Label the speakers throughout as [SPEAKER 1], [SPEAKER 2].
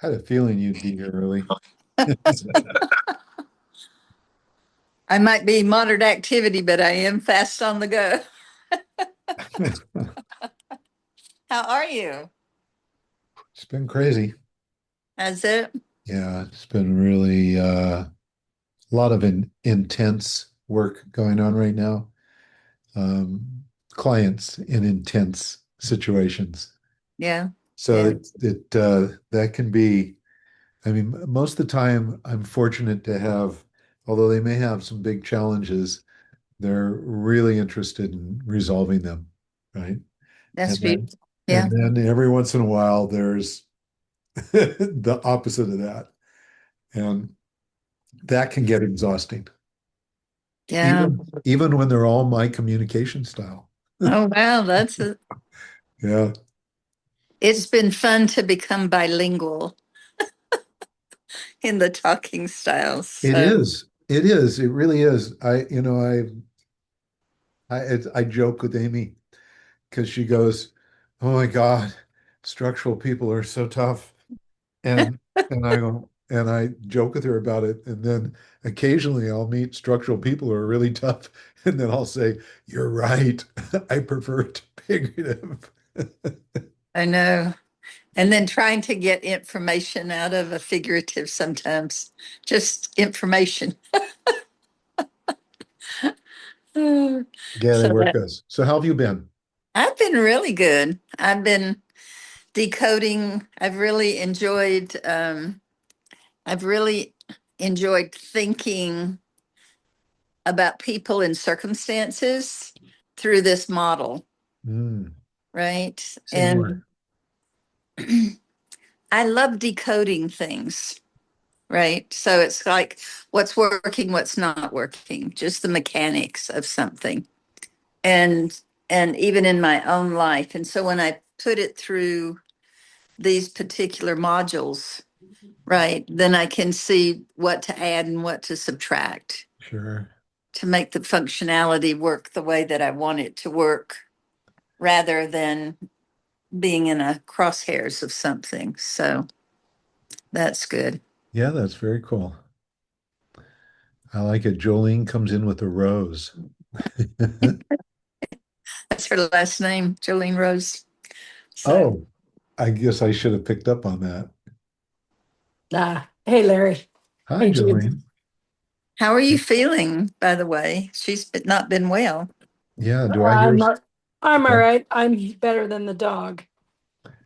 [SPEAKER 1] Had a feeling you'd be here early.
[SPEAKER 2] I might be moderate activity, but I am fast on the go. How are you?
[SPEAKER 1] It's been crazy.
[SPEAKER 2] How's it?
[SPEAKER 1] Yeah, it's been really a lot of intense work going on right now. Clients in intense situations.
[SPEAKER 2] Yeah,
[SPEAKER 1] So
[SPEAKER 2] yeah,
[SPEAKER 1] that can be, I mean, most of the time I'm fortunate to have, although they may have some big challenges, they're really interested in resolving them, right?
[SPEAKER 2] that's
[SPEAKER 1] And then
[SPEAKER 2] beautiful. Yeah,
[SPEAKER 1] and then every once in a while there's the opposite of that. And that can get exhausting,
[SPEAKER 2] yeah.
[SPEAKER 1] even when they're all my communication style.
[SPEAKER 2] Oh, wow,
[SPEAKER 1] Yeah,
[SPEAKER 2] it's been fun to become bilingual in the talking styles.
[SPEAKER 1] it
[SPEAKER 2] So,
[SPEAKER 1] is. It is. It really is. I joke with Amy because she goes, "Oh my God, structural people are so tough," and I joke with her about it, and then occasionally I'll meet structural people who are really tough, and then I'll say, "You're right. I prefer it to figurative."
[SPEAKER 2] I know. And then trying to get information out of a figurative sometimes, just information.
[SPEAKER 1] Yeah, they
[SPEAKER 2] So
[SPEAKER 1] work
[SPEAKER 2] that
[SPEAKER 1] us. So how have you been?
[SPEAKER 2] I've been really good. I've been decoding. I've really enjoyed thinking about people and circumstances through this model,
[SPEAKER 1] Mm,
[SPEAKER 2] right?
[SPEAKER 1] say more.
[SPEAKER 2] And I love decoding things, right? So it's like what's working, what's not working, just the mechanics of something. And and even in my own life. And so when I put it through these particular modules, right, then I can see what to add and what to subtract
[SPEAKER 1] Sure.
[SPEAKER 2] to make the functionality work the way that I want it to work rather than being in a crosshairs of something. So that's good.
[SPEAKER 1] Yeah, that's very cool. I like it. Jolene comes in with a rose.
[SPEAKER 2] That's her last name, Jolene Rose. So,
[SPEAKER 1] Oh, I guess I should have picked up on that.
[SPEAKER 3] Hey, Larry.
[SPEAKER 1] Hi,
[SPEAKER 3] Hey, Jude.
[SPEAKER 1] Jolene.
[SPEAKER 2] how are you feeling, by the way? Not been well.
[SPEAKER 1] Yeah, do I hear
[SPEAKER 3] I'm I'm all
[SPEAKER 1] yeah,
[SPEAKER 3] right. I'm better than the dog.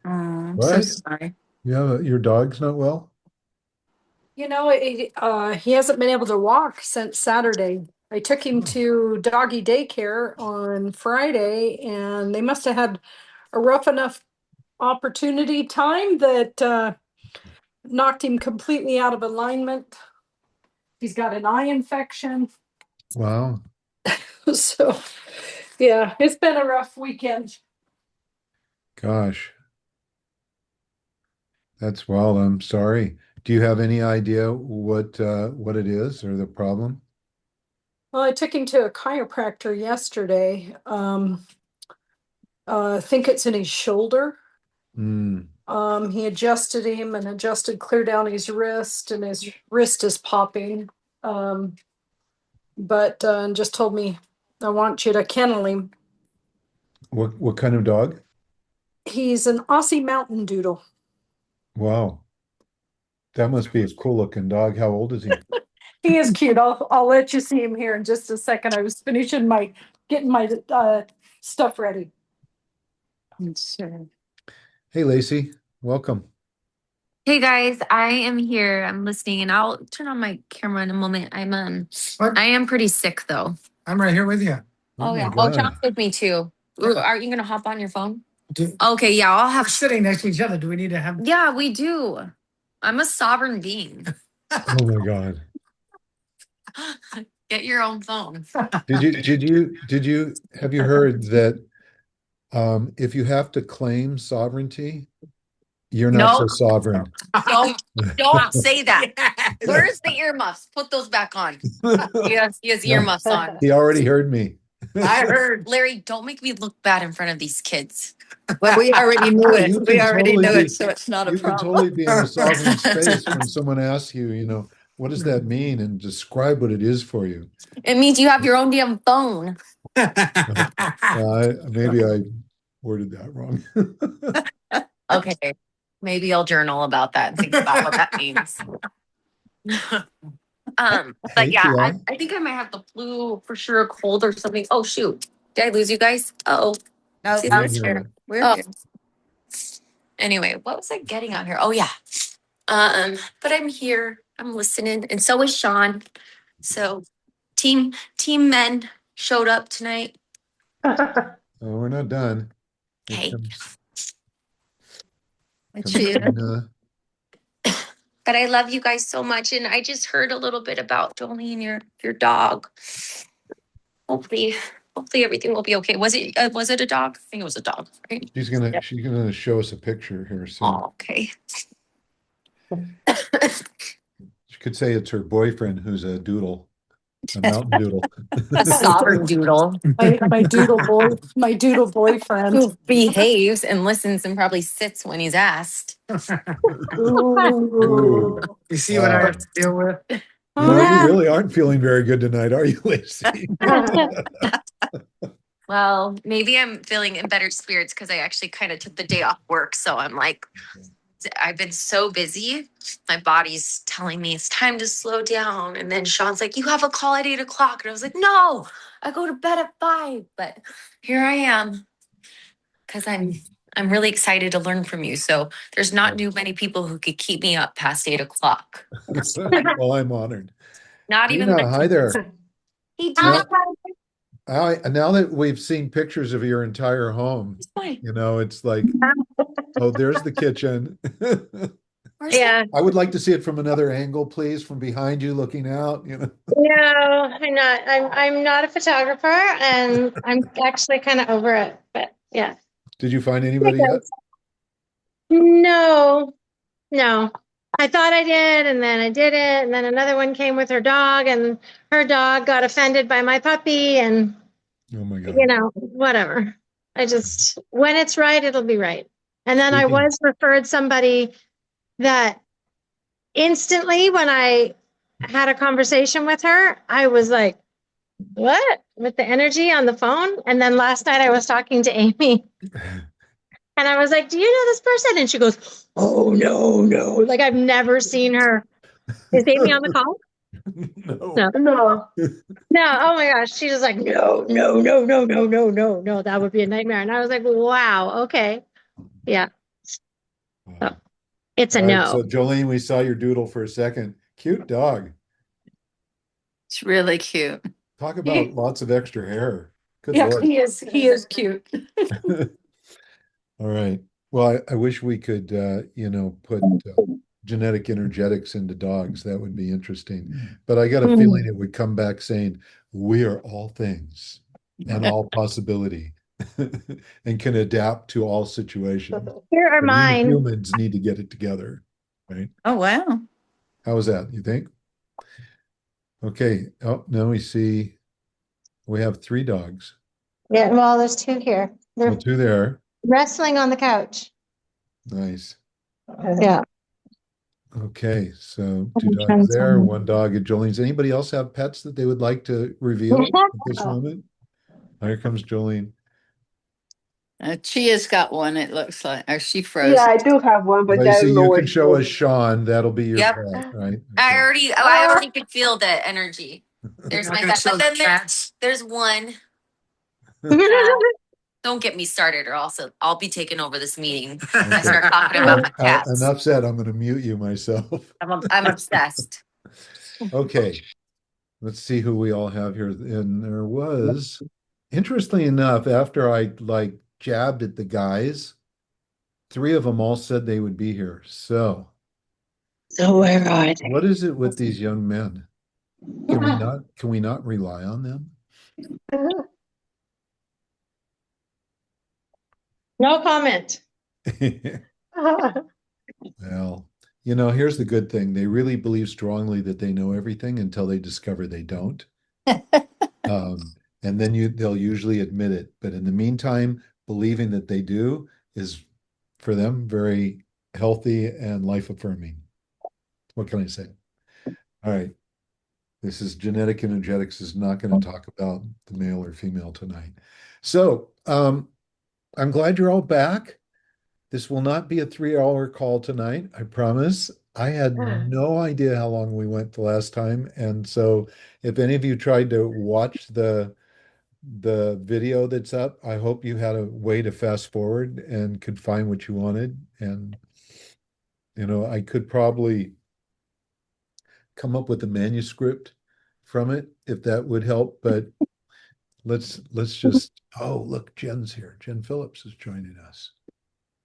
[SPEAKER 2] Oh, I'm so
[SPEAKER 1] what?
[SPEAKER 2] sorry.
[SPEAKER 1] Your dog's not well?
[SPEAKER 3] He hasn't been able to walk since Saturday. I took him
[SPEAKER 1] Oh,
[SPEAKER 3] to doggy daycare on Friday, and they must have had a rough enough opportunity time that knocked him completely out of alignment. He's got an eye infection.
[SPEAKER 1] wow.
[SPEAKER 3] So, yeah, it's been a rough weekend.
[SPEAKER 1] Gosh, that's well, I'm sorry. Do you have any idea what it is or the problem?
[SPEAKER 3] Well, I took him to a chiropractor yesterday. I think it's in his shoulder.
[SPEAKER 1] Mm,
[SPEAKER 3] He adjusted him and adjusted clear down his wrist, and his wrist is popping. Um, but just told me, I want you to kennel him.
[SPEAKER 1] what kind of dog?
[SPEAKER 3] He's an Aussie Mountain Doodle.
[SPEAKER 1] Wow. That must be a cool looking dog. How old is he?
[SPEAKER 3] He is cute. I'll let you see him here in just a second. I was finishing my getting my stuff ready.
[SPEAKER 2] Sure.
[SPEAKER 1] Hey, Lacey, welcome.
[SPEAKER 4] Hey guys, I am here. I'm listening and I'll turn on my camera in a moment.
[SPEAKER 5] What?
[SPEAKER 4] I am pretty sick though.
[SPEAKER 5] I'm right here with you.
[SPEAKER 1] Oh
[SPEAKER 4] Oh
[SPEAKER 1] my
[SPEAKER 4] yeah. Oh, John's
[SPEAKER 1] God.
[SPEAKER 4] with me too. Ooh, aren't you gonna hop on your phone?
[SPEAKER 5] Do,
[SPEAKER 4] Okay, yeah, I'll
[SPEAKER 5] we're
[SPEAKER 4] have
[SPEAKER 5] sitting next to each other. Do we need to have?
[SPEAKER 4] yeah, we do. I'm a sovereign being.
[SPEAKER 1] Oh my God.
[SPEAKER 4] Get your own phone.
[SPEAKER 1] Did you have you heard that if you have to claim sovereignty, you're not so
[SPEAKER 4] No,
[SPEAKER 1] sovereign?
[SPEAKER 4] don't say that.
[SPEAKER 5] Yes.
[SPEAKER 4] Where's the earmuffs? Put those back on. He has earmuffs on.
[SPEAKER 1] He already heard me.
[SPEAKER 4] I heard. Larry, don't make me look bad in front of these kids.
[SPEAKER 2] Well, we already knew
[SPEAKER 1] No,
[SPEAKER 2] it.
[SPEAKER 1] you
[SPEAKER 2] We
[SPEAKER 1] can
[SPEAKER 2] already
[SPEAKER 1] totally
[SPEAKER 2] knew
[SPEAKER 1] be,
[SPEAKER 2] it, so it's not a
[SPEAKER 1] you can
[SPEAKER 2] problem.
[SPEAKER 1] totally be in a sovereign space when someone asks you, what does that mean? And describe what it is for you.
[SPEAKER 4] It means you have your own damn phone.
[SPEAKER 1] Maybe I worded that wrong.
[SPEAKER 4] Okay. Maybe I'll journal about that and think about what that means. But
[SPEAKER 1] Hey,
[SPEAKER 4] yeah,
[SPEAKER 1] Tia.
[SPEAKER 4] I think I might have the flu for sure, a cold or something. Oh shoot. Did I lose you guys? Uh-oh.
[SPEAKER 2] No,
[SPEAKER 4] See,
[SPEAKER 1] We're
[SPEAKER 4] that's
[SPEAKER 1] here.
[SPEAKER 4] fair.
[SPEAKER 2] we're
[SPEAKER 4] Oh.
[SPEAKER 2] here.
[SPEAKER 4] Anyway, what was I getting out here? Oh yeah. But I'm here. I'm listening, and so is Sean. So team men showed up tonight.
[SPEAKER 1] Oh, we're not done. Here
[SPEAKER 4] Okay.
[SPEAKER 1] comes
[SPEAKER 2] Chia.
[SPEAKER 1] Tina.
[SPEAKER 4] But I love you guys so much, and I just heard a little bit about Jolene, your dog. Hopefully, hopefully everything will be okay. Was it a dog? I think it was a dog, right?
[SPEAKER 1] She's gonna show us a picture here soon.
[SPEAKER 4] Oh, okay.
[SPEAKER 1] She could say it's her boyfriend who's a doodle, a mountain doodle.
[SPEAKER 4] A sovereign doodle
[SPEAKER 3] My doodle boyfriend.
[SPEAKER 4] who behaves and listens and probably sits when he's asked.
[SPEAKER 3] Ooh.
[SPEAKER 5] You see what I have to deal with?
[SPEAKER 1] You really aren't feeling very good tonight, are you, Lacey?
[SPEAKER 4] Well, maybe I'm feeling in better spirits because I actually kind of took the day off work. So I'm like, I've been so busy. My body's telling me it's time to slow down. And then Sean's like, you have a call at 8 o'clock. And I was like, no, I go to bed at 5. But here I am because I'm really excited to learn from you. So there's not many people who could keep me up past 8 o'clock.
[SPEAKER 1] Well, I'm honored.
[SPEAKER 4] Not even
[SPEAKER 1] Tina, hi there.
[SPEAKER 4] He
[SPEAKER 1] Now,
[SPEAKER 4] did.
[SPEAKER 1] now that we've seen pictures of your entire home,
[SPEAKER 4] Fine.
[SPEAKER 1] it's like, oh, there's the kitchen.
[SPEAKER 4] Where's
[SPEAKER 6] Yeah,
[SPEAKER 1] I would like to see it from another angle, please, from behind you looking out.
[SPEAKER 6] no, I'm not. I'm not a photographer, and I'm actually kind of over it. But yeah.
[SPEAKER 1] Did you find anybody yet?
[SPEAKER 6] No, no. I thought I did, and then I didn't, and then another one came with her dog, and her dog got offended by my puppy, and
[SPEAKER 1] Oh my God.
[SPEAKER 6] whatever. I just when it's right, it'll be right. And then I
[SPEAKER 1] Speaking-
[SPEAKER 6] was referred somebody that instantly when I had a conversation with her, I was like, what? With the energy on the phone. And then last night I was talking to Amy and I was like, do you know this person? And she goes, oh, no, no. Like I've never seen her. Is Amy on the call?
[SPEAKER 1] No.
[SPEAKER 6] No. No. No. Oh my gosh. She was like, no, no, no, no, no, no, no, no. That would be a nightmare. And I was like, wow. Okay. Yeah.
[SPEAKER 1] Wow.
[SPEAKER 6] It's a
[SPEAKER 1] All right,
[SPEAKER 6] no.
[SPEAKER 1] so Jolene, we saw your doodle for a second. Cute dog.
[SPEAKER 2] It's really cute.
[SPEAKER 1] Talk about lots of extra hair. Good
[SPEAKER 3] Yeah,
[SPEAKER 1] Lord.
[SPEAKER 3] he is cute.
[SPEAKER 1] All right. Well, I wish we could, put genetic energetics into dogs. That would be interesting. But I got a feeling it would come back saying, we are all things and all possibility and can adapt to all situations.
[SPEAKER 6] Here are
[SPEAKER 1] But we
[SPEAKER 6] mine.
[SPEAKER 1] humans need to get it together, right?
[SPEAKER 2] Oh, wow.
[SPEAKER 1] How is that, you think? Okay. Oh, now we have 3 dogs.
[SPEAKER 6] Yeah. Well, there's 2 here. They're
[SPEAKER 1] Well, 2 there.
[SPEAKER 6] wrestling on the couch.
[SPEAKER 1] Nice.
[SPEAKER 6] Yeah.
[SPEAKER 1] Okay, so 2
[SPEAKER 6] I'm
[SPEAKER 1] dogs
[SPEAKER 6] trying to
[SPEAKER 1] there,
[SPEAKER 6] find-
[SPEAKER 1] 1 dog at Jolene's. Anybody else have pets that they would like to reveal at this moment? Here comes Jolene.
[SPEAKER 2] Chia's got one, it looks like. Or she froze.
[SPEAKER 7] Yeah, I do have one, but I
[SPEAKER 1] Lacey,
[SPEAKER 7] don't know
[SPEAKER 1] you
[SPEAKER 7] where
[SPEAKER 1] can
[SPEAKER 7] it
[SPEAKER 1] show us
[SPEAKER 7] goes.
[SPEAKER 1] Sean. That'll be your
[SPEAKER 4] Yep.
[SPEAKER 1] pet, right?
[SPEAKER 4] I
[SPEAKER 1] Okay.
[SPEAKER 4] already could feel the energy. There's
[SPEAKER 5] Not
[SPEAKER 4] my
[SPEAKER 5] gonna
[SPEAKER 4] pet.
[SPEAKER 5] show
[SPEAKER 4] But
[SPEAKER 5] the
[SPEAKER 4] then
[SPEAKER 5] cats.
[SPEAKER 4] there's one. Don't get me started, or also I'll be taking over this meeting. I start talking about my cats.
[SPEAKER 1] Enough said. I'm going to mute you myself.
[SPEAKER 4] I'm obsessed.
[SPEAKER 1] Okay, let's see who we all have here. And there was, interestingly enough, after I jabbed at the guys, 3 of them all said they would be here. So
[SPEAKER 6] where are they?
[SPEAKER 1] what is it with these young men? Can we not rely on them?
[SPEAKER 6] No comment.
[SPEAKER 1] Well, here's the good thing. They really believe strongly that they know everything until they discover they don't. And then they'll usually admit it. But in the meantime, believing that they do is for them very healthy and life affirming. What can I say? All right. This is genetic energetics is not going to talk about the male or female tonight. So I'm glad you're all back. This will not be a 3 hour call tonight, I promise. I had no idea how long we went the last time. And so if any of you tried to watch the video that's up, I hope you had a way to fast forward and could find what you wanted. And I could probably come up with a manuscript from it if that would help, but let's just oh, look, Jen's here. Jen Phillips is joining us.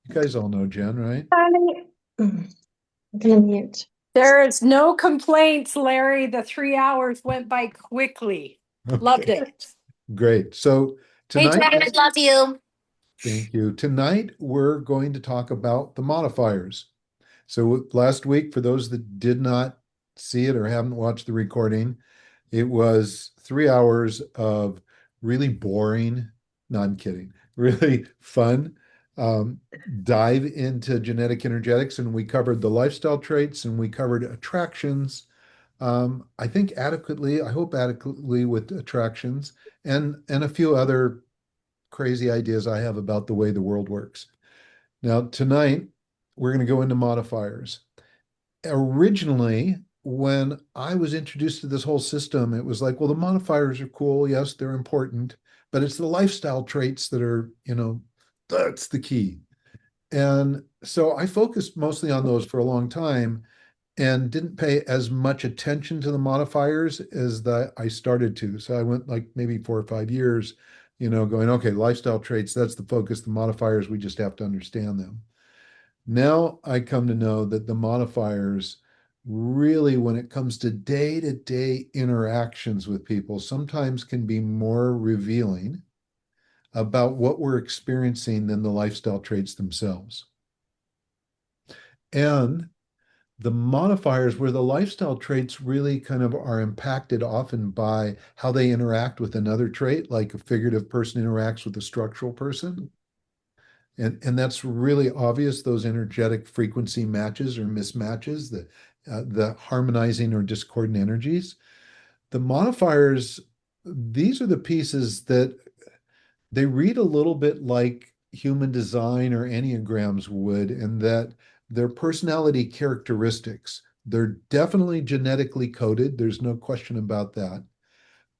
[SPEAKER 1] You guys all know Jen, right?
[SPEAKER 6] I'm gonna mute.
[SPEAKER 3] There is no complaints, Larry. The 3 hours went by quickly. Loved
[SPEAKER 1] Okay,
[SPEAKER 3] it.
[SPEAKER 1] great. So
[SPEAKER 4] Hey,
[SPEAKER 1] tonight,
[SPEAKER 4] Jen, love you.
[SPEAKER 1] thank you. Tonight we're going to talk about the modifiers. So last week, for those that did not see it or haven't watched the recording, it was 3 hours of really boring, no, I'm kidding, really fun dive into genetic energetics. And we covered the lifestyle traits and we covered attractions. I think adequately, I hope adequately with attractions and a few other crazy ideas I have about the way the world works. Now, tonight, we're going to go into modifiers. Originally, when I was introduced to this whole system, it was like, well, the modifiers are cool. Yes, they're important, but it's the lifestyle traits that are, that's the key. And so I focused mostly on those for a long time and didn't pay as much attention to the modifiers as that I started to. So I went like maybe 4 or 5 years, going, okay, lifestyle traits, that's the focus. The modifiers, we just have to understand them. Now I come to know that the modifiers really, when it comes to day-to-day interactions with people, sometimes can be more revealing about what we're experiencing than the lifestyle traits themselves. And the modifiers, where the lifestyle traits really kind of are impacted often by how they interact with another trait, like a figurative person interacts with a structural person. And that's really obvious, those energetic frequency matches or mismatches, the harmonizing or discordant energies. The modifiers, these are the pieces that they read a little bit like human design or enneagrams would, in that their personality characteristics, they're definitely genetically coded. There's no question about that.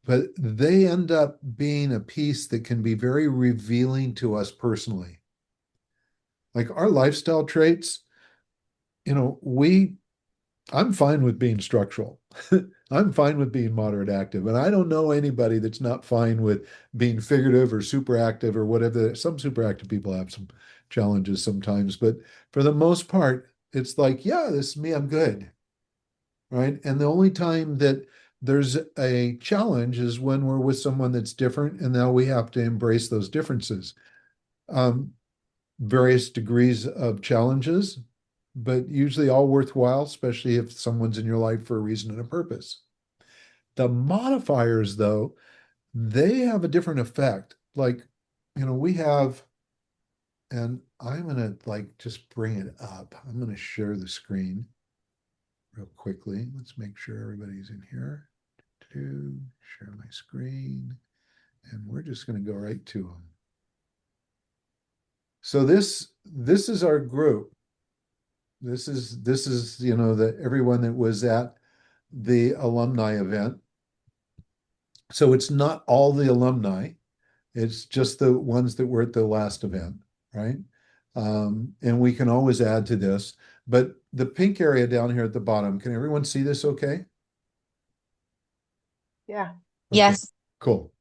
[SPEAKER 1] But they end up being a piece that can be very revealing to us personally. Like our lifestyle traits, I'm fine with being structural. I'm fine with being moderate active. And I don't know anybody that's not fine with being figurative or super active or whatever. Some super active people have some challenges sometimes, but for the most part, it's like, yeah, this is me, I'm good. Right. And the only time that there's a challenge is when we're with someone that's different. And now we have to embrace those differences. Various degrees of challenges, but usually all worthwhile, especially if someone's in your life for a reason and a purpose. The modifiers, though, they have a different effect. Like, we have, and I'm going to like just bring it up. I'm going to share the screen real quickly. Let's make sure everybody's in here. To share my screen, and we're just going to go right to them. So this is our group. This is everyone that was at the alumni event. So it's not all the alumni, it's just the ones that were at the last event, right? And we can always add to this, but the pink area down here at the bottom, can everyone see this okay?
[SPEAKER 5] Yeah.
[SPEAKER 1] Okay,
[SPEAKER 4] Yes.
[SPEAKER 1] cool.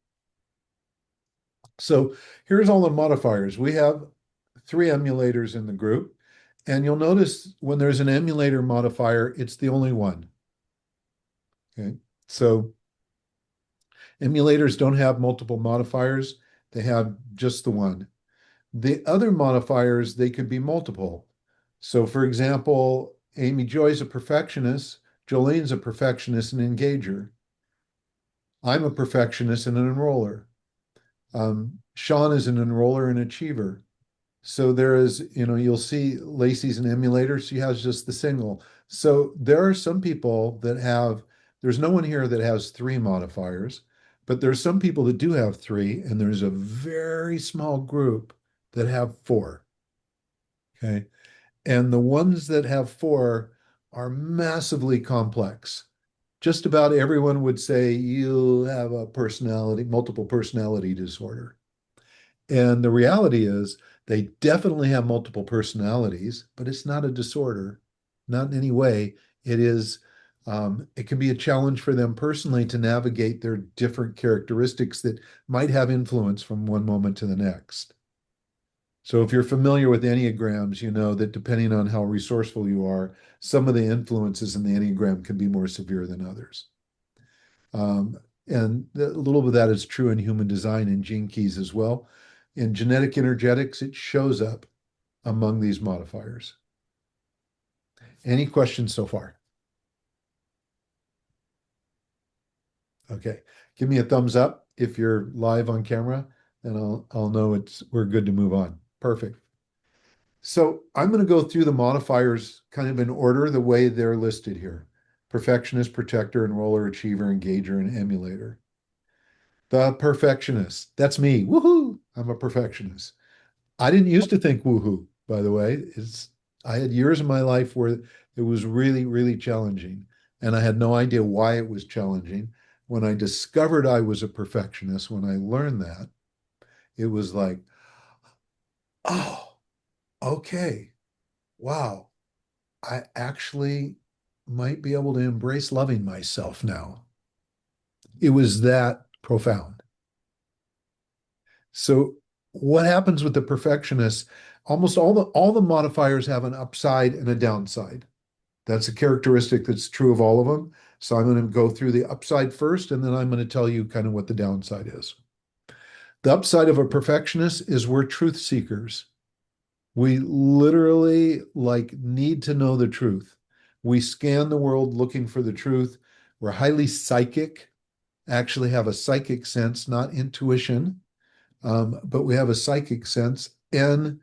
[SPEAKER 1] So here's all the modifiers. We have 3 emulators in the group. And you'll notice when there's an emulator modifier, it's the only one. Okay, so emulators don't have multiple modifiers. They have just the one. The other modifiers, they could be multiple. So for example, Amy Joy's a perfectionist, Jolene's a perfectionist and engager. I'm a perfectionist and an enroller. Sean is an enroller and achiever. So there is, you'll see Lacey's an emulator. She has just the single. So there are some people that have, there's no one here that has three modifiers, but there's some people that do have three, and there's a very small group that have four. Okay. And the ones that have four are massively complex. Just about everyone would say you have a multiple personality disorder. And the reality is, they definitely have multiple personalities, but it's not a disorder, not in any way. It is, it can be a challenge for them personally to navigate their different characteristics that might have influence from one moment to the next. So if you're familiar with Enneagrams, you know that depending on how resourceful you are, some of the influences in the Enneagram can be more severe than others. And a little bit of that is true in human design and gene keys as well. In genetic energetics, it shows up among these modifiers. Any questions so far? Okay, give me a thumbs up if you're live on camera, and I'll know we're good to move on. Perfect. So I'm going to go through the modifiers kind of in order the way they're listed here. Perfectionist, protector, enroller, achiever, engager, and emulator. The perfectionist. That's me. Woohoo! I'm a perfectionist. I didn't used to think woohoo, by the way. I had years of my life where it was really, really challenging, and I had no idea why it was challenging. When I discovered I was a perfectionist, when I learned that, it was like, oh, okay, wow, I actually might be able to embrace loving myself now. It was that profound. So what happens with the perfectionist? Almost all the modifiers have an upside and a downside. That's a characteristic that's true of all of them. So I'm going to go through the upside first, and then I'm going to tell you kind of what the downside is. The upside of a perfectionist is we're truth seekers. We literally need to know the truth. We scan the world looking for the truth. We're highly psychic, actually have a psychic sense, not intuition, but we have a psychic sense, and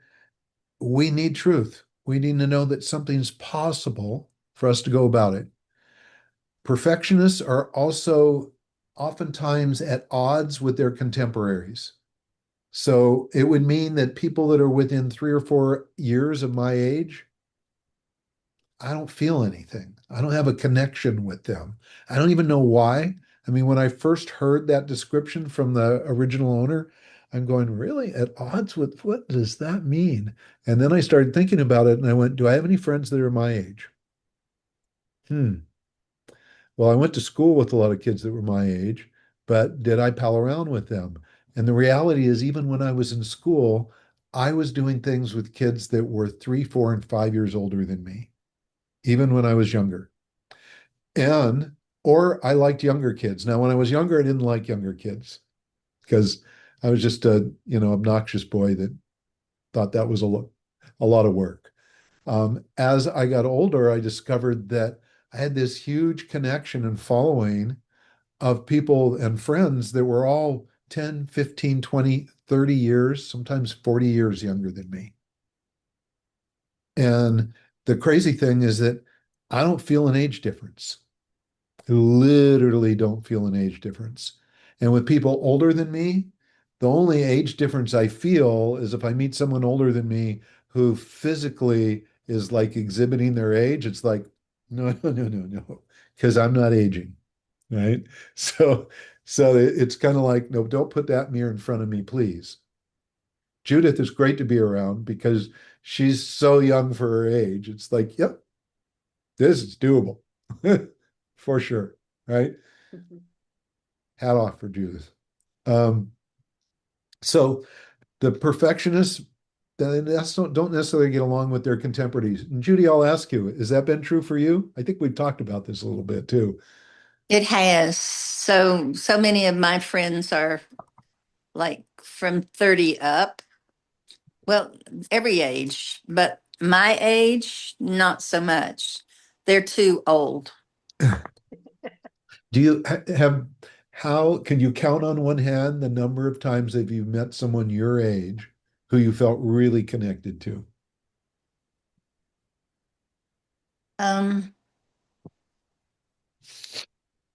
[SPEAKER 1] we need truth. We need to know that something's possible for us to go about it. Perfectionists are also oftentimes at odds with their contemporaries. So it would mean that people that are within 3 or 4 years of my age, I don't feel anything. I don't have a connection with them. I don't even know why. I mean, when I first heard that description from the original owner, I'm going, really? At odds with what does that mean? And then I started thinking about it and I went, do I have any friends that are my age? Well, I went to school with a lot of kids that were my age, but did I pal around with them? And the reality is, even when I was in school, I was doing things with kids that were 3, 4, and 5 years older than me, even when I was younger. And, or I liked younger kids. Now, when I was younger, I didn't like younger kids because I was just a, obnoxious boy that thought that was a lot of work. As I got older, I discovered that I had this huge connection and following of people and friends that were all 10, 15, 20, 30 years, sometimes 40 years younger than me. And the crazy thing is that I don't feel an age difference. I literally don't feel an age difference. And with people older than me, the only age difference I feel is if I meet someone older than me who physically is like exhibiting their age, it's like, no, no, no, no, no, because I'm not aging, right? So, so it's kind of like, no, don't put that mirror in front of me, please. Judith is great to be around because she's so young for her age. It's like, yep, this is doable for sure, right? Hat off for Judith. Um, so the perfectionists don't necessarily get along with their contemporaries. And Judy, I'll ask you, has that been true for you? I think we've talked about this a little bit too.
[SPEAKER 2] It has. So many of my friends are like from 30 up. Well, every age, but my age, not so much. They're too old.
[SPEAKER 1] Do you have How can you count on one hand the number of times that you've met someone your age who you felt really connected to?
[SPEAKER 2] Um,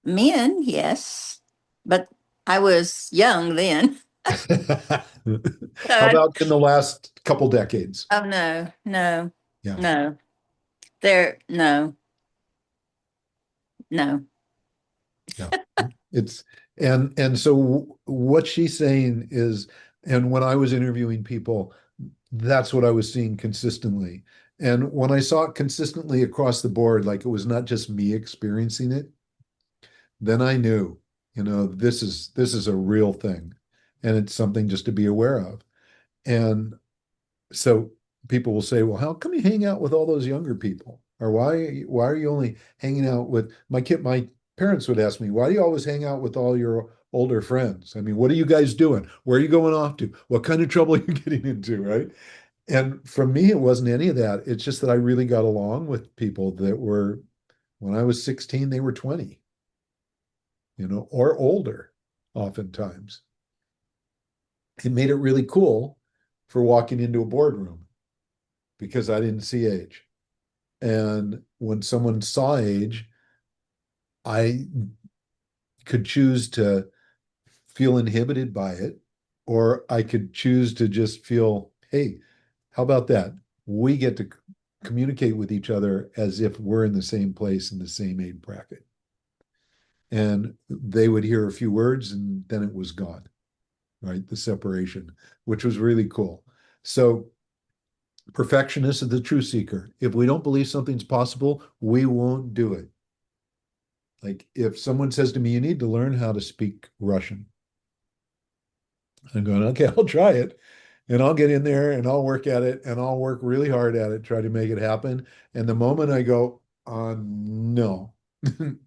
[SPEAKER 2] Men, yes, but I was young then.
[SPEAKER 1] How
[SPEAKER 2] So
[SPEAKER 1] about in the last couple decades?
[SPEAKER 2] oh no, no,
[SPEAKER 1] Yeah,
[SPEAKER 2] no. No, no.
[SPEAKER 1] yeah. It's and so what she's saying is, and when I was interviewing people, that's what I was seeing consistently. And when I saw it consistently across the board, like it was not just me experiencing it, then I knew, this is a real thing, and it's something just to be aware of. And so people will say, well, how come you hang out with all those younger people? Or why are you only hanging out with my parents would ask me, why do you always hang out with all your older friends? I mean, what are you guys doing? Where are you going off to? What kind of trouble are you getting into, right? And for me, it wasn't any of that. It's just that I really got along with people that were, when I was 16, they were 20, or older, oftentimes. It made it really cool for walking into a boardroom because I didn't see age. And when someone saw age, I could choose to feel inhibited by it, or I could choose to just feel, hey, how about that? We get to communicate with each other as if we're in the same place in the same age bracket. And they would hear a few words and then it was gone, right? The separation, which was really cool. So, perfectionist is the truth seeker. If we don't believe something's possible, we won't do it. Like if someone says to me, you need to learn how to speak Russian, I'm going, okay, I'll try it. And I'll get in there and I'll work at it and I'll work really hard at it, try to make it happen. And the moment I go, no,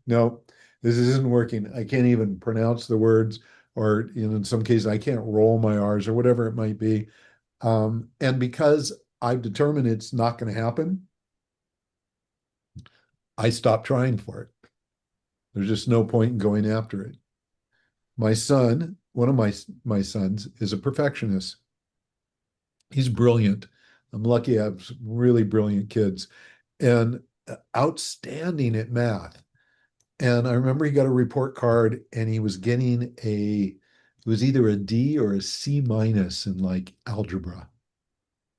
[SPEAKER 1] no, this isn't working. I can't even pronounce the words, or in some cases, I can't roll my R's or whatever it might be. And because I've determined it's not going to happen, I stop trying for it. There's just no point in going after it. My son, one of my sons, is a perfectionist. He's brilliant. I'm lucky I have really brilliant kids and outstanding at math. And I remember he got a report card and he was getting it was either a D or a C minus in like algebra.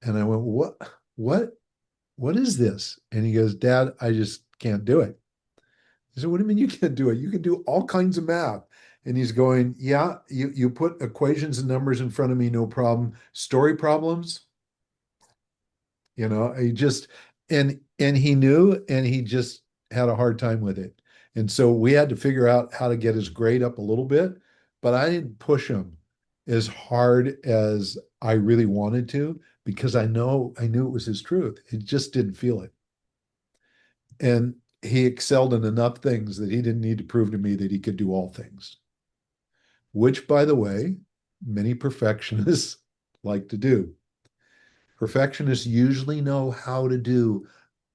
[SPEAKER 1] And I went, what, what is this? And he goes, Dad, I just can't do it. I said, what do you mean you can't do it? You can do all kinds of math. And he's going, yeah, you put equations and numbers in front of me, no problem. Story problems, he just and he knew and he just had a hard time with it. And so we had to figure out how to get his grade up a little bit, but I didn't push him as hard as I really wanted to because I knew it was his truth. He just didn't feel it. And he excelled in enough things that he didn't need to prove to me that he could do all things, which, by the way, many perfectionists like to do. Perfectionists usually know how to do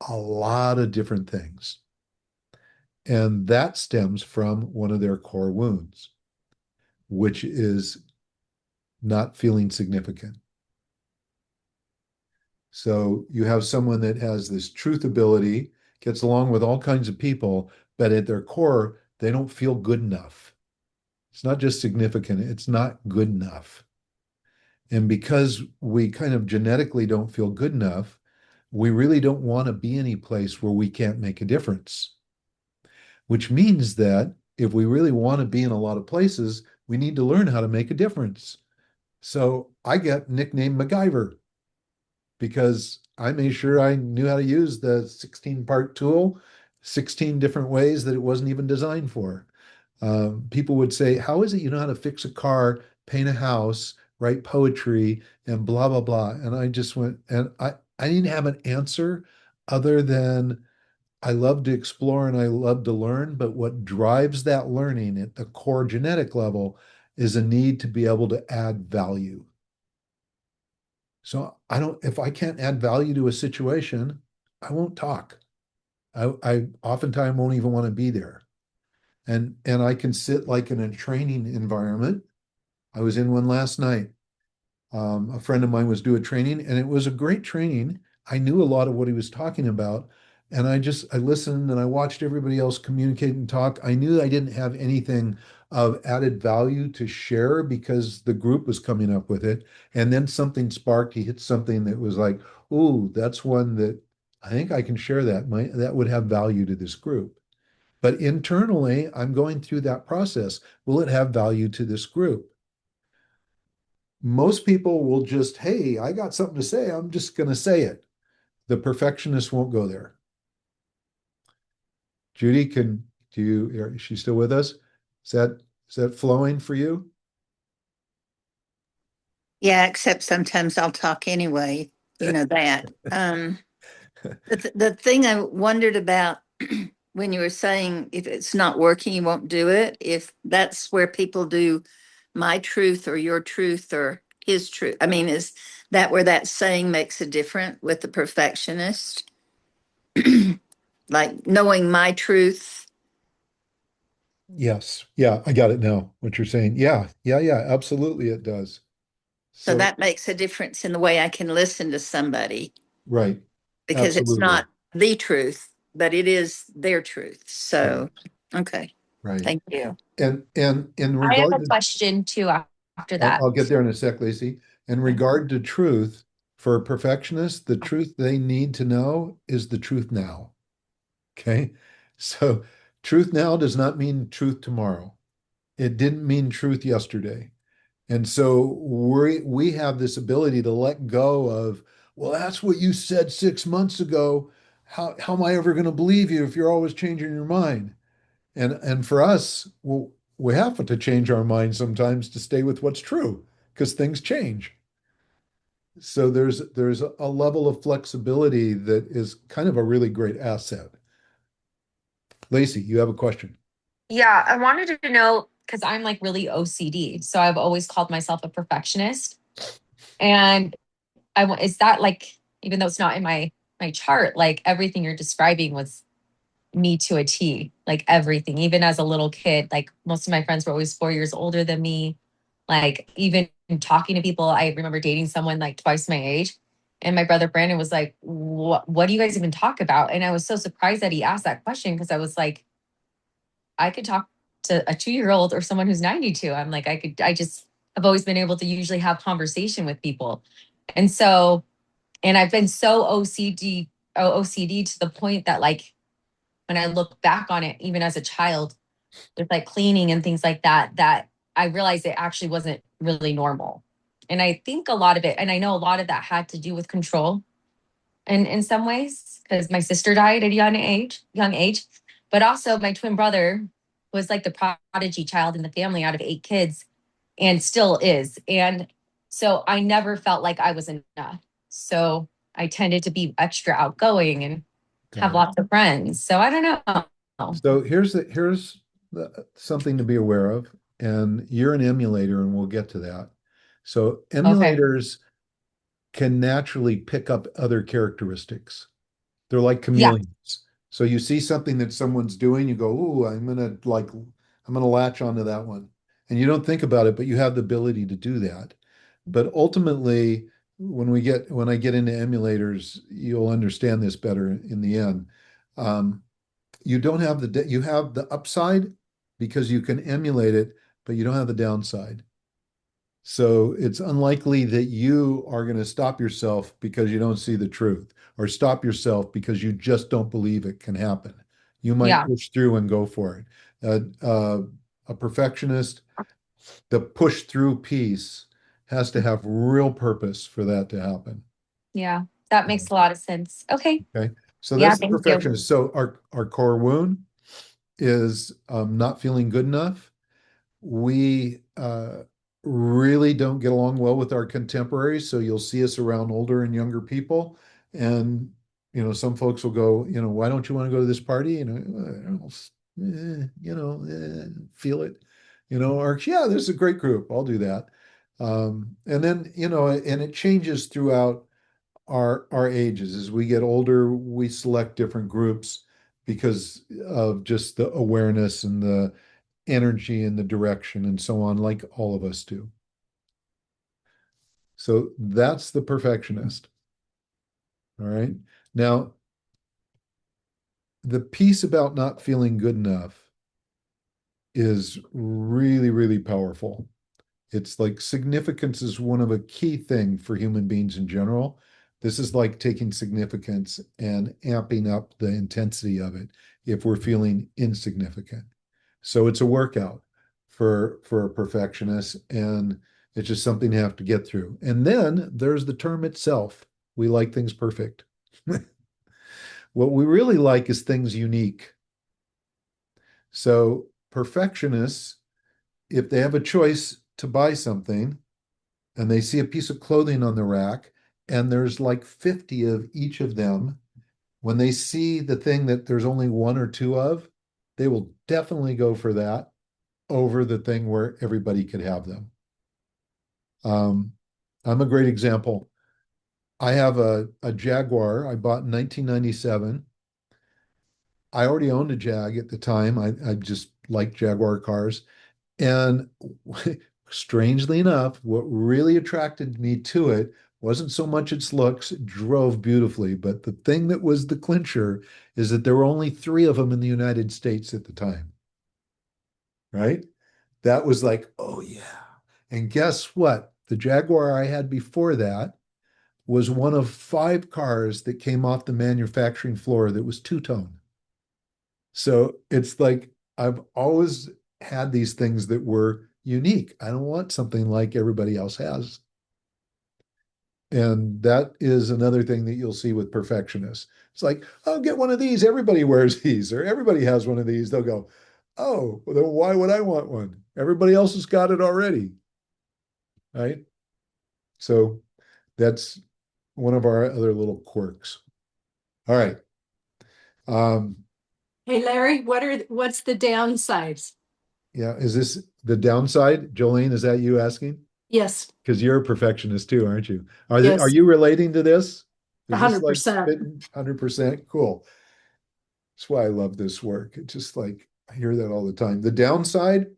[SPEAKER 1] a lot of different things. And that stems from one of their core wounds, which is not feeling significant. So you have someone that has this truth ability, gets along with all kinds of people, but at their core, they don't feel good enough. It's not just significant, it's not good enough. And because we kind of genetically don't feel good enough, we really don't want to be any place where we can't make a difference. Which means that if we really want to be in a lot of places, we need to learn how to make a difference. So I get nicknamed MacGyver because I made sure I knew how to use the 16-part tool 16 different ways that it wasn't even designed for. People would say, how is it you know how to fix a car, paint a house, write poetry, and blah, blah, blah. And I just went, and I didn't have an answer other than I love to explore and I love to learn. But what drives that learning at the core genetic level is a need to be able to add value. So if I can't add value to a situation, I won't talk. I oftentimes won't even want to be there. And I can sit like in a training environment. I was in one last night. A friend of mine was doing training, and it was a great training. I knew a lot of what he was talking about, and I listened and I watched everybody else communicate and talk. I knew I didn't have anything of added value to share because the group was coming up with it. And then something sparked. He hit something that was like, "Ooh, that's one that I think I can share that. That would have value to this group." But internally, I'm going through that process. Will it have value to this group? Most people will just, hey, I got something to say. I'm just going to say it. The perfectionist won't go there. Judy, is she still with us? Is that flowing for you?
[SPEAKER 2] Yeah, except sometimes I'll talk anyway. You know that. The thing I wondered about when you were saying if it's not working, you won't do it. If that's where people do my truth or your truth or his truth. I mean, is that where that saying makes a difference with the perfectionist? Like knowing my truth.
[SPEAKER 1] Yes. Yeah, I got it now, what you're saying. Yeah, yeah, yeah, absolutely it does.
[SPEAKER 2] So
[SPEAKER 1] So,
[SPEAKER 2] that makes a difference in the way I can listen to somebody
[SPEAKER 1] right.
[SPEAKER 2] because it's
[SPEAKER 1] Absolutely.
[SPEAKER 2] not the truth, but it is their truth.
[SPEAKER 1] Right.
[SPEAKER 2] So, okay.
[SPEAKER 1] Right.
[SPEAKER 2] Thank you.
[SPEAKER 1] And in
[SPEAKER 4] I have
[SPEAKER 1] regard
[SPEAKER 4] a
[SPEAKER 1] to,
[SPEAKER 4] question too after that.
[SPEAKER 1] I'll get there in a sec, Lacey. In regard to truth, for perfectionists, the truth they need to know is the truth now. Okay. So truth now does not mean truth tomorrow. It didn't mean truth yesterday. And so we have this ability to let go of, well, that's what you said 6 months ago. How am I ever going to believe you if you're always changing your mind? And for us, well, we have to change our mind sometimes to stay with what's true because things change. So there's a level of flexibility that is kind of a really great asset. Lacey, you have a question.
[SPEAKER 4] Yeah, I wanted to know because I'm like really OCD. So I've always called myself a perfectionist. And is that like, even though it's not in my chart, like everything you're describing was me to a T, like everything, even as a little kid, like most of my friends were always 4 years older than me. Like even talking to people, I remember dating someone like twice my age. And my brother Brandon was like, what do you guys even talk about? And I was so surprised that he asked that question because I was like, I could talk to a 2 year old or someone who's 92. I'm like, I just have always been able to usually have conversation with people. And so, and I've been so OCD to the point that like when I look back on it, even as a child, with like cleaning and things like that, that I realized it actually wasn't really normal. And I think a lot of it, and I know a lot of that had to do with control in some ways, because my sister died at a young age. But also my twin brother was like the prodigy child in the family out of 8 kids and still is. And so I never felt like I was enough. So I tended to be extra outgoing and have
[SPEAKER 1] Got it.
[SPEAKER 4] lots of friends. So I don't know.
[SPEAKER 1] So something to be aware of, and you're an emulator, and we'll get to that. So
[SPEAKER 4] Okay.
[SPEAKER 1] emulators can naturally pick up other characteristics. They're like
[SPEAKER 4] Yeah.
[SPEAKER 1] chameleons. So you see something that someone's doing, you go, "Ooh, I'm gonna latch onto that one." And you don't think about it, but you have the ability to do that. But ultimately, when I get into emulators, you'll understand this better in the end. Um, you don't have you have the upside because you can emulate it, but you don't have the downside. So it's unlikely that you are going to stop yourself because you don't see the truth, or stop yourself because you just don't believe it can happen. You might
[SPEAKER 4] Yeah.
[SPEAKER 1] push through and go for it. A perfectionist, the push through piece has to have real purpose for that to happen.
[SPEAKER 4] Yeah. That makes a lot of sense. Okay.
[SPEAKER 1] Okay. So
[SPEAKER 4] Yeah.
[SPEAKER 1] that's the
[SPEAKER 4] Thank you.
[SPEAKER 1] perfectionist. So our core wound is not feeling good enough. We really don't get along well with our contemporaries. So you'll see us around older and younger people. And, some folks will go, why don't you want to go to this party? Feel it, or yeah, this is a great group. I'll do that. And then, and it changes throughout our ages. As we get older, we select different groups because of just the awareness and the energy and the direction and so on, like all of us do. So that's the perfectionist. All right. Now, the piece about not feeling good enough is really, really powerful. It's like significance is one of a key thing for human beings in general. This is like taking significance and amping up the intensity of it if we're feeling insignificant. So it's a workout for a perfectionist, and it's just something you have to get through. And then there's the term itself. We like things perfect. What we really like is things unique. So perfectionists, if they have a choice to buy something and they see a piece of clothing on the rack and there's like 50 of each of them, when they see the thing that there's only one or two of, they will definitely go for that over the thing where everybody could have them. I'm a great example. I have a Jaguar I bought in 1997. I already owned a Jag at the time. I just liked Jaguar cars. And strangely enough, what really attracted me to it wasn't so much its looks, it drove beautifully, but the thing that was the clincher is that there were only three of them in the United States at the time, right? That was like, oh yeah. And guess what? The Jaguar I had before that was one of five cars that came off the manufacturing floor that was two-tone. So it's like I've always had these things that were unique. I don't want something like everybody else has. And that is another thing that you'll see with perfectionists. It's like, I'll get one of these. Everybody wears these, or everybody has one of these. They'll go, oh, well, then why would I want one? Everybody else has got it already. Right. So that's one of our other little quirks. All right.
[SPEAKER 3] Hey, Larry, what's the downsides?
[SPEAKER 1] Yeah. Is this the downside? Jolene, is that you asking?
[SPEAKER 3] Yes,
[SPEAKER 1] Because you're a perfectionist too, aren't you? Are
[SPEAKER 3] yes,
[SPEAKER 1] you relating to this? Is this like
[SPEAKER 3] 100%.
[SPEAKER 1] 100%? Cool. That's why I love this work. It's just like I hear that all the time. The downside,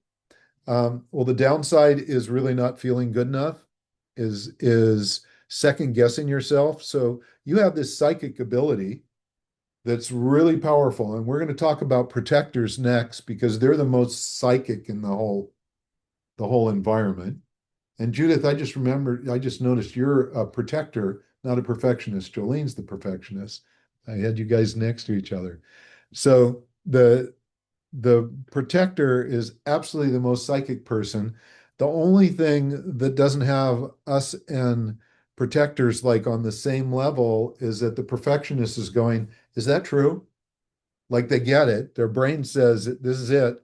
[SPEAKER 1] well, the downside is really not feeling good enough, is second guessing yourself. So you have this psychic ability that's really powerful. And we're going to talk about protectors next because they're the most psychic in the whole environment. And Judith, I just noticed you're a protector, not a perfectionist. Jolene's the perfectionist. I had you guys next to each other. So the protector is absolutely the most psychic person. The only thing that doesn't have us and protectors like on the same level is that the perfectionist is going, is that true? Like they get it. Their brain says this is it.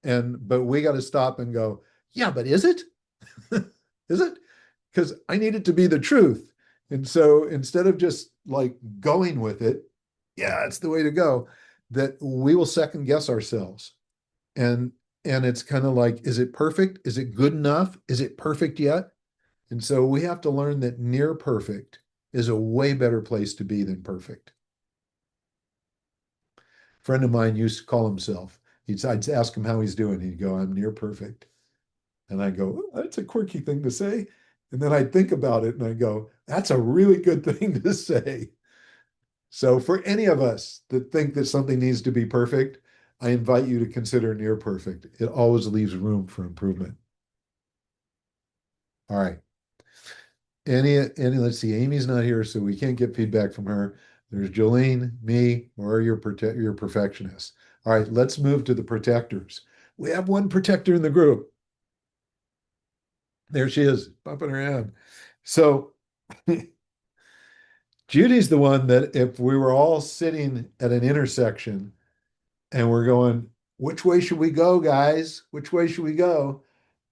[SPEAKER 1] But we got to stop and go, yeah, but is it? Is it? Because I need it to be the truth. And so instead of just like going with it, yeah, it's the way to go, that we will second guess ourselves. And it's kind of like, is it perfect? Is it good enough? Is it perfect yet? And so we have to learn that near perfect is a way better place to be than perfect. A friend of mine used to call himself, I'd ask him how he's doing. He'd go, I'm near perfect. And I go, oh, that's a quirky thing to say. And then I think about it and I go, that's a really good thing to say. So for any of us that think that something needs to be perfect, I invite you to consider near perfect. It always leaves room for improvement. All right. Let's see, Amy's not here, so we can't get feedback from her. There's Jolene, me, or your perfectionist. All right, let's move to the protectors. We have one protector in the group. There she is, bumping her head. So Judy's the one that if we were all sitting at an intersection and we're going, which way should we go, guys? Which way should we go?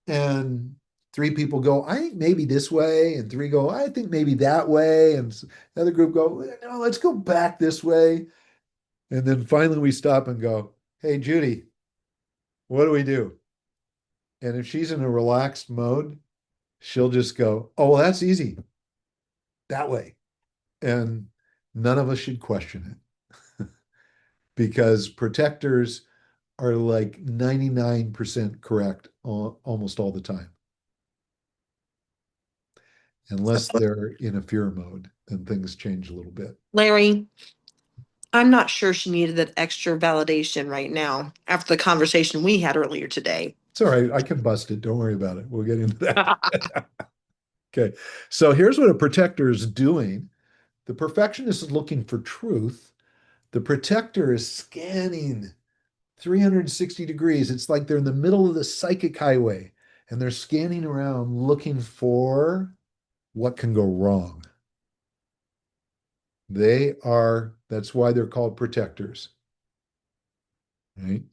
[SPEAKER 1] And three people go, I think maybe this way. And three go, I think maybe that way. And the other group go, no, let's go back this way. And then finally we stop and go, hey, Judy, what do we do? And if she's in a relaxed mode, she'll just go, oh, well, that's easy. That way. And none of us should question it. because protectors are like 99% correct almost all the time, unless they're in a fear mode, and things change a little bit.
[SPEAKER 5] Larry, I'm not sure she needed that extra validation right now after the conversation we had earlier today.
[SPEAKER 1] It's all right. I can bust it. Don't worry about it. We'll get into that. Okay. So here's what a protector is doing. The perfectionist is looking for truth. The protector is scanning 360 degrees. It's like they're in the middle of the psychic highway and they're scanning around looking for what can go wrong. That's why they're called protectors. Right?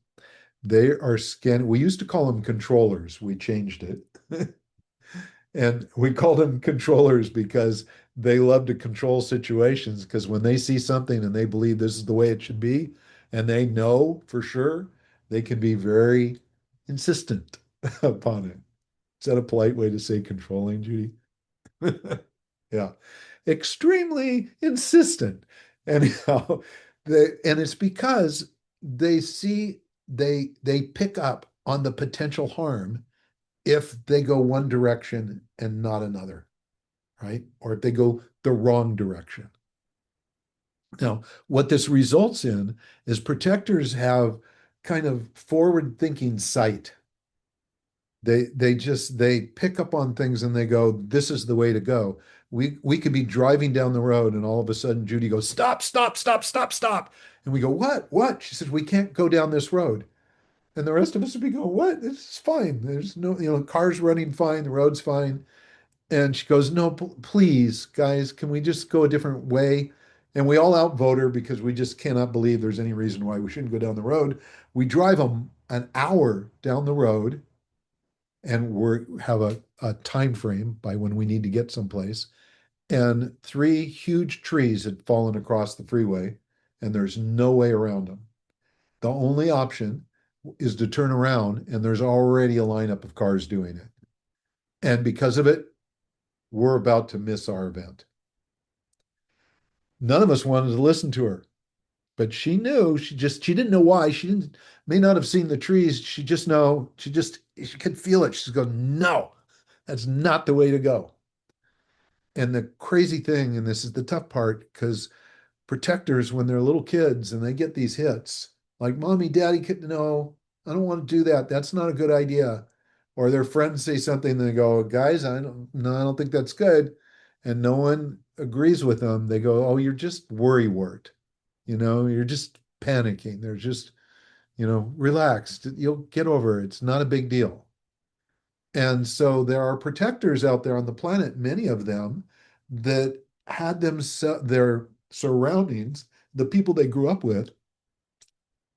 [SPEAKER 1] They are scanning. We used to call them controllers. We changed it. And we called them controllers because they love to control situations, because when they see something and they believe this is the way it should be, and they know for sure, they can be very insistent upon it. Is that a polite way to say controlling, Judy? Yeah. Extremely insistent. Anyhow, and it's because they see they pick up on the potential harm if they go one direction and not another, right? Or if they go the wrong direction. Now, what this results in is protectors have kind of forward-thinking sight. They pick up on things and they go, this is the way to go. We could be driving down the road and all of a sudden Judy goes, stop, stop, stop, stop, stop. And we go, what? She says, we can't go down this road. And the rest of us would be going, what? This is fine. There's no, car's running fine, the road's fine. And she goes, no, please, guys, can we just go a different way? And we all outvote her because we just cannot believe there's any reason why we shouldn't go down the road. We drive an hour down the road, and we have a time frame by when we need to get someplace. And 3 huge trees had fallen across the freeway, and there's no way around them. The only option is to turn around, and there's already a lineup of cars doing it. And because of it, we're about to miss our event. None of us wanted to listen to her, but she knew. She didn't know why. May not have seen the trees. She could feel it. She's going, no, that's not the way to go. And the crazy thing, and this is the tough part, because protectors, when they're little kids and they get these hits, like, mommy, daddy, no, I don't want to do that. That's not a good idea. Or their friends say something and they go, guys, I don't think that's good. And no one agrees with them. They go, oh, you're just worrywart. You're just panicking. They're just, relaxed. You'll get over it. It's not a big deal. And so there are protectors out there on the planet, many of them, that had their surroundings, the people they grew up with,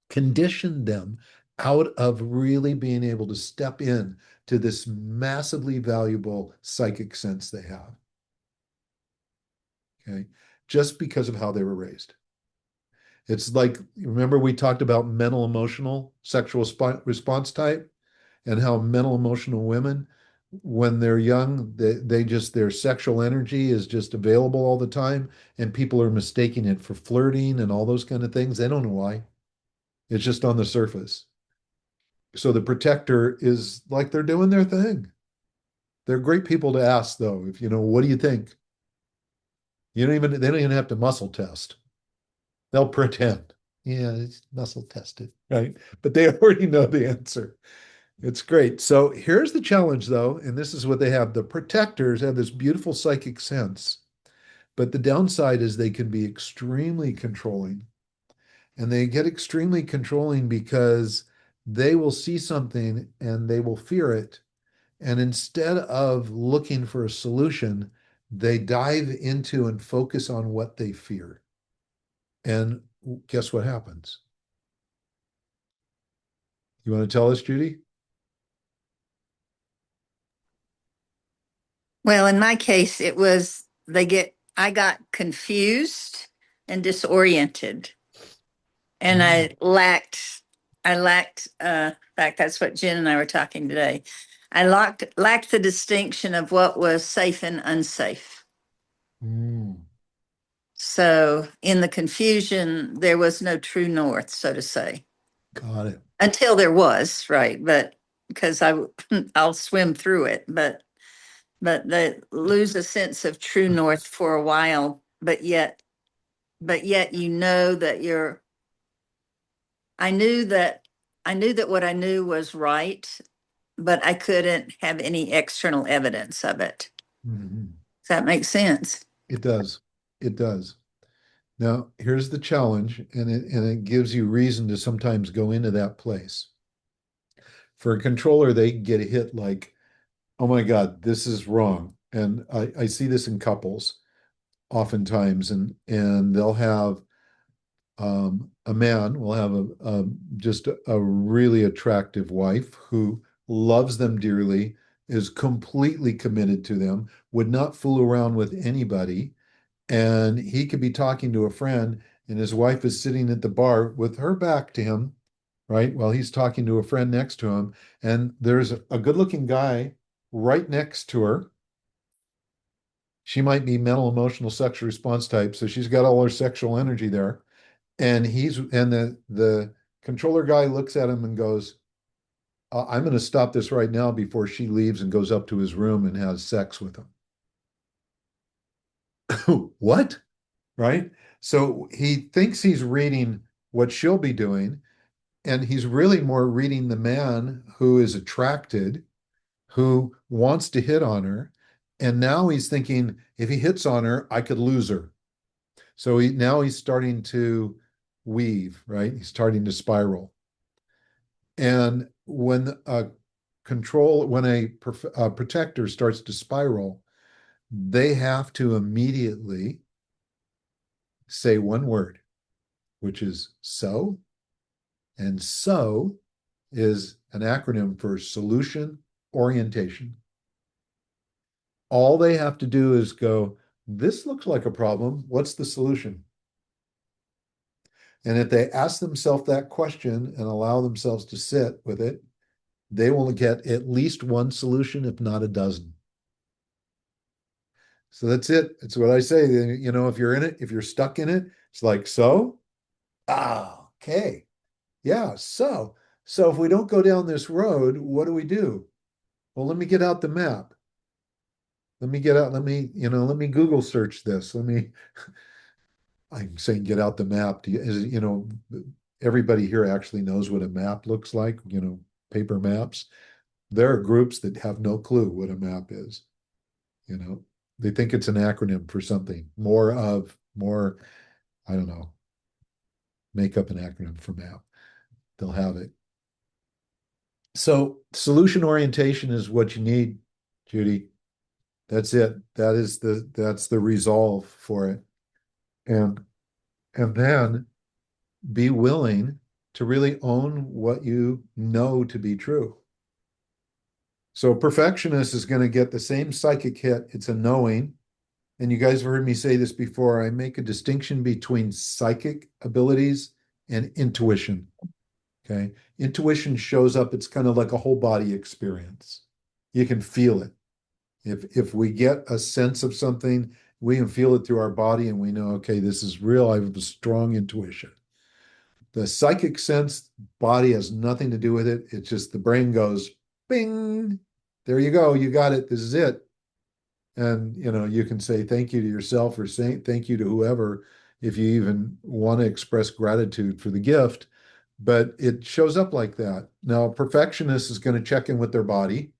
[SPEAKER 1] conditioned them out of really being able to step in to this massively valuable psychic sense they have. Okay. Just because of how they were raised. It's like, remember we talked about mental, emotional, sexual response type, and how mental, emotional women, when they're young, their sexual energy is just available all the time, and people are mistaking it for flirting and all those kind of things. They don't know why. It's just on the surface. So the protector is like they're doing their thing. They're great people to ask, though, if what do you think? They don't even have to muscle test. They'll pretend. Yeah, it's muscle tested, right? But they already know the answer. It's great. So here's the challenge, though, and this is what they have. The protectors have this beautiful psychic sense, but the downside is they can be extremely controlling. And they get extremely controlling because they will see something and they will fear it. And instead of looking for a solution, they dive into and focus on what they fear. And guess what happens? You want to tell us, Judy?
[SPEAKER 2] Well, in my case, I got confused and disoriented. And in fact, that's what Jen and I were talking today. I lacked the distinction of what was safe and unsafe.
[SPEAKER 1] Mm.
[SPEAKER 2] So in the confusion, there was no true north, so to say,
[SPEAKER 1] Got it.
[SPEAKER 2] until there was, right? But because I'll swim through it, but they lose a sense of true north for a while, but yet you know that you're I knew that what I knew was right, but I couldn't have any external evidence of it.
[SPEAKER 1] Mhm.
[SPEAKER 2] Does that make sense?
[SPEAKER 1] It does. It does. Now, here's the challenge, and it gives you reason to sometimes go into that place. For a controller, they get a hit like, oh my God, this is wrong. And I see this in couples oftentimes, and they'll have a man will have just a really attractive wife who loves them dearly, is completely committed to them, would not fool around with anybody. And he could be talking to a friend, and his wife is sitting at the bar with her back to him, right? While he's talking to a friend next to him. And there's a good-looking guy right next to her. She might be mental, emotional, sexual response type. So she's got all her sexual energy there. And the controller guy looks at him and goes, I'm going to stop this right now before she leaves and goes up to his room and has sex with him. What? Right? So he thinks he's reading what she'll be doing, and he's really more reading the man who is attracted, who wants to hit on her. And now he's thinking, if he hits on her, I could lose her. So now he's starting to weave, right? He's starting to spiral. And when a protector starts to spiral, they have to immediately say one word, which is so. And so is an acronym for solution orientation. All they have to do is go, this looks like a problem. What's the solution? And if they ask themselves that question and allow themselves to sit with it, they will get at least one solution, if not a dozen. So that's it. It's what I say. You know, if you're in it, if you're stuck in it, it's like, so, okay. Yeah, so if we don't go down this road, what do we do? Well, let me get out the map. Let me Google search this. I'm saying get out the map. Everybody here actually knows what a map looks like, paper maps. There are groups that have no clue what a map is. They think it's an acronym for something. More, I don't know, make up an acronym for map. They'll have it. So solution orientation is what you need, Judy. That's it. That's the resolve for it. And then be willing to really own what you know to be true. So a perfectionist is going to get the same psychic hit. It's a knowing. And you guys have heard me say this before. I make a distinction between psychic abilities and intuition. Okay. Intuition shows up, it's kind of like a whole body experience. You can feel it. If we get a sense of something, we can feel it through our body and we know, okay, this is real. I have a strong intuition. The psychic sense, body has nothing to do with it. It's just the brain goes, bing, there you go. You got it. This is it. And you can say thank you to yourself or say thank you to whoever if you even want to express gratitude for the gift. But it shows up like that. Now, a perfectionist is going to check in with their body,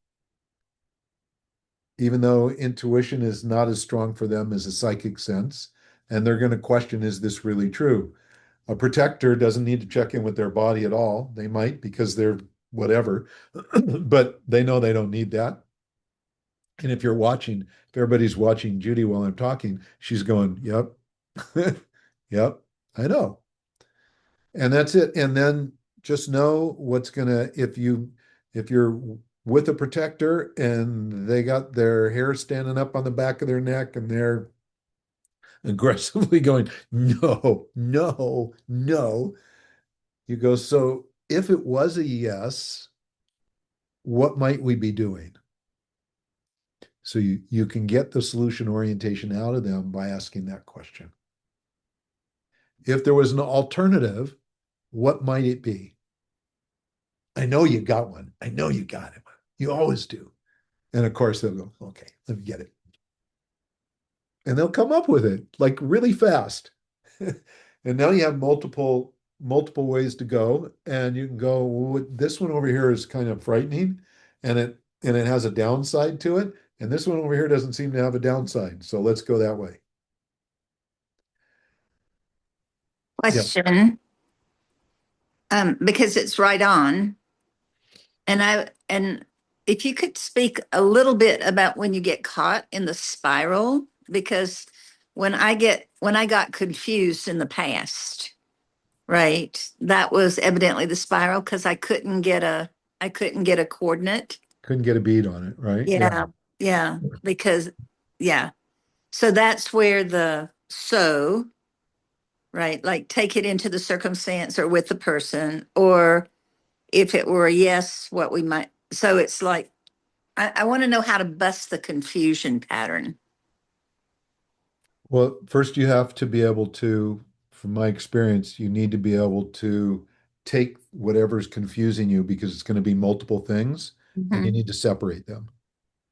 [SPEAKER 1] even though intuition is not as strong for them as a psychic sense. And they're going to question, is this really true? A protector doesn't need to check in with their body at all. They might because they're whatever, but they know they don't need that. And if everybody's watching Judy while I'm talking, she's going, yep, yep, I know. And that's it. And then just know if you're with a protector and they got their hair standing up on the back of their neck and they're aggressively going, no, no, no, you go, so if it was a yes, what might we be doing? So you can get the solution orientation out of them by asking that question. If there was an alternative, what might it be? I know you got one. I know you got it. You always do. And of course, they'll go, okay, let me get it. And they'll come up with it like really fast. And now you have multiple ways to go. And you can go, well, this one over here is kind of frightening and it has a downside to it. And this one over here doesn't seem to have a downside. So let's go that way. Yeah.
[SPEAKER 2] Question, because it's right on. And if you could speak a little bit about when you get caught in the spiral, because when I got confused in the past, right, that was evidently the spiral because I couldn't get a coordinate.
[SPEAKER 1] Couldn't get a beat on it, right?
[SPEAKER 2] Yeah, yeah, because yeah. So that's where right, like take it into the circumstance or with the person, or if it were a yes, what we might. So it's like I want to know how to bust the confusion pattern.
[SPEAKER 1] Well, first you have to be able to, from my experience, you need to be able to take whatever's confusing you because it's going to be multiple things and you
[SPEAKER 2] Mhm.
[SPEAKER 1] need to separate them.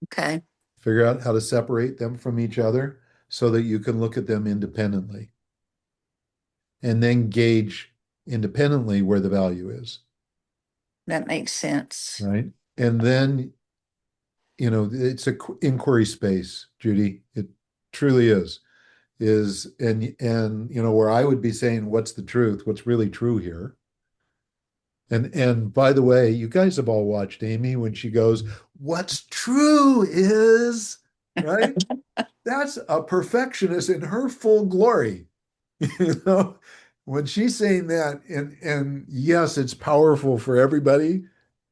[SPEAKER 2] Okay,
[SPEAKER 1] Figure out how to separate them from each other so that you can look at them independently and then gauge independently where the value is,
[SPEAKER 2] that makes sense.
[SPEAKER 1] right? And then, it's a inquiry space, Judy. It truly is and where I would be saying what's the truth, what's really true here. And by the way, you guys have all watched Amy when she goes, what's true is, right? That's a perfectionist in her full glory. You know, when she's saying that, and yes, it's powerful for everybody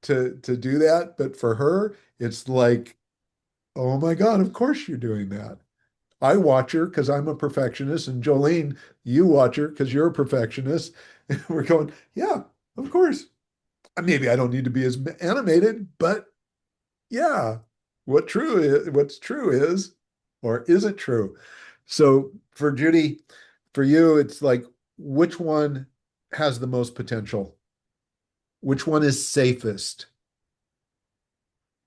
[SPEAKER 1] to do that, but for her, it's like, oh my God, of course you're doing that. I watch her because I'm a perfectionist, and Jolene, you watch her because you're a perfectionist. And we're going, yeah, of course. Maybe I don't need to be as animated, but yeah, what's true is, or is it true? So for Judy, for you, it's like, which one has the most potential? Which one is safest?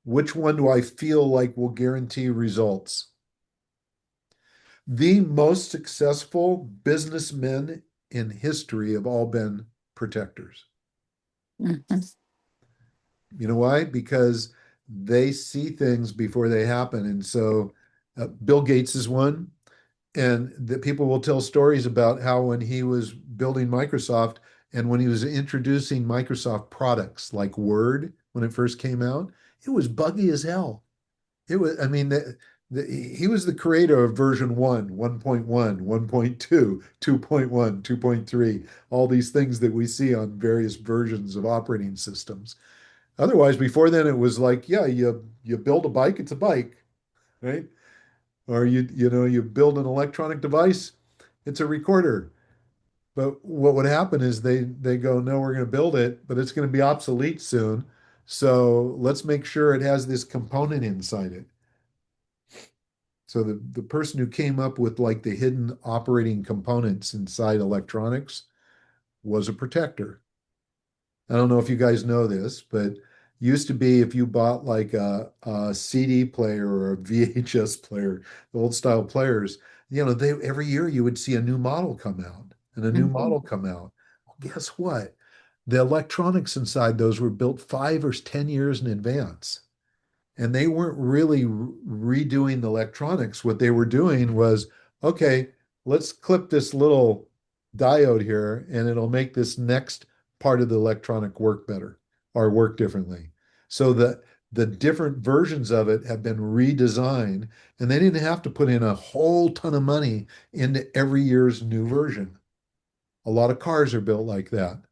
[SPEAKER 1] Which one do I feel like will guarantee results? The most successful businessmen in history have all been protectors.
[SPEAKER 2] Mhm.
[SPEAKER 1] You know why? Because they see things before they happen. And so Bill Gates is one. And the people will tell stories about how when he was building Microsoft and when he was introducing Microsoft products like Word when it first came out, it was buggy as hell. It was, I mean, he was the creator of version 1, 1.1, 1.2, 2.1, 2.3, all these things that we see on various versions of operating systems. Otherwise, before then, it was like, yeah, you build a bike, it's a bike, right? Or you build an electronic device, it's a recorder. But what would happen is they go, no, we're going to build it, but it's going to be obsolete soon. So let's make sure it has this component inside it. So the person who came up with like the hidden operating components inside electronics was a protector. I don't know if you guys know this, but used to be if you bought like a CD player or a VHS player, the old style players, they every year you would see a new model come out and a new
[SPEAKER 2] Mhm.
[SPEAKER 1] model come out. Well, guess what? The electronics inside those were built 5 or 10 years in advance. And they weren't really redoing the electronics. What they were doing was, okay, let's clip this little diode here and it'll make this next part of the electronic work better or work differently. So the different versions of it have been redesigned and they didn't have to put in a whole ton of money into every year's new version. A lot of cars are built like that.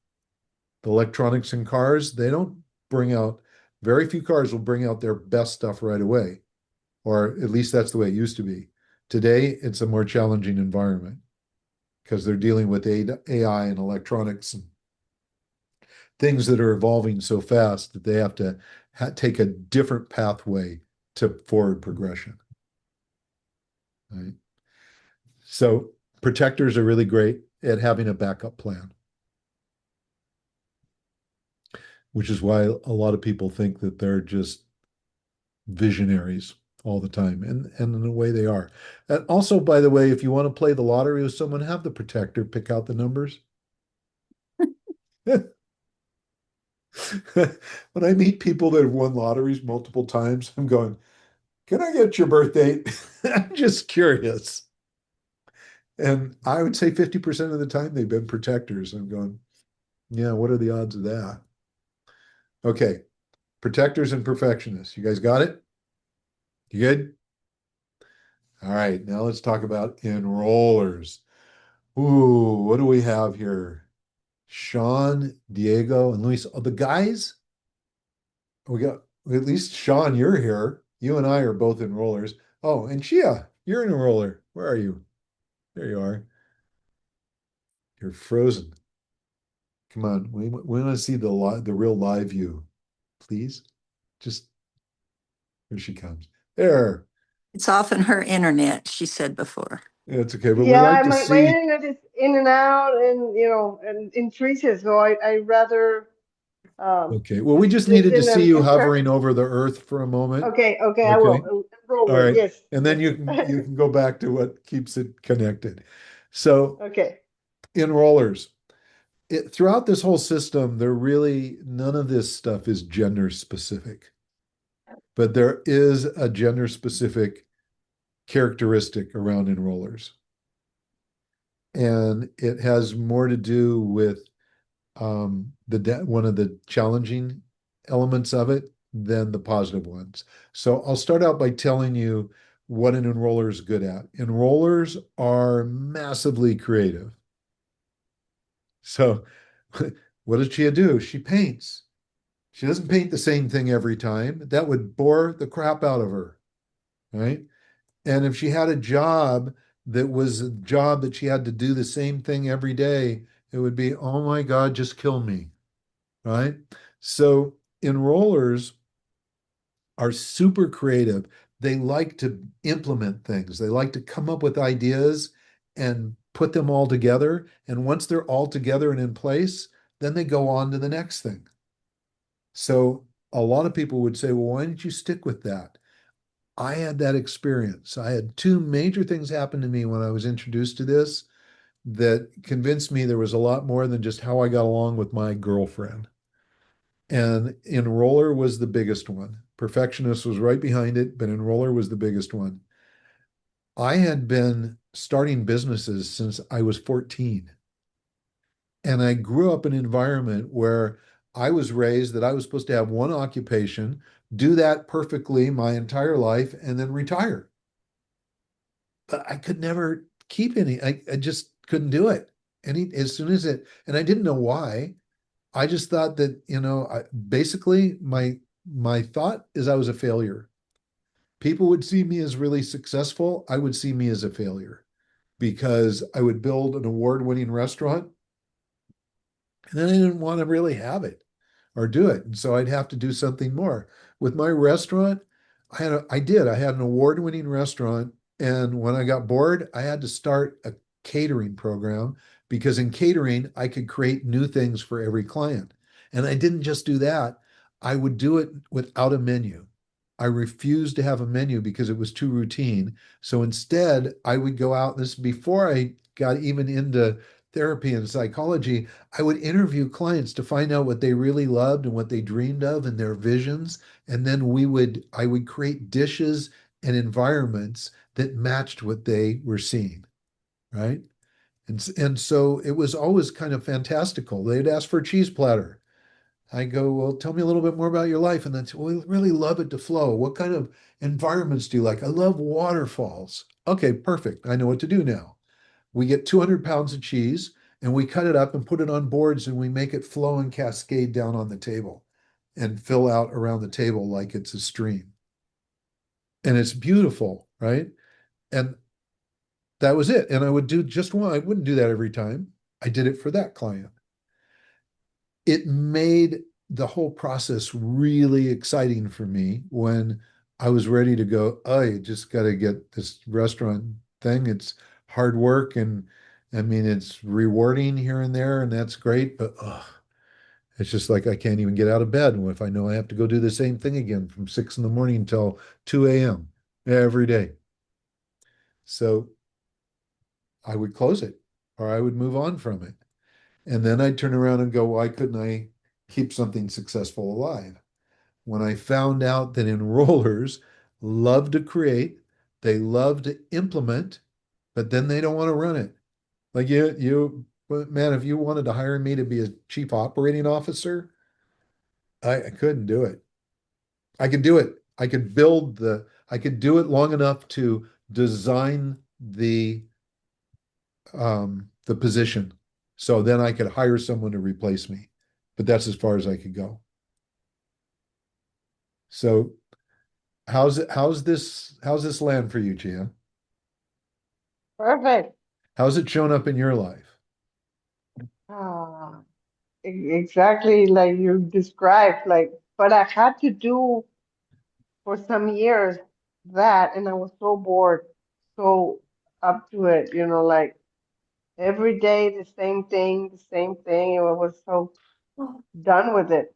[SPEAKER 1] The electronics in cars, they don't bring out, very few cars will bring out their best stuff right away, or at least that's the way it used to be. Today, it's a more challenging environment because they're dealing with AI and electronics and things that are evolving so fast that they have to take a different pathway to forward progression. Right? So protectors are really great. at having a backup plan, which is why a lot of people think that they're just visionaries all the time. And in a way they are. And also, by the way, if you want to play the lottery with someone, have the protector pick out the numbers. When I meet people that have won lotteries multiple times, I'm going, can I get your birth date? I'm just curious. And I would say 50% of the time they've been protectors. I'm going, yeah, what are the odds of that? Okay, protectors and perfectionists. You guys got it? You good? All right, now let's talk about enrollers. Ooh, what do we have here? Sean, Diego, and Luis. Oh, the guys, we got at least Sean, you're here. You and I are both enrollers. Oh, and Chia, you're an enroller. Where are you? There you are. You're frozen. Come on, we want to see the real live view, please. Just here she comes. There.
[SPEAKER 2] It's often her internet, she said before.
[SPEAKER 1] Yeah, it's okay, but we
[SPEAKER 7] Yeah,
[SPEAKER 1] like to
[SPEAKER 7] my
[SPEAKER 1] see.
[SPEAKER 7] internet is in and out, and and in freezes. So I rather
[SPEAKER 1] Okay, well, we just needed to
[SPEAKER 7] listen
[SPEAKER 1] see you
[SPEAKER 7] and prep.
[SPEAKER 1] hovering over the earth for a moment.
[SPEAKER 7] Okay, okay, I
[SPEAKER 1] Okay.
[SPEAKER 7] will.
[SPEAKER 1] All
[SPEAKER 7] Enroller,
[SPEAKER 1] right.
[SPEAKER 7] yes,
[SPEAKER 1] And then
[SPEAKER 7] yes.
[SPEAKER 1] you can go back to what keeps it connected. So
[SPEAKER 7] Okay.
[SPEAKER 1] enrollers. Throughout this whole system, there really none of this stuff is gender specific, but there is a gender specific characteristic around enrollers. And it has more to do with one of the challenging elements of it than the positive ones. So I'll start out by telling you what an enroller is good at. Enrollers are massively creative. So what does Chia do? She paints. She doesn't paint the same thing every time. That would bore the crap out of her, right? And if she had a job that was a job that she had to do the same thing every day, it would be, oh my God, just kill me, right? So enrollers are super creative. They like to implement things. They like to come up with ideas and put them all together. And once they're all together and in place, then they go on to the next thing. So a lot of people would say, well, why didn't you stick with that? I had that experience. I had two major things happen to me when I was introduced to this that convinced me there was a lot more than just how I got along with my girlfriend. And Enroller was the biggest one. Perfectionist was right behind it, but Enroller was the biggest one. I had been starting businesses since I was 14. And I grew up in an environment where I was raised that I was supposed to have one occupation, do that perfectly my entire life, and then retire. But I could never keep any. I just couldn't do it. As soon as and I didn't know why. I just thought that, basically my thought is I was a failure. People would see me as really successful. I would see me as a failure because I would build an award-winning restaurant and then I didn't want to really have it or do it. And so I'd have to do something more. With my restaurant, I had an award-winning restaurant. And when I got bored, I had to start a catering program because in catering, I could create new things for every client. And I didn't just do that. I would do it without a menu. I refused to have a menu because it was too routine. So instead, I would go out, this before I got even into therapy and psychology, I would interview clients to find out what they really loved and what they dreamed of and their visions. And then I would create dishes and environments that matched what they were seeing, right? And so it was always kind of fantastical. They'd ask for a cheese platter. I go, well, tell me a little bit more about your life. And then say, well, we really love it to flow. What kind of environments do you like? I love waterfalls. Okay, perfect. I know what to do now. We get 200 pounds of cheese and we cut it up and put it on boards and we make it flow and cascade down on the table and fill out around the table like it's a stream. And it's beautiful, right? And that was it. And I would do just one. I wouldn't do that every time. I did it for that client. It made the whole process really exciting for me when I was ready to go, oh, you just got to get this restaurant thing. It's hard work I mean, it's rewarding here and there, and that's great, but it's just like I can't even get out of bed if I know I have to go do the same thing again from 6 in the morning till 2 a.m. every day. So I would close it or I would move on from it. And then I'd turn around and go, why couldn't I keep something successful alive? When I found out that enrollers love to create, they love to implement, but then they don't want to run it. Like man, if you wanted to hire me to be a chief operating officer, I couldn't do it. I could do it. I could do it long enough to design the position. So then I could hire someone to replace me. But that's as far as I could go. So how's this land for you, Gia?
[SPEAKER 7] Perfect.
[SPEAKER 1] How's it shown up in your life?
[SPEAKER 7] Ah, exactly like you described, like, but I had to do for some years that, and I was so bored, so up to it, like every day the same thing, the same thing, and I was so done with it,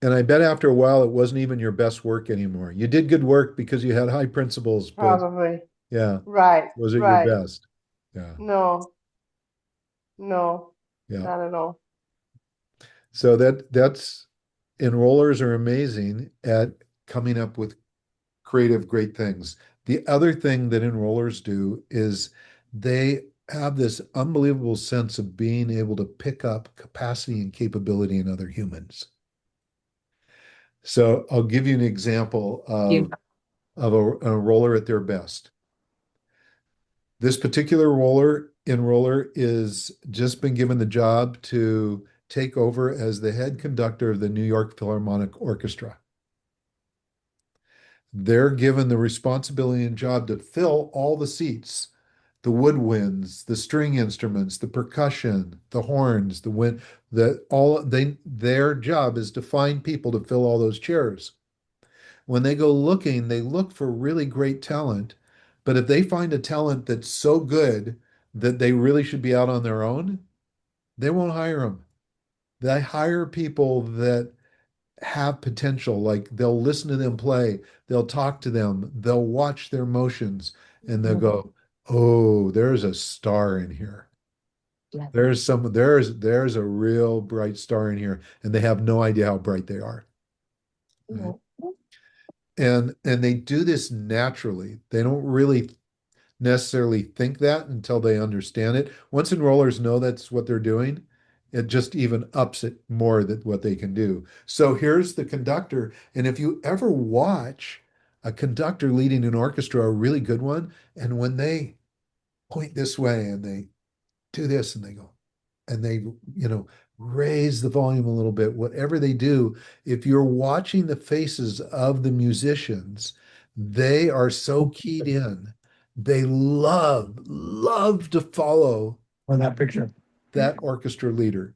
[SPEAKER 1] And I bet after a while it wasn't even your best work anymore. You did good work because you had high principles, but
[SPEAKER 7] probably.
[SPEAKER 1] yeah,
[SPEAKER 7] Right,
[SPEAKER 1] was it your
[SPEAKER 7] right.
[SPEAKER 1] best? Yeah,
[SPEAKER 7] No, no,
[SPEAKER 1] yeah.
[SPEAKER 7] not at all.
[SPEAKER 1] So that's enrollers are amazing at coming up with creative, great things. The other thing that enrollers do is they have this unbelievable sense of being able to pick up capacity and capability in other humans. So I'll give you an example of a enroller at their best. This particular enroller is just been given the job to take over as the head conductor of the New York Philharmonic Orchestra. They're given the responsibility and job to fill all the seats, the woodwinds, the string instruments, the percussion, the horns, the wind, their job is to find people to fill all those chairs. When they go looking, they look for really great talent, but if they find a talent that's so good that they really should be out on their own, they won't hire them. They hire people that have potential. Like they'll listen to them play, they'll talk to them, they'll watch their motions, and they'll go, "Oh, there's a star in here. There's a real bright star in here," and they have no idea how bright they are. Right? And they do this naturally. They don't really necessarily think that until they understand it. Once enrollers know that's what they're doing, it just even ups it more than what they can do. So here's the conductor. And if you ever watch a conductor leading an orchestra, a really good one, and when they point this way and they do this and they go, and they, raise the volume a little bit, whatever they do, if you're watching the faces of the musicians, they are so keyed in. They love to follow
[SPEAKER 8] On that picture.
[SPEAKER 1] that orchestra leader.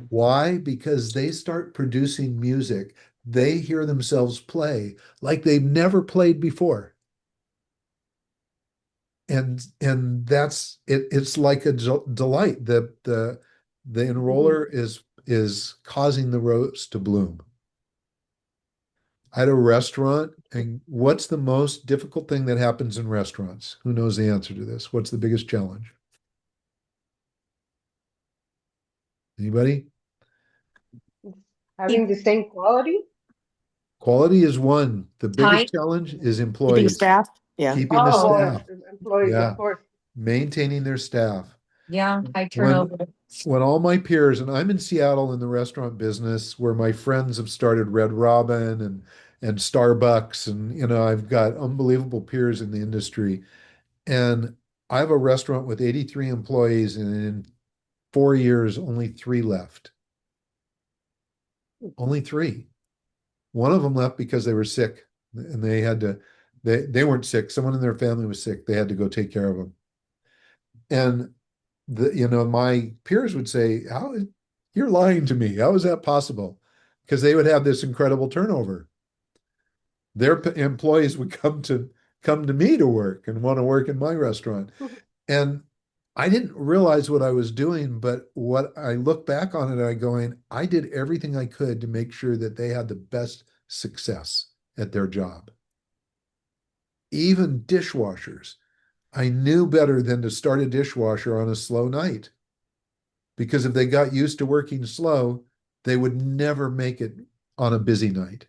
[SPEAKER 1] Why? Because they start producing music. They hear themselves play like they've never played before. And that's it. It's like a delight. The enroller is causing the rose to bloom. I had a restaurant, and what's the most difficult thing that happens in restaurants? Who knows the answer to this? What's the biggest challenge? Anybody?
[SPEAKER 7] Having the same quality?
[SPEAKER 1] Quality is one. The
[SPEAKER 4] Time.
[SPEAKER 1] biggest challenge is
[SPEAKER 5] Keeping
[SPEAKER 1] employees,
[SPEAKER 5] staff. Yeah.
[SPEAKER 1] keeping the
[SPEAKER 7] Oh,
[SPEAKER 1] staff.
[SPEAKER 7] employees,
[SPEAKER 1] Yeah,
[SPEAKER 7] of course.
[SPEAKER 1] maintaining their staff.
[SPEAKER 4] Yeah, high
[SPEAKER 1] When
[SPEAKER 4] turnover.
[SPEAKER 1] when all my peers, and I'm in Seattle in the restaurant business where my friends have started Red Robin and Starbucks, and I've got unbelievable peers in the industry. And I have a restaurant with 83 employees, and in 4 years, only three left. Only three. One of them left because they were sick, and they weren't sick. Someone in their family was sick. They had to go take care of them. And my peers would say, you're lying to me. How is that possible? Because they would have this incredible turnover. Their employees would come to me to work and want to work in my restaurant. And I didn't realize what I was doing, but what I look back on it, I going, I did everything I could to make sure that they had the best success at their job. Even dishwashers. I knew better than to start a dishwasher on a slow night because if they got used to working slow, they would never make it on a busy night.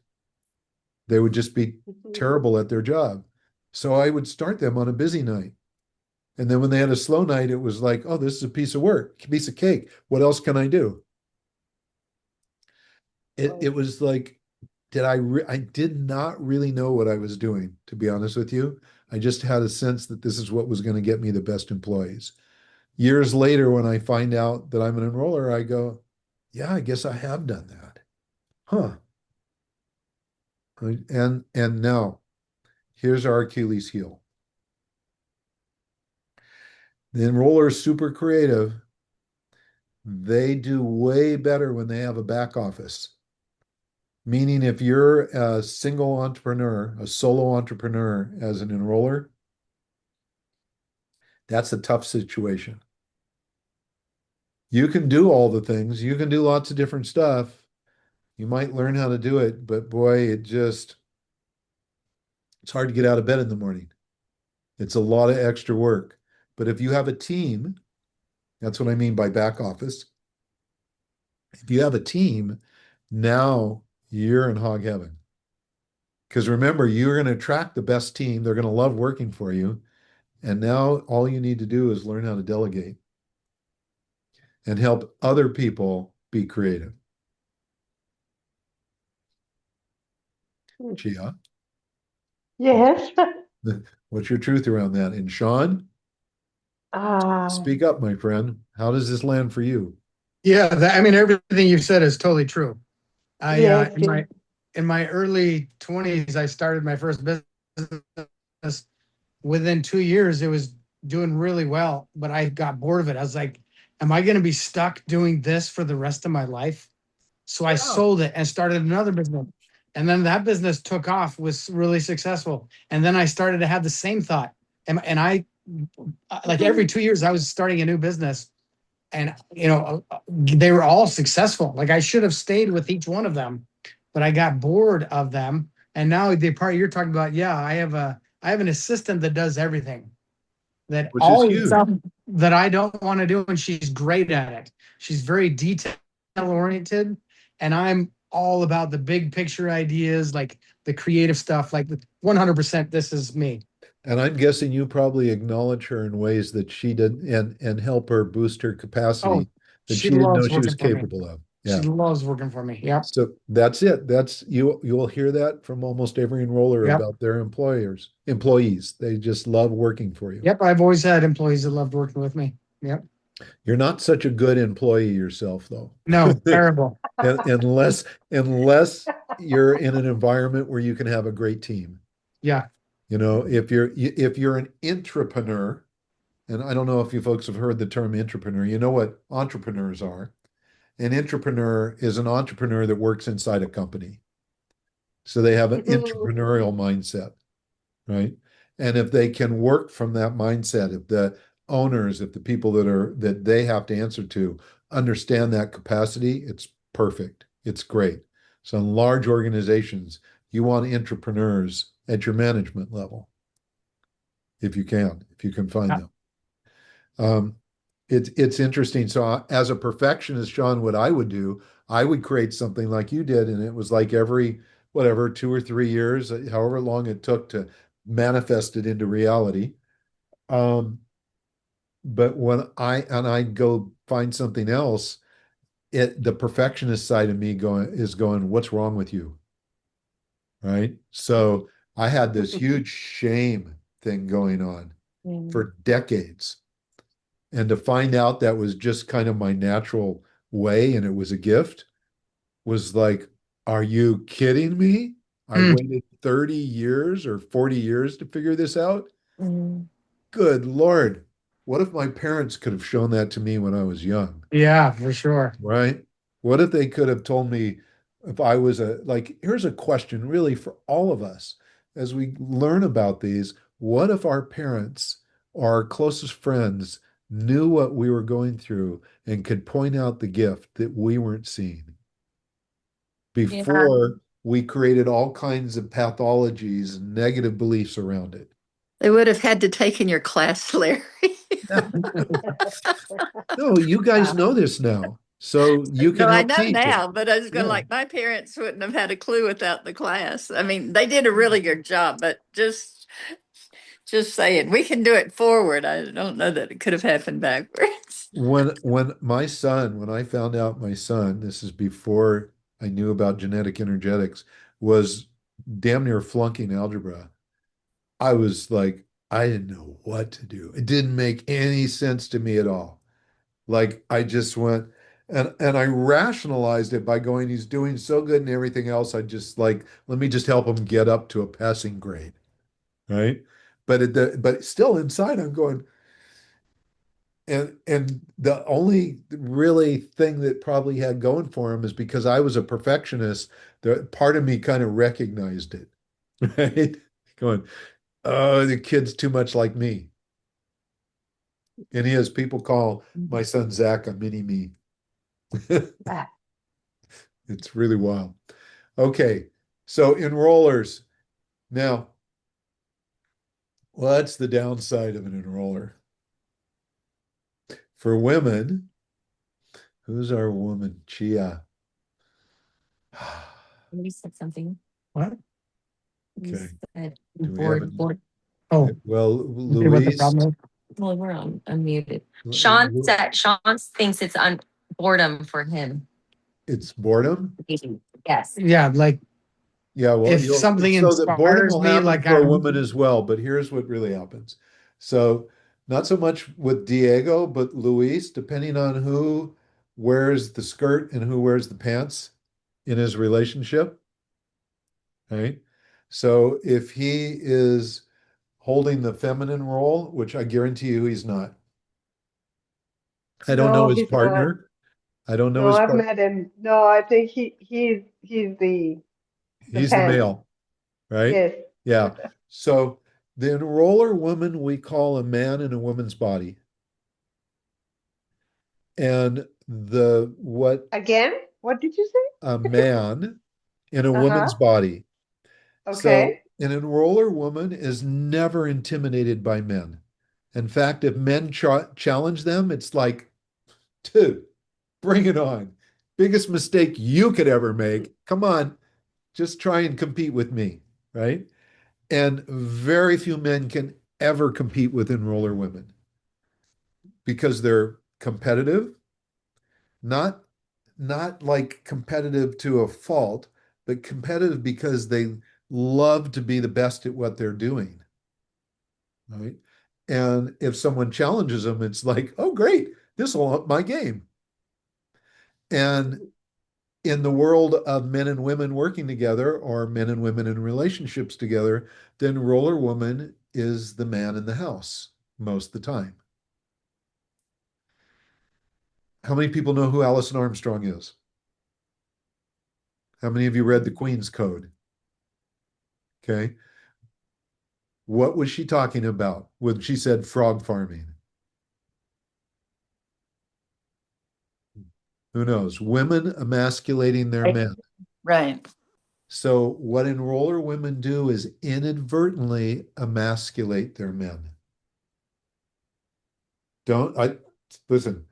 [SPEAKER 1] They would just be terrible at their job. So I would start them on a busy night. And then when they had a slow night, it was like, oh, this is a piece of work, a piece of cake. What else can I do? It was like, I did not really know what I was doing, to be honest with you. I just had a sense that this is what was going to get me the best employees. Years later, when I find out that I'm an enroller, I go, yeah, I guess I have done that. Huh. And now here's our Achilles heel. The enroller is super creative. They do way better when they have a back office. Meaning, if you're a single entrepreneur, a solo entrepreneur as an enroller, that's a tough situation. You can do all the things, you can do lots of different stuff. You might learn how to do it, but boy, it's hard to get out of bed in the morning. It's a lot of extra work. But if you have a team, that's what I mean by back office. If you have a team, now you're in hog heaven. Because remember, you're going to attract the best team. They're going to love working for you. And now all you need to do is learn how to delegate and help other people be creative. Chia,
[SPEAKER 7] Yes.
[SPEAKER 1] what's your truth around that? And Sean,
[SPEAKER 7] Ah,
[SPEAKER 1] speak up, my friend. How does this land for you?
[SPEAKER 8] Yeah, I mean everything you said is totally true. I
[SPEAKER 7] yes,
[SPEAKER 8] in my early 20s, I started my first business. Within 2 years, it was doing really well, but I got bored of it. I was like, am I going to be stuck doing this for the rest of my life? So I sold it and started another business. And then that business took off, was really successful. And then I started to have the same thought. And I, like every 2 years, I was starting a new business. And, they were all successful. Like I should have stayed with each one of them, but I got bored of them. And now the part you're talking about, yeah, I have an assistant that does everything, that
[SPEAKER 1] Which is
[SPEAKER 8] all the
[SPEAKER 1] huge.
[SPEAKER 8] stuff that I don't want to do, and she's great at it. She's very detail oriented, and I'm all about the big picture ideas, like the creative stuff. Like 100%, this is me.
[SPEAKER 1] And I'm guessing you probably acknowledge her in ways that she did and help her boost her
[SPEAKER 8] Oh,
[SPEAKER 1] capacity that
[SPEAKER 8] she
[SPEAKER 1] she didn't know
[SPEAKER 8] loves
[SPEAKER 1] she was
[SPEAKER 8] working for me.
[SPEAKER 1] capable of.
[SPEAKER 8] She
[SPEAKER 1] Yeah.
[SPEAKER 8] loves working for me. Yep.
[SPEAKER 1] So that's it. That's you'll hear that from almost every enroller
[SPEAKER 8] Yep.
[SPEAKER 1] about their employees. They just love working for you.
[SPEAKER 8] Yep. I've always had employees that loved working with me. Yep.
[SPEAKER 1] You're not such a good employee yourself, though.
[SPEAKER 8] No, terrible.
[SPEAKER 1] Unless you're in an environment where you can have a great team.
[SPEAKER 8] Yeah.
[SPEAKER 1] If you're an entrepreneur, and I don't know if you folks have heard the term entrepreneur, you know what entrepreneurs are. An entrepreneur is an entrepreneur that works inside a company. So they have an entrepreneurial mindset, right? And if they can work from that mindset, if the owners, if the people that they have to answer to understand that capacity, it's perfect. It's great. So in large organizations, you want entrepreneurs at your management level, if you can find them. It's interesting. So as a perfectionist, Sean, what I would do, I would create something like you did, and it was like every whatever 2 or 3 years, however long it took to manifest it into reality. But when I'd go find something else, the perfectionist side of me going, what's wrong with you? Right. So I had this huge shame thing going on for decades. And to find out that was just kind of my natural way and it was a gift was like, are you kidding me? I waited 30 years or 40 years to figure this out. Good Lord. What if my parents could have shown that to me when I was young?
[SPEAKER 8] Yeah, for sure.
[SPEAKER 1] Right? What if they could have told me if I was here's a question really for all of us as we learn about these. What if our parents or our closest friends knew what we were going through and could point out the gift that we weren't seeing
[SPEAKER 4] Yeah.
[SPEAKER 1] before we created all kinds of pathologies and negative beliefs around it.
[SPEAKER 2] They would have had to take in your class, Larry.
[SPEAKER 1] No, you guys know this now, so you can
[SPEAKER 2] No, I
[SPEAKER 1] help
[SPEAKER 2] know
[SPEAKER 1] teach it.
[SPEAKER 2] now, but I was going
[SPEAKER 1] Yeah.
[SPEAKER 2] like, my parents wouldn't have had a clue without the class. I mean, they did a really good job, but just saying, we can do it forward. I don't know that it could have happened backwards.
[SPEAKER 1] When I found out my son, this is before I knew about genetic energetics, was damn near flunking algebra. I was like, I didn't know what to do. It didn't make any sense to me at all. Like I just went and I rationalized it by going, he's doing so good and everything else. I just like, let me just help him get up to a passing grade. Right. But still inside, I'm going, and the only really thing that probably had going for him is because I was a perfectionist, the part of me kind of recognized it, right? Going, oh, the kid's too much like me. And he has people call my son Zach a mini me. It's really wild. Okay, so enrollers. Now, what's the downside of an enroller? For women, who's our woman? Chia.
[SPEAKER 4] You said something.
[SPEAKER 8] What?
[SPEAKER 4] You
[SPEAKER 1] Okay.
[SPEAKER 4] said
[SPEAKER 1] Do we have
[SPEAKER 4] board.
[SPEAKER 8] Oh,
[SPEAKER 1] Well,
[SPEAKER 8] see what the
[SPEAKER 1] Luis,
[SPEAKER 8] problem is?
[SPEAKER 4] Well, we're on unmuted. Sean thinks it's boredom for him.
[SPEAKER 1] it's boredom.
[SPEAKER 4] Yes.
[SPEAKER 8] Yeah, like
[SPEAKER 1] Yeah, well,
[SPEAKER 8] if something
[SPEAKER 1] so that boredom
[SPEAKER 8] inspires
[SPEAKER 1] will
[SPEAKER 8] me,
[SPEAKER 1] happen
[SPEAKER 8] like
[SPEAKER 1] for a
[SPEAKER 8] I'm
[SPEAKER 1] woman as well, but here's what really happens. So, not so much with Diego, but Luis, depending on who wears the skirt and who wears the pants in his relationship, right? So, if he is holding the feminine role, which I guarantee you he's not, I don't know
[SPEAKER 7] No,
[SPEAKER 1] his
[SPEAKER 7] he's not.
[SPEAKER 1] partner. I don't know
[SPEAKER 7] No,
[SPEAKER 1] his
[SPEAKER 7] I've
[SPEAKER 1] part.
[SPEAKER 7] met him. No, I think he's the
[SPEAKER 1] He's the
[SPEAKER 7] pants.
[SPEAKER 1] male, right?
[SPEAKER 7] Yes.
[SPEAKER 1] Yeah. So the enroller woman we call a man in a woman's body. And the what
[SPEAKER 7] Again? What did you say?
[SPEAKER 1] a man in a
[SPEAKER 7] Uh-huh.
[SPEAKER 1] woman's body. So
[SPEAKER 7] Okay.
[SPEAKER 1] an enroller woman is never intimidated by men. In fact, if men challenge them, it's like, dude, bring it on. Biggest mistake you could ever make. Come on, just try and compete with me, right? And very few men can ever compete with enroller women because they're competitive, not not like competitive to a fault, but competitive because they love to be the best at what they're doing, right? And if someone challenges them, it's like, oh, great, this will up my game. And in the world of men and women working together or men and women in relationships together, then roller woman is the man in the house most of the time. How many people know who Alison Armstrong is? How many of you read the Queen's Code? Okay. What was she talking about when she said frog farming? Who knows? Women emasculating their men.
[SPEAKER 2] Right.
[SPEAKER 1] So what enroller women do is inadvertently emasculate their men. Don't I listen,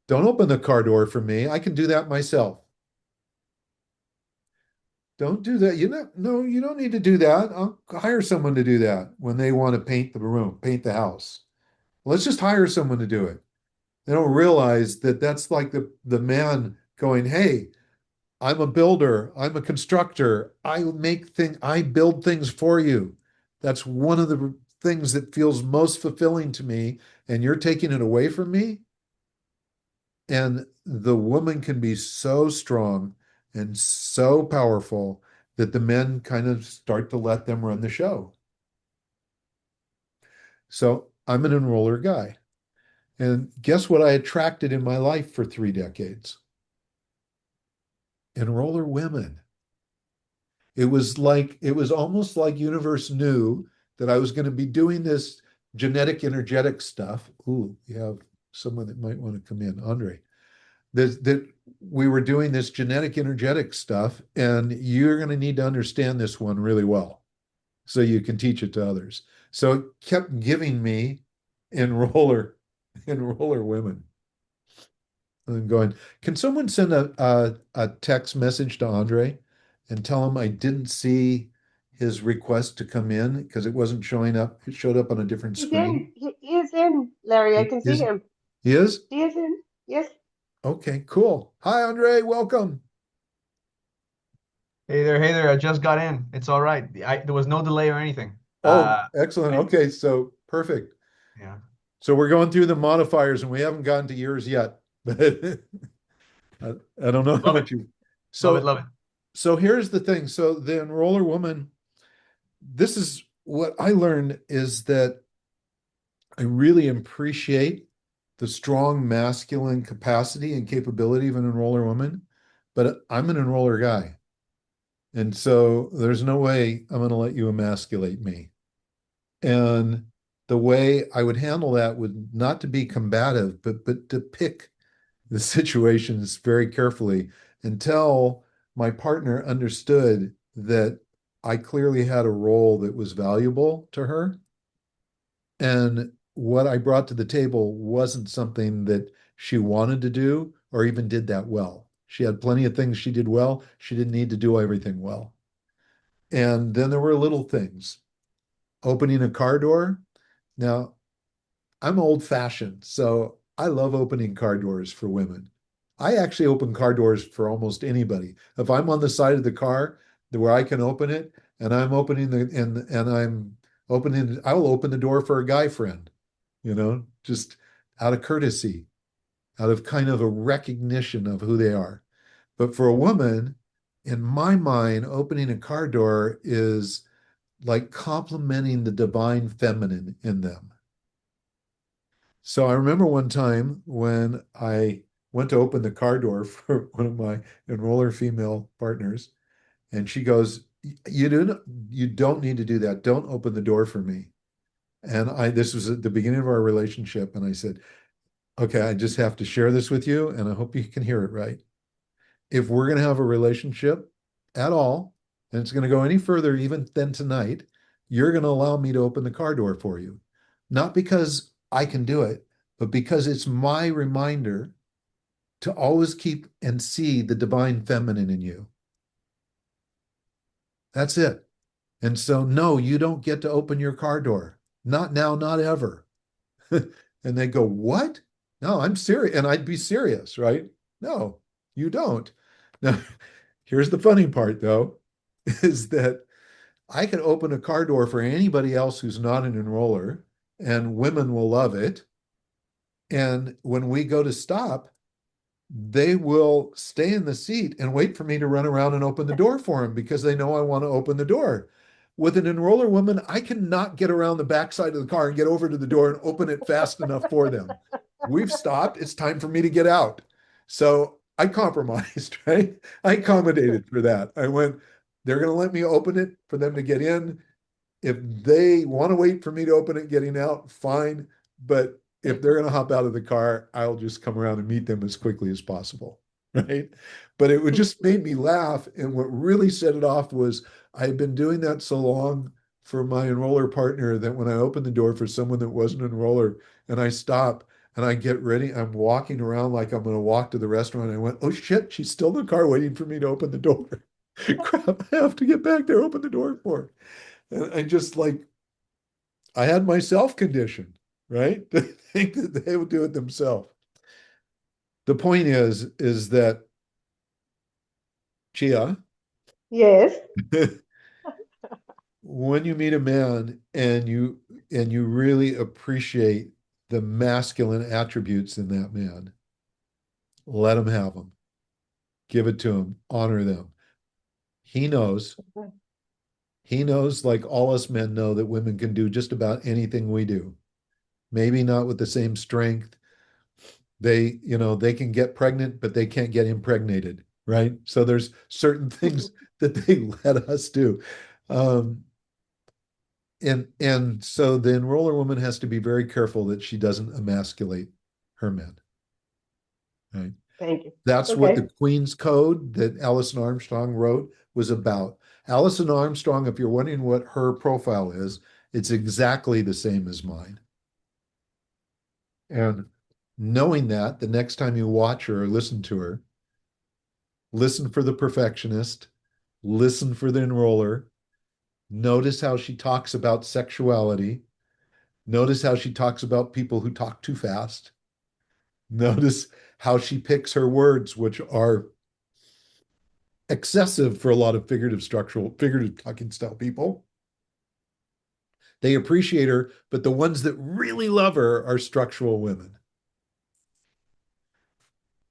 [SPEAKER 1] don't open the car door for me. I can do that myself. Don't do that. No, you don't need to do that. I'll hire someone to do that when they want to paint the room, paint the house. Let's just hire someone to do it. They don't realize that that's like the man going, "Hey, I'm a builder, I'm a constructor. I build things for you. That's one of the things that feels most fulfilling to me, and you're taking it away from me." And the woman can be so strong and so powerful that the men kind of start to let them run the show. So I'm an enroller guy. And guess what I attracted in my life for 3 decades? Enroller women. It was almost like universe knew that I was going to be doing this genetic energetic stuff. Ooh, we have someone that might want to come in. Andre, that we were doing this genetic energetic stuff, and you're going to need to understand this one really well so you can teach it to others. So it kept giving me enroller, enroller women. And going, can someone send a text message to Andre and tell him I didn't see his request to come in because it wasn't showing up. It showed up on a different
[SPEAKER 7] He's in.
[SPEAKER 1] screen.
[SPEAKER 7] He is in, Larry. I can see
[SPEAKER 1] Is
[SPEAKER 7] him.
[SPEAKER 1] he is?
[SPEAKER 7] He is in. Yes.
[SPEAKER 1] Okay, cool. Hi, Andre. Welcome.
[SPEAKER 9] Hey there. I just got in. It's all right. There was no delay or anything.
[SPEAKER 1] Oh, excellent. Okay, so perfect.
[SPEAKER 9] Yeah.
[SPEAKER 1] So we're going through the modifiers and we haven't gotten to yours yet, but I don't know how
[SPEAKER 9] Love
[SPEAKER 1] much
[SPEAKER 9] it.
[SPEAKER 1] you.
[SPEAKER 9] Love it.
[SPEAKER 1] So
[SPEAKER 9] Love it.
[SPEAKER 1] so here's the thing. So the enroller woman, this is what I learned is that I really appreciate the strong masculine capacity and capability of an enroller woman, but I'm an enroller guy. And so there's no way I'm going to let you emasculate me. And the way I would handle that would not to be combative, but to pick the situations very carefully until my partner understood that I clearly had a role that was valuable to her. And what I brought to the table wasn't something that she wanted to do or even did that well. She had plenty of things she did well. She didn't need to do everything well. And then there were little things. Opening a car door. Now, I'm old fashioned, so I love opening car doors for women. I actually open car doors for almost anybody. If I'm on the side of the car where I can open it, and I'm opening and I'm opening, I will open the door for a guy friend, just out of courtesy, out of kind of a recognition of who they are. But for a woman, in my mind, opening a car door is like complimenting the divine feminine in them. So I remember one time when I went to open the car door for one of my enroller female partners, and she goes, you don't need to do that. Don't open the door for me. And this was at the beginning of our relationship, and I said, okay, I just have to share this with you, and I hope you can hear it right. If we're going to have a relationship at all, and it's going to go any further even than tonight, you're going to allow me to open the car door for you. Not because I can do it, but because it's my reminder to always keep and see the divine feminine in you. That's it. And so, no, you don't get to open your car door. Not now, not ever. And they go, what? No, I'm serious. And I'd be serious, right? No, you don't. Now, here's the funny part, though, is that I can open a car door for anybody else who's not an enroller, and women will love it. And when we go to stop, they will stay in the seat and wait for me to run around and open the door for them because they know I want to open the door. With an enroller woman, I cannot get around the backside of the car and get over to the door and open it fast enough for them. We've stopped. It's time for me to get out. So I compromised, right? I accommodated for that. I went, they're going to let me open it for them to get in. If they want to wait for me to open it getting out, fine. But if they're going to hop out of the car, I'll just come around and meet them as quickly as possible. Right. But it would just made me laugh. And what really set it off was I had been doing that so long for my enroller partner that when I opened the door for someone that wasn't an enroller and I stop and I get ready, I'm walking around like I'm going to walk to the restaurant. I went, oh shit, she's still in the car waiting for me to open the door. Crap, I have to get back there, open the door for her. And I just like, I had myself conditioned, right? To think that they would do it themselves. The point is that Chia,
[SPEAKER 7] Yes.
[SPEAKER 1] when you meet a man and you really appreciate the masculine attributes in that man, let him have them. Give it to him, honor them. He knows. He knows, like all us men know, that women can do just about anything we do. Maybe not with the same strength. They can get pregnant, but they can't get impregnated, right? So there's certain things that they let us do. And so the enroller woman has to be very careful that she doesn't emasculate her men. Right.
[SPEAKER 7] Thank you.
[SPEAKER 1] That's what the
[SPEAKER 7] Okay.
[SPEAKER 1] Queen's Code that Alison Armstrong wrote was about. Alison Armstrong, if you're wondering what her profile is, it's exactly the same as mine. And knowing that, the next time you watch her or listen to her, listen for the perfectionist, listen for the enroller, notice how she talks about sexuality, notice how she talks about people who talk too fast, notice how she picks her words, which are excessive for a lot of figurative talking style people. They appreciate her, but the ones that really love her are structural women.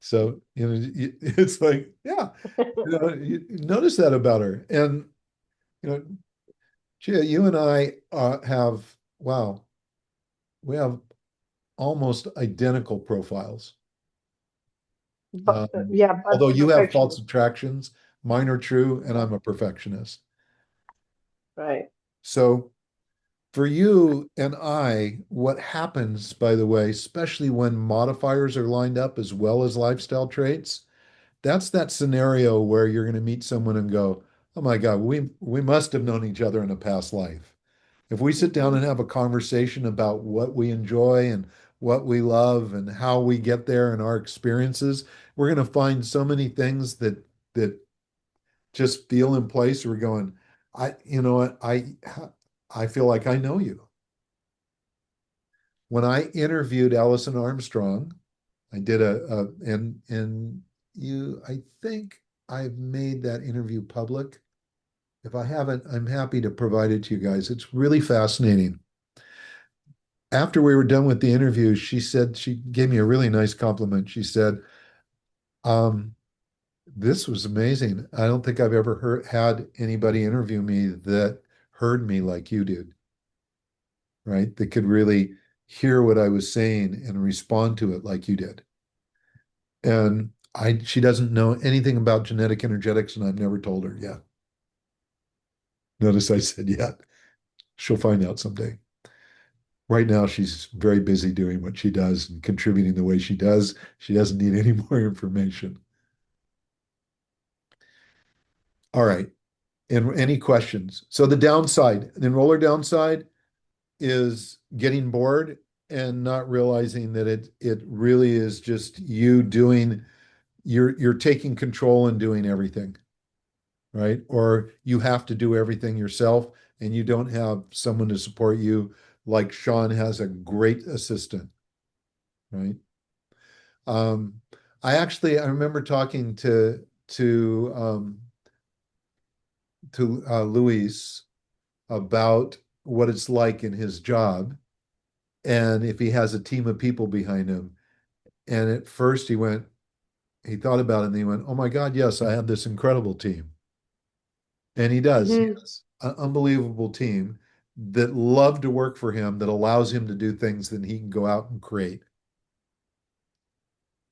[SPEAKER 1] So, it's like, yeah, you notice that about her. And, you know, Gia, you and I wow, we have almost identical profiles.
[SPEAKER 7] But yeah,
[SPEAKER 1] Although
[SPEAKER 7] but
[SPEAKER 1] you have false
[SPEAKER 7] perfectionist.
[SPEAKER 1] attractions, mine are true, and
[SPEAKER 7] Yeah.
[SPEAKER 1] I'm a perfectionist.
[SPEAKER 7] Right.
[SPEAKER 1] So for you and I, what happens, by the way, especially when modifiers are lined up as well as lifestyle traits, that's that scenario where you're going to meet someone and go, "Oh my God, we must have known each other in a past life." If we sit down
[SPEAKER 7] Mhm.
[SPEAKER 1] and have a conversation about what we enjoy and what we love and how we get there and our experiences, we're going to find so many things that just feel in place. We're going, you know what, I feel like I know you. When I interviewed Alison Armstrong, I did and I think I've made that interview public. If I haven't, I'm happy to provide it to you guys. It's really fascinating. After we were done with the interview, she gave me a really nice compliment. She said, um, this was amazing. I don't think I've ever had anybody interview me that heard me like you did, right? That could really hear what I was saying and respond to it like you did. And she doesn't know anything about genetic energetics, and I've never told her yet. Notice I said yet. She'll find out someday. Right now, she's very busy doing what she does and contributing the way she does. She doesn't need any more information. All right. And any questions? So the downside, the enroller downside is getting bored and not realizing that it really is just you doing, you're taking control and doing everything, right? Or you have to do everything yourself and you don't have someone to support you. Like Sean has a great assistant, right? Um, I remember talking to Luis about what it's like in his job and if he has a team of people behind him. And at first he thought about it and he went, "Oh my God, yes, I have this incredible team." And he does. He
[SPEAKER 7] Mhm.
[SPEAKER 1] has an unbelievable team that love to work for him, that allows him to do things that he can go out and create.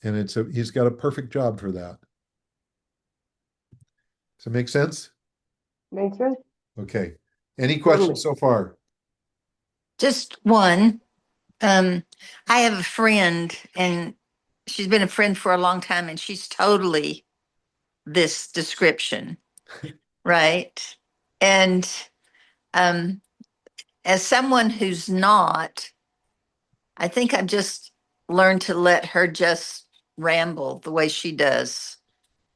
[SPEAKER 1] And he's got a perfect job for that. Does it make sense?
[SPEAKER 7] Makes sense.
[SPEAKER 1] Okay. Any
[SPEAKER 7] Totally.
[SPEAKER 1] questions so far?
[SPEAKER 2] Just one. Um, I have a friend and she's been a friend for a long time and she's totally this description, right? And um, as someone who's not, I think I've just learned to let her just ramble the way she does,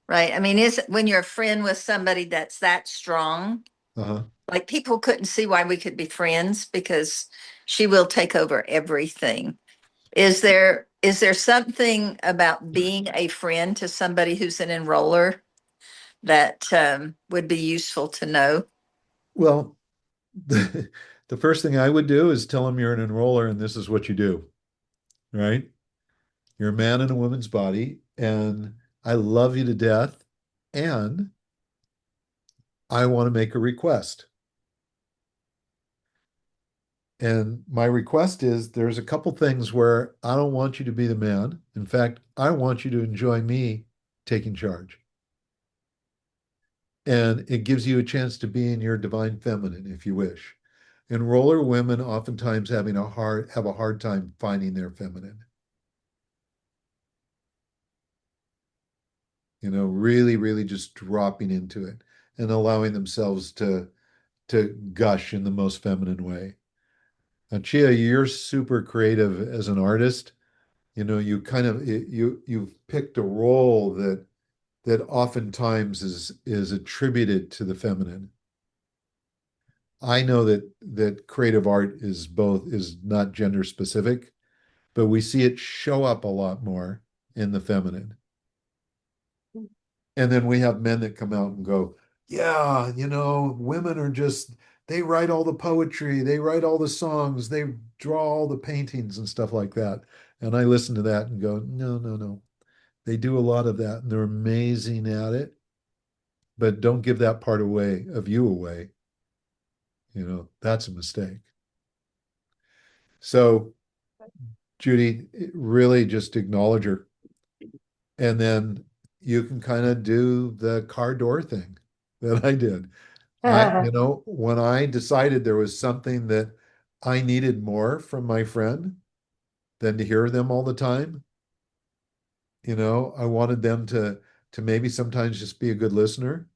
[SPEAKER 2] right? I mean, is when you're a friend with somebody that's that strong,
[SPEAKER 1] Uh-huh.
[SPEAKER 2] like people couldn't see why we could be friends because she will take over everything. Is there something about being a friend to somebody who's an enroller that would be useful to know?
[SPEAKER 1] Well, the first thing I would do is tell them you're an enroller and this is what you do, right? You're a man in a woman's body, and I love you to death, and I want to make a request. And my request is there's a couple things where I don't want you to be the man. In fact, I want you to enjoy me taking charge. And it gives you a chance to be in your divine feminine if you wish. Enroller women oftentimes have a hard time finding their feminine. really, really just dropping into it and allowing themselves to gush in the most feminine way. Now, Chia, you're super creative as an artist. You kind of you've picked a role that oftentimes is attributed to the feminine. I know that creative art is not gender specific, but we see it show up a lot more in the feminine. And then we have men that come out and go, yeah, women are just, they write all the poetry, they write all the songs, they draw all the paintings and stuff like that. And I listen to that and go, no, no, no. They do a lot of that and they're amazing at it, but don't give that part away of you away. That's a mistake. So, Judy, really just acknowledge her. And then you can kind of do the car door thing that I did. When I decided there was something that I needed more from my friend than to hear them all the time, I wanted them to maybe sometimes just be a good listener.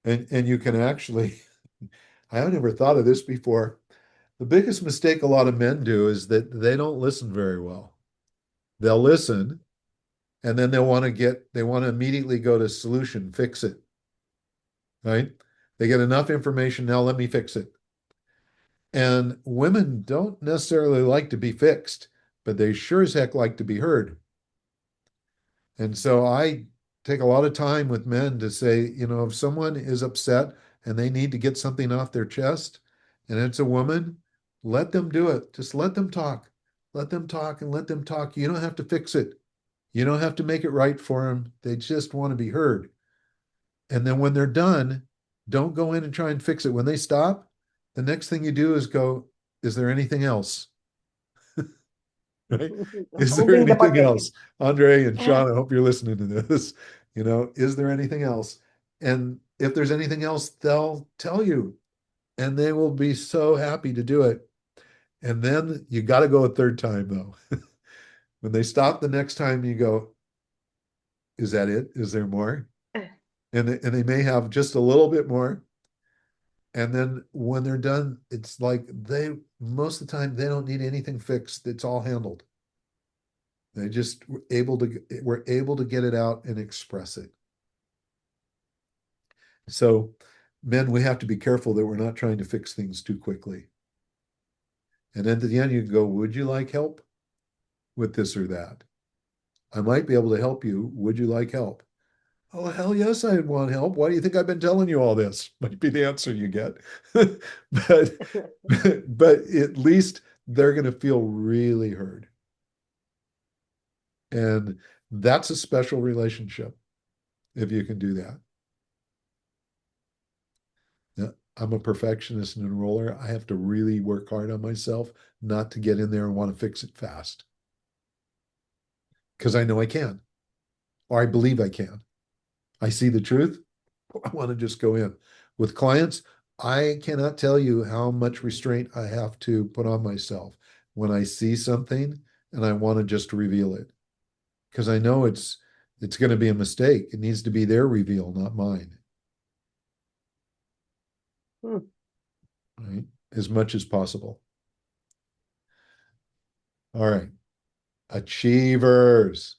[SPEAKER 1] And you can actually, I have never thought of this before. The biggest mistake a lot of men do is that they don't listen very well. They'll listen and then they want to immediately go to solution, fix it, right? They get enough information, now let me fix it. And women don't necessarily like to be fixed, but they sure as heck like to be heard. And so I take a lot of time with men to say, if someone is upset and they need to get something off their chest, and it's a woman, let them do it. Just let them talk. Let them talk and let them talk. You don't have to fix it. You don't have to make it right for them. They just want to be heard. And then when they're done, don't go in and try and fix it. When they stop, the next thing you do is go, is there anything else? Right? Is there
[SPEAKER 7] Holding the
[SPEAKER 1] anything
[SPEAKER 7] bucket.
[SPEAKER 1] else? Andre and Sean, I hope you're listening to this. Is there anything else? And if there's anything else, they'll tell you, and they will be so happy to do it. And then you got to go a third time, though. When they stop the next time, you go, is that it? Is there more? And they may have just a little bit more. And then when they're done, it's like most of the time, they don't need anything fixed. It's all handled. They just were able to get it out and express it. So, men, we have to be careful that we're not trying to fix things too quickly. And then at the end, you can go, would you like help with this or that? I might be able to help you. Would you like help? Oh, hell yes, I want help. Why do you think I've been telling you all this? Might be the answer you get. but but at least they're going to feel really heard. And that's a special relationship if you can do that. Yeah, I'm a perfectionist and enroller. I have to really work hard on myself not to get in there and want to fix it fast. Because I know I can, or I believe I can. I see the truth. I want to just go in. With clients, I cannot tell you how much restraint I have to put on myself when I see something and I want to just reveal it. Because I know it's going to be a mistake. It needs to be their reveal, not mine. Right? As much as possible. All right. Achievers.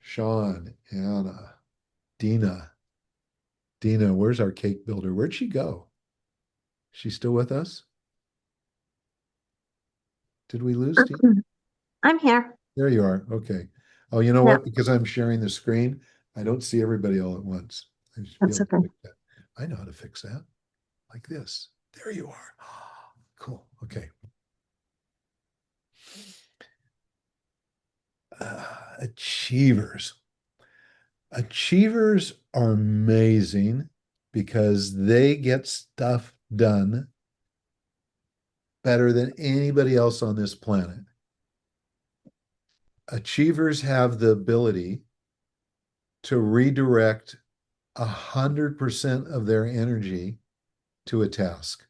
[SPEAKER 1] Sean, Anna, Dina. Dina, where's our cake builder? Where'd she go? She's still with us? Did we lose Dina?
[SPEAKER 6] I'm here.
[SPEAKER 1] There you are. Okay. Oh, you know
[SPEAKER 6] Yeah.
[SPEAKER 1] what? Because I'm sharing the screen, I don't see everybody all at once. I should be
[SPEAKER 6] That's
[SPEAKER 1] able to
[SPEAKER 6] okay.
[SPEAKER 1] fix that. I know how to fix that. Like this. There you are. Cool. Okay. Achievers. Achievers are amazing because they get stuff done better than anybody else on this planet. Achievers have the ability to redirect 100% of their energy to a task.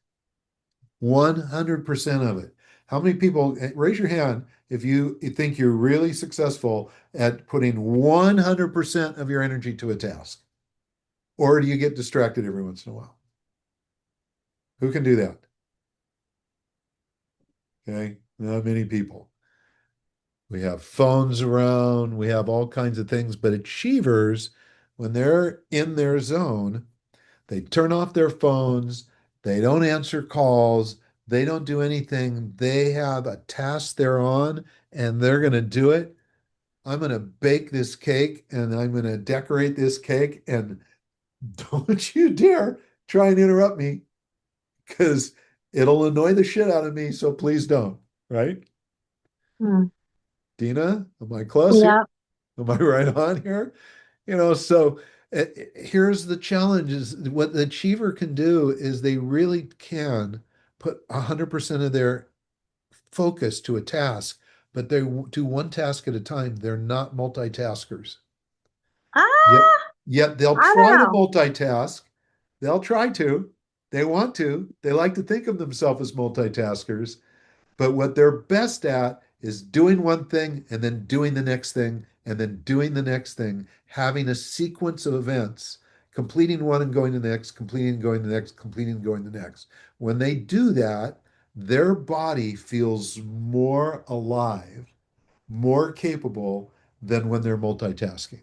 [SPEAKER 1] 100% of it. How many people, raise your hand if you think you're really successful at putting 100% of your energy to a task? Or do you get distracted every once in a while? Who can do that? Okay, not many people. We have phones around, we have all kinds of things, but achievers, when they're in their zone, they turn off their phones, they don't answer calls, they don't do anything. They have a task they're on and they're going to do it. I'm going to bake this cake and I'm going to decorate this cake. And don't you dare try and interrupt me because it'll annoy the shit out of me. So please don't. Right?
[SPEAKER 6] Hmm.
[SPEAKER 1] Dina, am I close here?
[SPEAKER 6] Yeah.
[SPEAKER 1] Am I right on here? So here's the challenge is what the achiever can do is they really can put 100% of their focus to a task, but they do one task at a time. They're not multitaskers. Yet,
[SPEAKER 6] Ah,
[SPEAKER 1] yet they'll
[SPEAKER 6] I don't
[SPEAKER 1] try to
[SPEAKER 6] know.
[SPEAKER 1] multitask. They'll try to. They want to. They like to think of themselves as multitaskers. But what they're best at is doing one thing and then doing the next thing and then doing the next thing, having a sequence of events, completing one and going to the next, completing and going to the next, completing and going to the next. When they do that, their body feels more alive, more capable than when they're multitasking.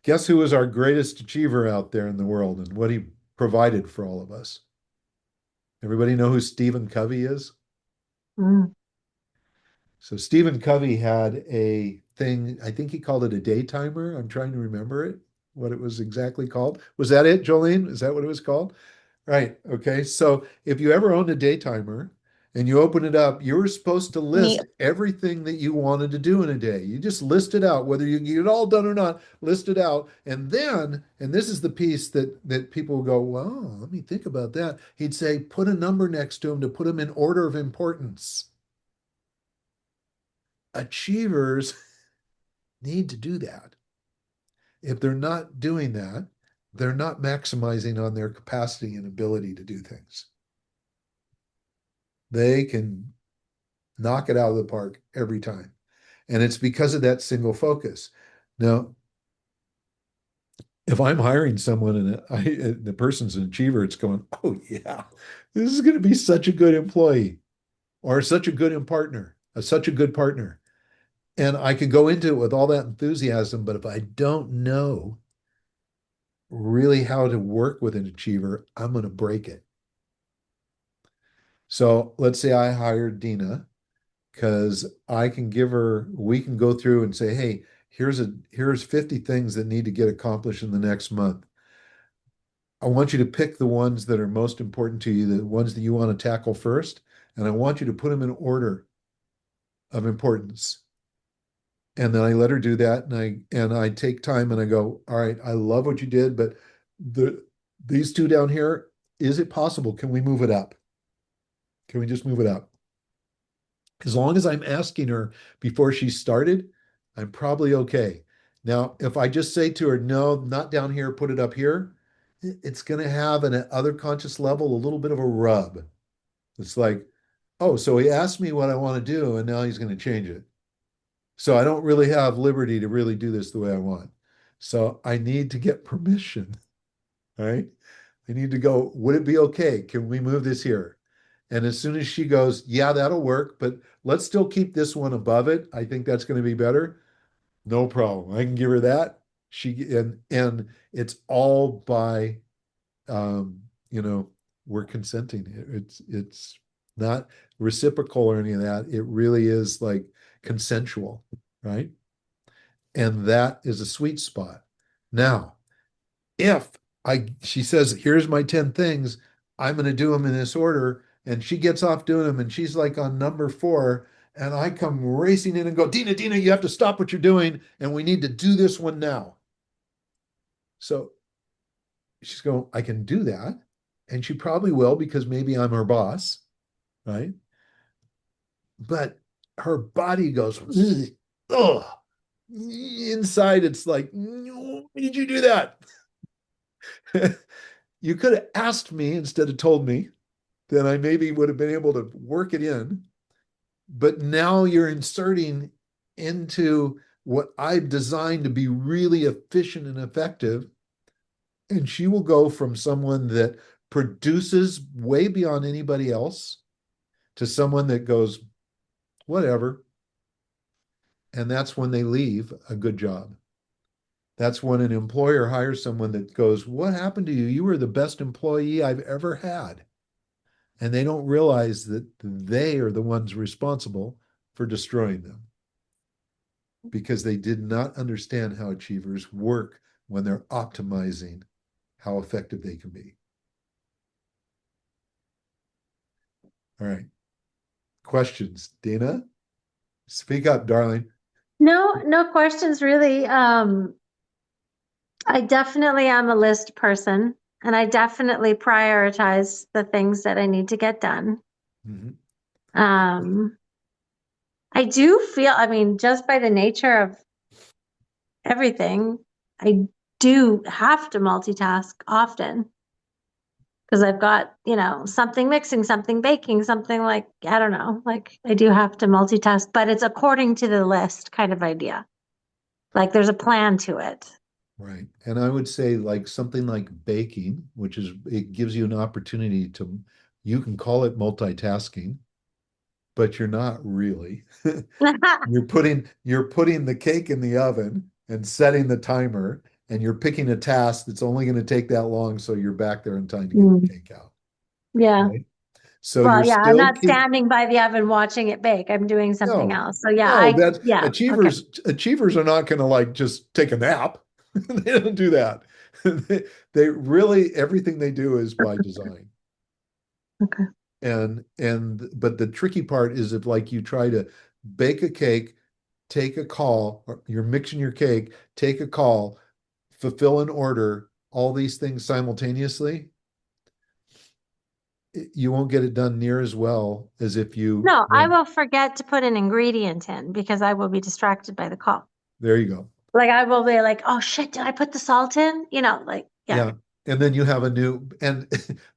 [SPEAKER 1] Guess who is our greatest achiever out there in the world and what he provided for all of us? Everybody know who Stephen Covey is?
[SPEAKER 6] Hmm.
[SPEAKER 1] So Stephen Covey had a thing, I think he called it a day timer. I'm trying to remember it, what it was exactly called. Was that it, Jolene? Is that what it was called? Right. Okay. So if you ever owned a day timer and you open it up, you were supposed to
[SPEAKER 6] Me.
[SPEAKER 1] list everything that you wanted to do in a day. You just list it out, whether you get it all done or not, list it out. And then, and this is the piece that people go, well, let me think about that. He'd say, put a number next to them to put them in order of importance. Achievers need to do that. If they're not doing that, they're not maximizing on their capacity and ability to do things. They can knock it out of the park every time. And it's because of that single focus. Now, if I'm hiring someone and the person's an achiever, it's going, oh, yeah, this is going to be such a good employee or such a good partner, such a good partner. And I could go into it with all that enthusiasm, but if I don't know really how to work with an achiever, I'm going to break it. So let's say I hired Dina because I can give her, we can go through and say, hey, here's 50 things that need to get accomplished in the next month. I want you to pick the ones that are most important to you, the ones that you want to tackle first, and I want you to put them in order of importance. And then I let her do that, and I take time and I go, all right, I love what you did, but these two down here, is it possible? Can we move it up? Can we just move it up? As long as I'm asking her before she started, I'm probably okay. Now, if I just say to her, no, not down here, put it up here, it's going to have an other conscious level a little bit of a rub. It's like, oh, so he asked me what I want to do, and now he's going to change it. So I don't really have liberty to really do this the way I want. So I need to get permission, right? I need to go, would it be okay? Can we move this here? And as soon as she goes, yeah, that'll work, but let's still keep this one above it. I think that's going to be better. No problem. I can give her that. And it's all by um, you know, we're consenting. It's not reciprocal or any of that. It really is like consensual, right? And that is a sweet spot. Now, if she says, here's my 10 things, I'm going to do them in this order, and she gets off doing them, and she's like on number 4, and I come racing in and go, Dina, you have to stop what you're doing, and we need to do this one now. So she's going, I can do that. And she probably will because maybe I'm her boss, right? But her body goes, ugh. Inside, it's like, why did you do that? You could have asked me instead of told me. then I maybe would have been able to work it in. But now you're inserting into what I've designed to be really efficient and effective. And she will go from someone that produces way beyond anybody else to someone that goes, whatever. And that's when they leave a good job. That's when an employer hires someone that goes, what happened to you? You were the best employee I've ever had. And they don't realize that they are the ones responsible for destroying them because they did not understand how achievers work when they're optimizing how effective they can be. All right. Questions, Dana? Speak up, darling.
[SPEAKER 6] No questions really. I definitely am a list person, and I definitely prioritize the things that I need to get done.
[SPEAKER 1] Mhm.
[SPEAKER 6] I do feel, I mean, just by the nature of everything, I do have to multitask often because I've got, something mixing, something baking, something like, I don't know, like I do have to multitask, but it's according to the list kind of idea. Like there's a plan to it.
[SPEAKER 1] Right. And I would say like something like baking, which is it gives you an opportunity to you can call it multitasking, but you're not really. You're putting the cake in the oven and setting the timer, and you're picking a task that's only going to take that long, so you're back there in time to get the
[SPEAKER 6] Mm,
[SPEAKER 1] cake out.
[SPEAKER 6] yeah.
[SPEAKER 1] Right. So you're
[SPEAKER 6] Well, yeah, I'm
[SPEAKER 1] still
[SPEAKER 6] not standing by the oven watching it bake. I'm doing something
[SPEAKER 1] no,
[SPEAKER 6] else. So yeah,
[SPEAKER 1] no, that's
[SPEAKER 6] yeah, okay.
[SPEAKER 1] achievers are not going to like just take a nap. They don't do that. They really everything they do is by design.
[SPEAKER 6] Okay.
[SPEAKER 1] And but the tricky part is if like you try to bake a cake, take a call, or you're mixing your cake, take a call, fulfill an order, all these things simultaneously, you won't get it done near as well as if you
[SPEAKER 6] No, I
[SPEAKER 1] went,
[SPEAKER 6] will forget to put an ingredient in because I will be distracted by the call.
[SPEAKER 1] there you go.
[SPEAKER 6] Like I will be like, oh shit, did I put the salt in? Like, yeah.
[SPEAKER 1] Yeah. And then you have a new and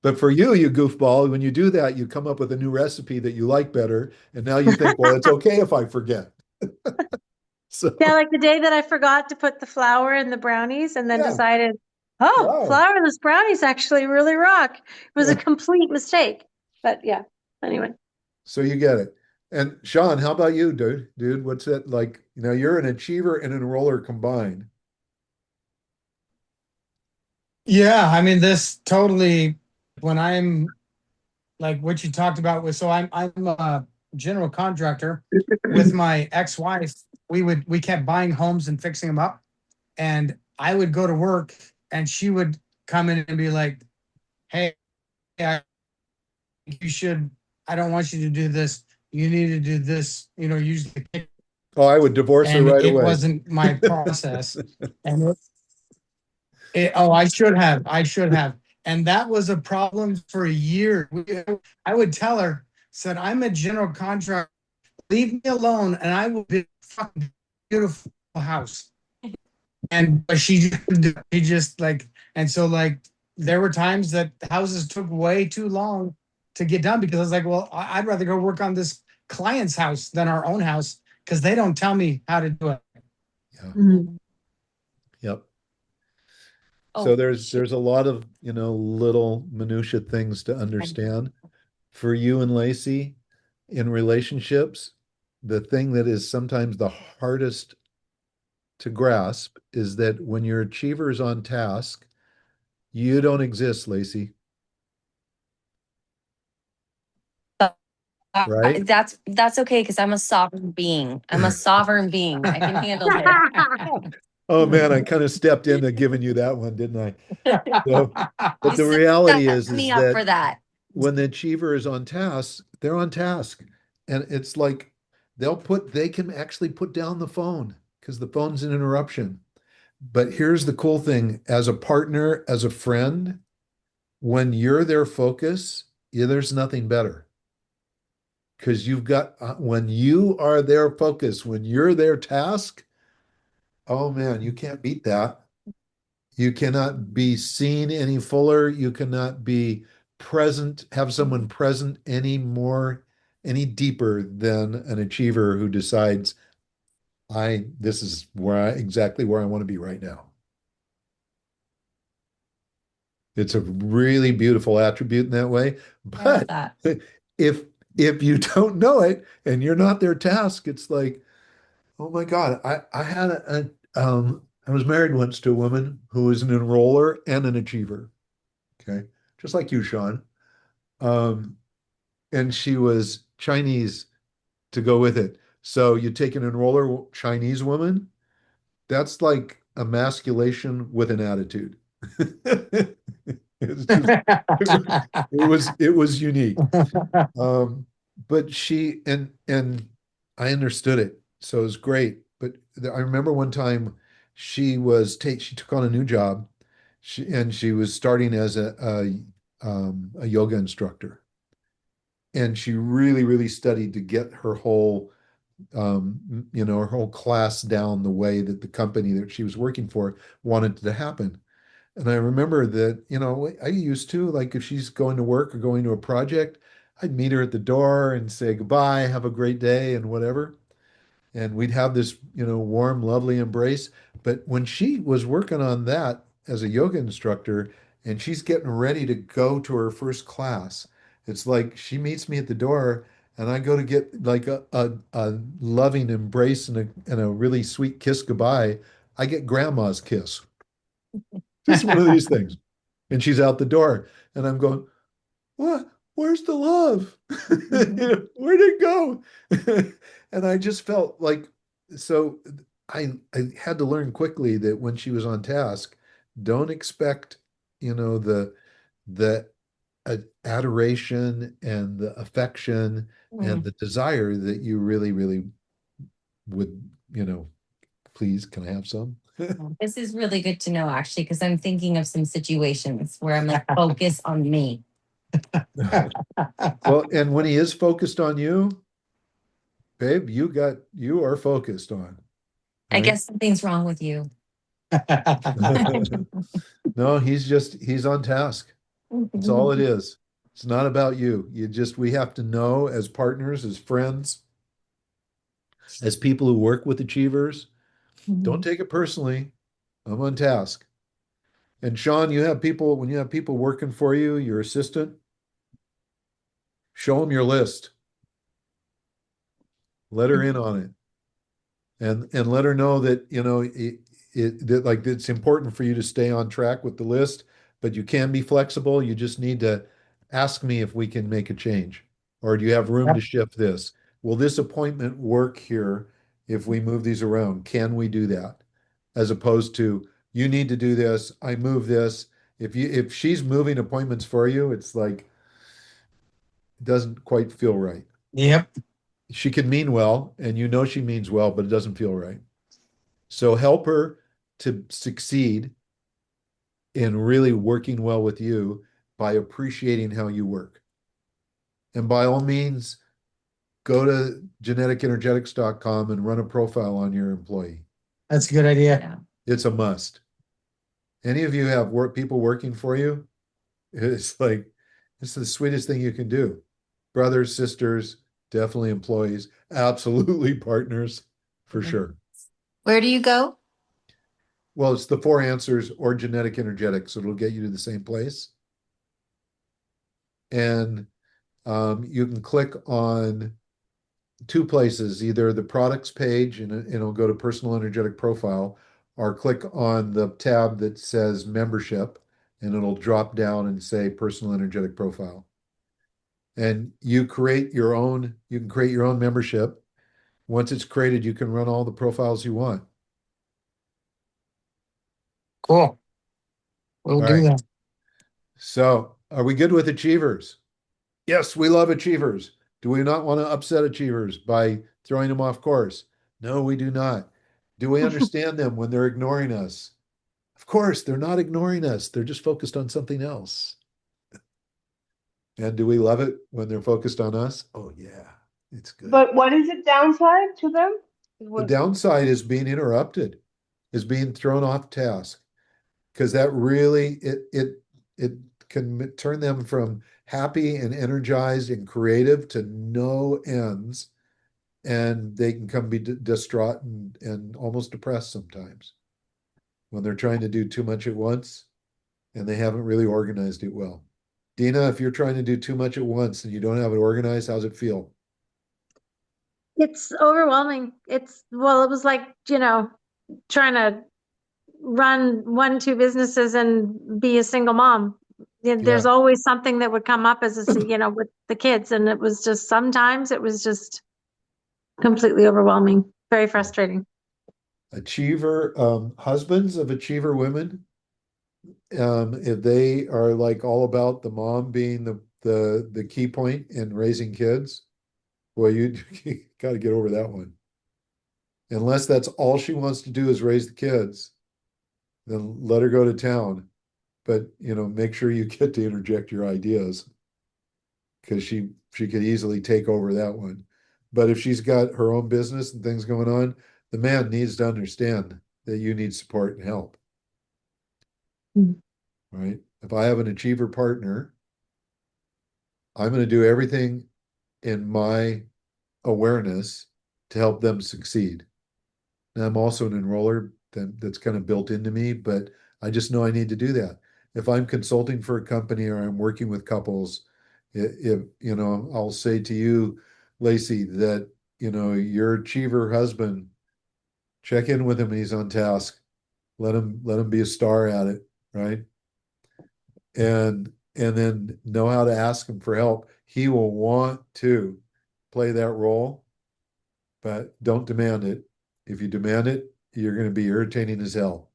[SPEAKER 1] but for you, you goofball, when you do that, you come up with a new recipe that you like better. And now you think, well, it's okay if I forget. So
[SPEAKER 6] Yeah, like the day that I forgot to put the flour in the brownies and then
[SPEAKER 1] yeah.
[SPEAKER 6] decided, oh,
[SPEAKER 1] Wow.
[SPEAKER 6] flourless brownies actually really rock. It was a
[SPEAKER 1] Yeah.
[SPEAKER 6] complete mistake. But yeah, anyway.
[SPEAKER 1] So you get it. And Sean, how about you, dude? Dude, what's that like? You're an achiever and an enroller combined.
[SPEAKER 8] Yeah, I mean, this totally, when I'm like what you talked about with, so I'm a general contractor with my ex-wife. We kept buying homes and fixing them up. And I would go to work and she would come in and be like, hey, I, you should, I don't want you to do this. You need to do this, use the kitchen.
[SPEAKER 1] Oh, I would divorce her
[SPEAKER 8] And
[SPEAKER 1] right
[SPEAKER 8] it
[SPEAKER 1] away.
[SPEAKER 8] wasn't my process. And oh, I should have. And that was a problem for a year. I would tell her, said, I'm a general contractor. Leave me alone and I will build a fucking beautiful house. And but she just like, and so like there were times that houses took way too long to get done because I was like, well, I'd rather go work on this client's house than our own house because they don't tell me how to do it.
[SPEAKER 1] Yeah.
[SPEAKER 6] Mhm.
[SPEAKER 1] Yep. So
[SPEAKER 4] Oh,
[SPEAKER 1] there's a lot of, little minutia things to understand. For you and Lacey in relationships, the thing that is sometimes the hardest to grasp is that when your achiever is on task, you don't exist, Lacey, right?
[SPEAKER 4] that's okay because I'm a sovereign being. I'm a sovereign being. I can handle it.
[SPEAKER 1] Oh man, I kind of stepped into giving you that one, didn't I? So, but
[SPEAKER 4] You
[SPEAKER 1] the
[SPEAKER 4] set
[SPEAKER 1] reality is
[SPEAKER 4] me up
[SPEAKER 1] that
[SPEAKER 4] for that.
[SPEAKER 1] when the achiever is on task, they're on task. And it's like they can actually put down the phone because the phone's an interruption. But here's the cool thing, as a partner, as a friend, when you're their focus, yeah, there's nothing better. Because when you are their focus, when you're their task, oh man, you can't beat that. You cannot be seen any fuller. You cannot be present, have someone present any deeper than an achiever who decides, this is exactly where I want to be right now. It's a really beautiful attribute in that way.
[SPEAKER 10] I love
[SPEAKER 1] But
[SPEAKER 10] that.
[SPEAKER 1] if if you don't know it and you're not their task, it's like, oh my God, I was married once to a woman who was an enroller and an achiever. Okay. Just like you, Sean. Um, and she was Chinese to go with it. So you take an enroller Chinese woman, that's like emasculation with an attitude. It's just it was unique. But and I understood it, so it was great. But I remember one time she took on a new job. She was starting as a yoga instructor, and she really really studied to get her whole class down the way that the company that she was working for wanted to happen. And I remember that, I used to, like, if she's going to work or going to a project, I'd meet her at the door and say goodbye, have a great day, and whatever. And we'd have this, warm, lovely embrace. But when she was working on that as a yoga instructor and she's getting ready to go to her first class, it's like she meets me at the door and I go to get like a loving embrace and a really sweet kiss goodbye. I get grandma's kiss. Just one of these things. And she's out the door. And I'm going, what? Where's the love? Where'd it go? And I just felt like, so I had to learn quickly that when she was on task, don't expect, the adoration and the affection and the desire that you really, really would, please, can I have some?
[SPEAKER 10] This is really good to know, actually, because I'm thinking of some situations where I'm like, focus on me.
[SPEAKER 1] Well, and when he is focused on you, babe, you are focused on,
[SPEAKER 10] I
[SPEAKER 1] right?
[SPEAKER 10] guess something's wrong with you.
[SPEAKER 1] No, he's on task. That's all it is. It's not about you. We have to know as partners, as friends, as people who work with achievers, don't take it personally. I'm on task. And Sean, when you have people working for you, your assistant, show them your list. Let her in on it. And let her know that that like it's important for you to stay on track with the list, but you can be flexible. You just need to ask me if we can make a change, or do you have room to shift this? Will this appointment work here if we move these around? Can we do that? As opposed to, you need to do this, I move this. If she's moving appointments for you, it's like it doesn't quite feel right.
[SPEAKER 8] Yep.
[SPEAKER 1] She can mean well, and she means well, but it doesn't feel right. So help her to succeed in really working well with you by appreciating how you work. And by all means, go to geneticenergetics.com and run a profile on your employee.
[SPEAKER 8] That's a good idea.
[SPEAKER 10] Yeah.
[SPEAKER 1] It's a must. Any of you have people working for you? It's the sweetest thing you can do. Brothers, sisters, definitely employees, absolutely partners, for sure.
[SPEAKER 2] Where do you go?
[SPEAKER 1] Well, it's the 4 answers or genetic energetics. It'll get you to the same place. And you can click on 2 places, either the products page and it'll go to personal energetic profile, or click on the tab that says membership and it'll drop down and say personal energetic profile. And you can create your own membership. Once it's created, you can run all the profiles you want.
[SPEAKER 8] Cool. We'll
[SPEAKER 1] All
[SPEAKER 8] do
[SPEAKER 1] right.
[SPEAKER 8] that.
[SPEAKER 1] So, are we good with achievers? Yes, we love achievers. Do we not want to upset achievers by throwing them off course? No, we do not. Do we understand them when they're ignoring us? Of course, they're not ignoring us. They're just focused on something else. And do we love it when they're focused on us? Oh, yeah, it's good.
[SPEAKER 7] But what is the downside to them?
[SPEAKER 1] The downside is being interrupted, is being thrown off task, because that really it can turn them from happy and energized and creative to no ends, and they can come be distraught and almost depressed sometimes when they're trying to do too much at once and they haven't really organized it well. Dina, if you're trying to do too much at once and you don't have it organized, how's it feel?
[SPEAKER 6] It's overwhelming. Well, it was like, trying to run one, two businesses and be a single mom. There's
[SPEAKER 1] Yeah.
[SPEAKER 6] always something that would come up with the kids. And it was just, sometimes it was just completely overwhelming, very frustrating.
[SPEAKER 1] Achiever, husbands of achiever women, if they are like all about the mom being the key point in raising kids, boy, you got to get over that one. Unless that's all she wants to do is raise the kids, then let her go to town. But make sure you get to interject your ideas because she could easily take over that one. But if she's got her own business and things going on, the man needs to understand that you need support and help. Right? If I have an achiever partner, I'm going to do everything in my awareness to help them succeed. And I'm also an enroller that's kind of built into me, but I just know I need to do that. If I'm consulting for a company or I'm working with couples, if I'll say to you, Lacey, that your achiever husband, check in with him when he's on task. Let him be a star at it, right? And then know how to ask him for help. He will want to play that role, but don't demand it. If you demand it, you're going to be irritating as hell.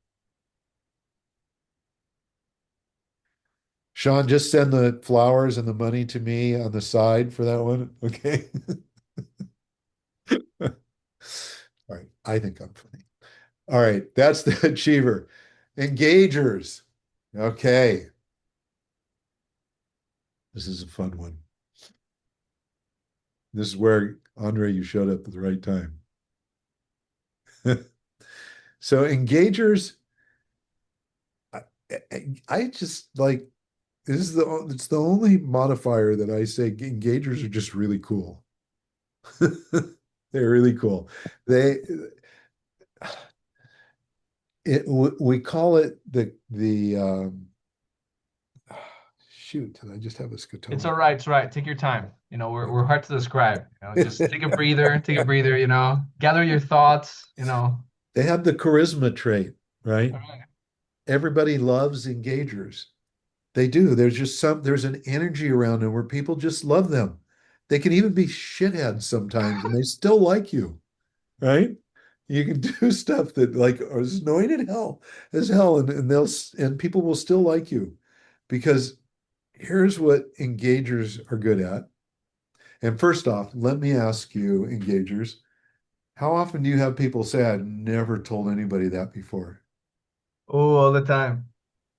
[SPEAKER 1] Sean, just send the flowers and the money to me on the side for that one. Okay. All right. I think I'm funny. All right. That's the achiever. Engagers. Okay. This is a fun one. This is where, Andre, you showed up at the right time. So engagers, I, I just like it's the only modifier that I say engagers are just really cool. They're really cool. They we call it the shoot, did I just have a
[SPEAKER 9] It's
[SPEAKER 1] scotoma?
[SPEAKER 9] all right. It's all right. Take your time. We're hard to describe. Just take a breather. Take a breather. Gather your thoughts.
[SPEAKER 1] They have the charisma trait, right?
[SPEAKER 9] All right.
[SPEAKER 1] Everybody loves engagers. They do. There's an energy around them where people just love them. They can even be shitheads sometimes and they still like you, right? You can do stuff that like is annoying as hell, and people will still like you because here's what engagers are good at. And first off, let me ask you, engagers, how often do you have people say, I've never told anybody that before?
[SPEAKER 9] Oh, all the time.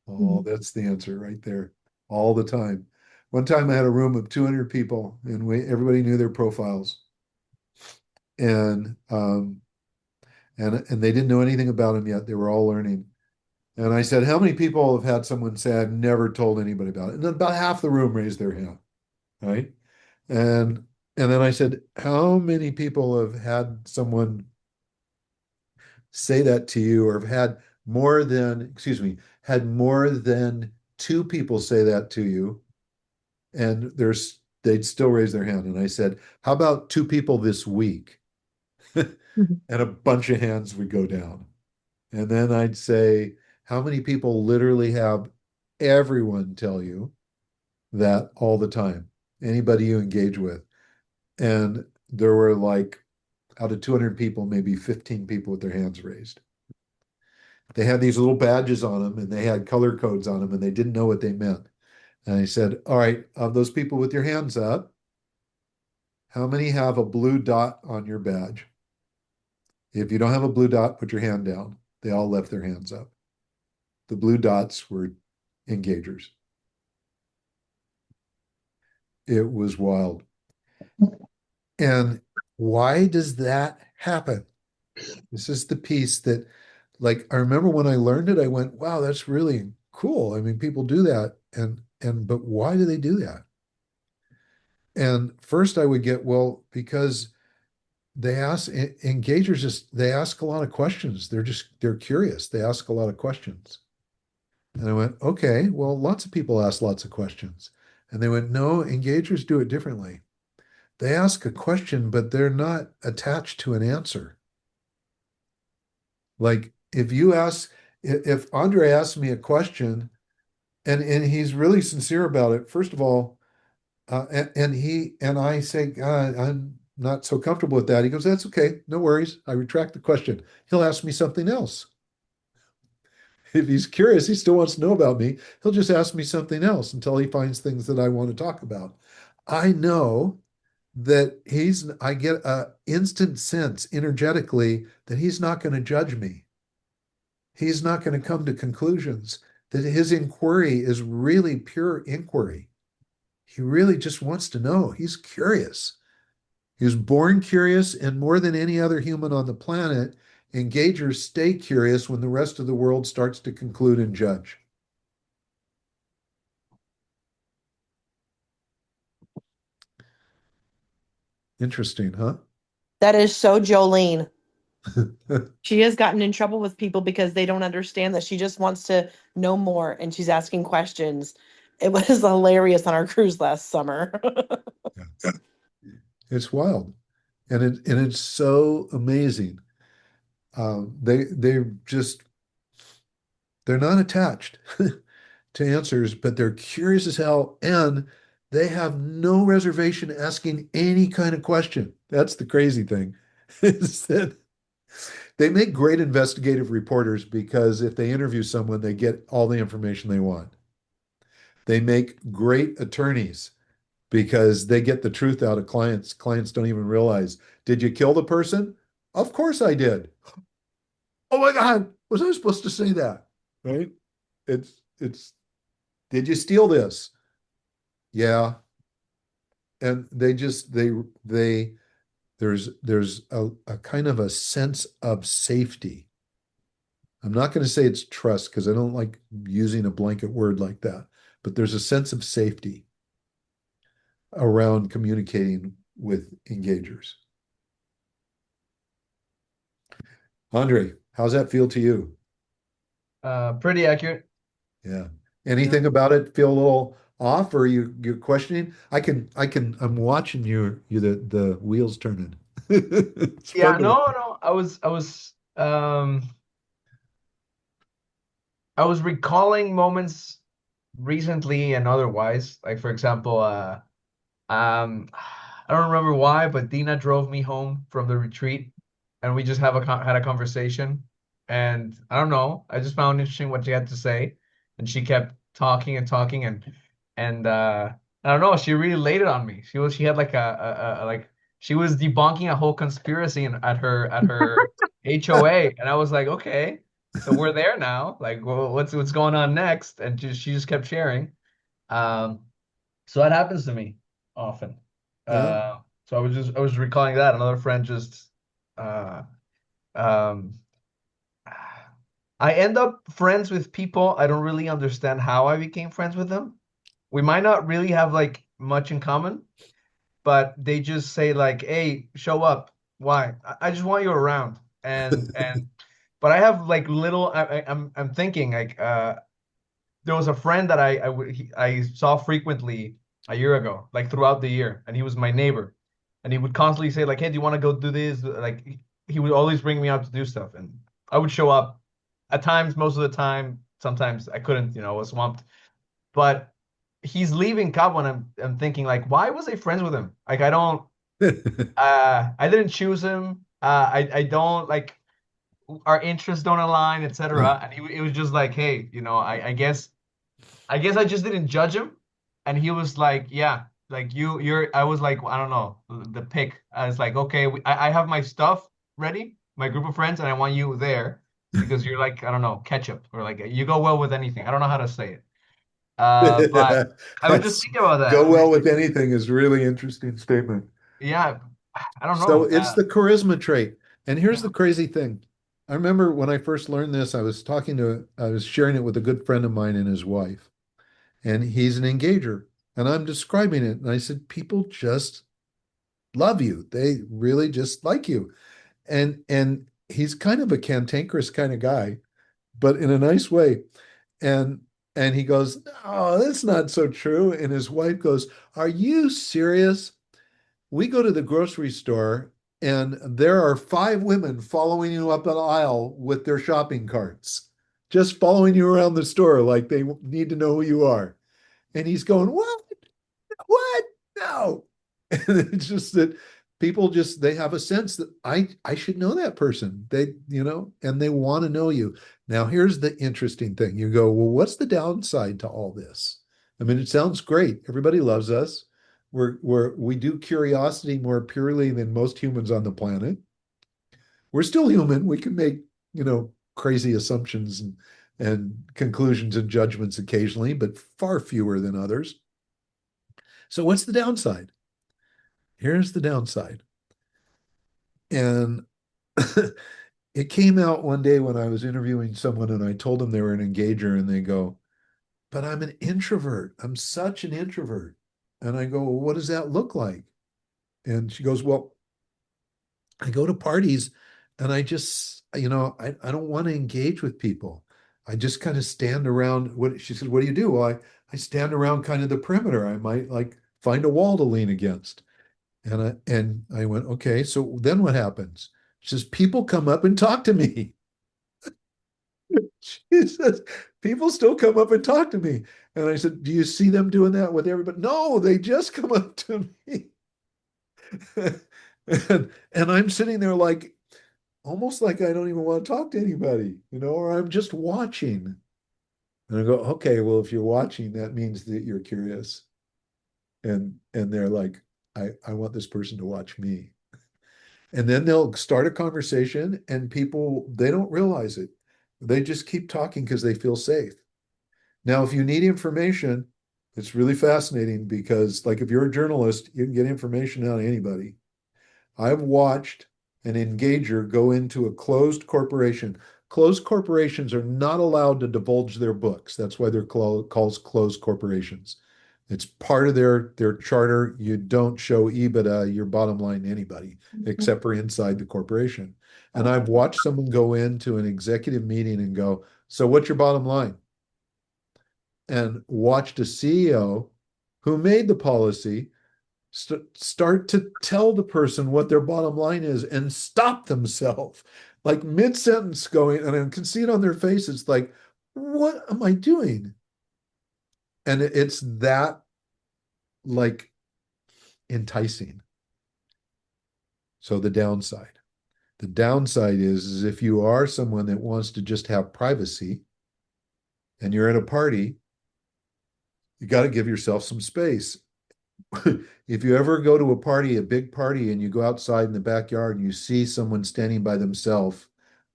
[SPEAKER 1] Oh, that's the answer right there. All the time. One time I had a room of 200 people and everybody knew their profiles. And and they didn't know anything about them yet. They were all learning. And I said, how many people have had someone say, I've never told anybody about it? And then about half the room raised their hand, right? And and then I said, how many people have had someone say that to you or have had more than two people say that to you? And they'd still raise their hand. And I said, how about two people this week? And a bunch of hands would go down. And then I'd say, how many people literally have everyone tell you that all the time? Anybody you engage with. And there were like, out of 200 people, maybe 15 people with their hands raised. They had these little badges on them and they had color codes on them and they didn't know what they meant. And I said, all right, of those people with your hands up, how many have a blue dot on your badge? If you don't have a blue dot, put your hand down. They all left their hands up. The blue dots were engagers. It was wild. And why does that happen? This is the piece that, like, I remember when I learned it, I went, wow, that's really cool. I mean, people do that. And but why do they do that? And first I would get, well, because engagers just they ask a lot of questions. They're curious. They ask a lot of questions. And I went, okay, well, lots of people ask lots of questions. And they went, no, engagers do it differently. They ask a question, but they're not attached to an answer. Like if Andre asks me a question and he's really sincere about it, first of all, and I say, I'm not so comfortable with that. He goes, that's okay, no worries. I retract the question. He'll ask me something else. If he's curious, he still wants to know about me. He'll just ask me something else until he finds things that I want to talk about. I know that I get a instant sense energetically that he's not going to judge me. He's not going to come to conclusions, that his inquiry is really pure inquiry. He really just wants to know. He's curious. He was born curious, and more than any other human on the planet, engagers stay curious when the rest of the world starts to conclude and judge. Interesting, huh?
[SPEAKER 5] That is so Jolene. She has gotten in trouble with people because they don't understand that she just wants to know more and she's asking questions. It was hilarious on our cruise last summer.
[SPEAKER 1] It's wild. And it's so amazing. They just they're not attached to answers, but they're curious as hell, and they have no reservation asking any kind of question. That's the crazy thing, is that they make great investigative reporters because if they interview someone, they get all the information they want. They make great attorneys because they get the truth out of clients. Clients don't even realize, did you kill the person? Of course I did. Oh my God, was I supposed to say that? Right? It's did you steal this? Yeah. And they there's a kind of a sense of safety. I'm not going to say it's trust because I don't like using a blanket word like that, but there's a sense of safety around communicating with engagers. Andre, how's that feel to you?
[SPEAKER 9] Pretty accurate.
[SPEAKER 1] Yeah. Anything about it feel a little off, or you're questioning? I'm watching the wheels turning. It's
[SPEAKER 9] Yeah,
[SPEAKER 1] fun to
[SPEAKER 9] no. I was recalling moments recently and otherwise. Like for example, I don't remember why, but Dina drove me home from the retreat, and we just had a conversation. And I don't know, I just found interesting what she had to say, and she kept talking and talking, and I don't know, she really laid it on me. She had like like she was debunking a whole conspiracy at her HOA, and I was like, okay, so we're there now. Like, well, what's going on next? And she just kept sharing. Um, so that happens to me often.
[SPEAKER 1] Yeah.
[SPEAKER 9] So I was recalling that another friend just uh, um, I end up friends with people I don't really understand how I became friends with them. We might not really have like much in common, but they just say like, "Hey, show up." Why? I just want you around. But I have like little. I'm thinking like there was a friend that I saw frequently a year ago, like throughout the year, and he was my neighbor, and he would constantly say like, "Hey, do you want to go do this?" Like he would always bring me out to do stuff, and I would show up. At times, most of the time, sometimes I couldn't, I was swamped. But he's leaving Cabo, and I'm thinking like, why was I friends with him? Like I don't, I didn't choose him. I don't like our interests don't align, etc. And it was just like, hey, I guess I just didn't judge him. And he was like, yeah, like I was like, I don't know, the pick. I was like, okay, I have my stuff ready, my group of friends, and I want you there because you're like, I don't know, ketchup, or like you go well with anything. I don't know how to say it. But I was just
[SPEAKER 1] That's
[SPEAKER 9] thinking about that.
[SPEAKER 1] go well with anything is really interesting statement.
[SPEAKER 9] Yeah, I don't
[SPEAKER 1] So
[SPEAKER 9] know.
[SPEAKER 1] it's the charisma trait. And here's
[SPEAKER 9] Yeah.
[SPEAKER 1] the crazy thing. I remember when I first learned this, I was sharing it with a good friend of mine and his wife. and he's an engager. And I'm describing it. And I said, people just love you. They really just like you. And he's kind of a cantankerous kind of guy, but in a nice way. And and he goes, "Oh, that's not so true." And his wife goes, "Are you serious? We go to the grocery store and there are 5 women following you up an aisle with their shopping carts, just following you around the store like they need to know who you are." And he's going, "What? What? No." And it's just that people just they have a sense that I should know that person. And they want to know you. Now, here's the interesting thing. You go, well, what's the downside to all this? I mean, it sounds great. Everybody loves us. We do curiosity more purely than most humans on the planet. We're still human. We can make, crazy assumptions and conclusions and judgments occasionally, but far fewer than others. So what's the downside? Here's the downside. And it came out one day when I was interviewing someone and I told them they were an engager, and they go, "But I'm an introvert. I'm such an introvert." And I go, "Well, what does that look like?" And she goes, "Well, I go to parties and I just, I don't want to engage with people. I just kind of stand around." What she said, "What do you do?" Well, I stand around kind of the perimeter. I might like find a wall to lean against. And I went, "Okay, so then what happens?" She says, "People come up and talk to me." She says, "People still come up and talk to me." And I said, "Do you see them doing that with everybody?" "No, they just come up to me." And I'm sitting there like, almost like I don't even want to talk to anybody, or I'm just watching. And I go, "Okay, well, if you're watching, that means that you're curious." And they're like, I want this person to watch me. And then they'll start a conversation and people, they don't realize it. They just keep talking because they feel safe. Now, if you need information, it's really fascinating because, like, if you're a journalist, you can get information out of anybody. I've watched an engager go into a closed corporation. Closed corporations are not allowed to divulge their books. That's why they're called closed corporations. It's part of their charter. You don't show EBITDA, your bottom line, to anybody except for inside the corporation. And I've watched someone go into an executive meeting and go, "So what's your bottom line?" And watched a CEO who made the policy start to tell the person what their bottom line is and stop themselves like mid-sentence going, and I can see it on their faces like, "What am I doing?" And it's that, like, enticing. So the downside is if you are someone that wants to just have privacy and you're at a party, you got to give yourself some space. If you ever go to a party, a big party, and you go outside in the backyard and you see someone standing by themselves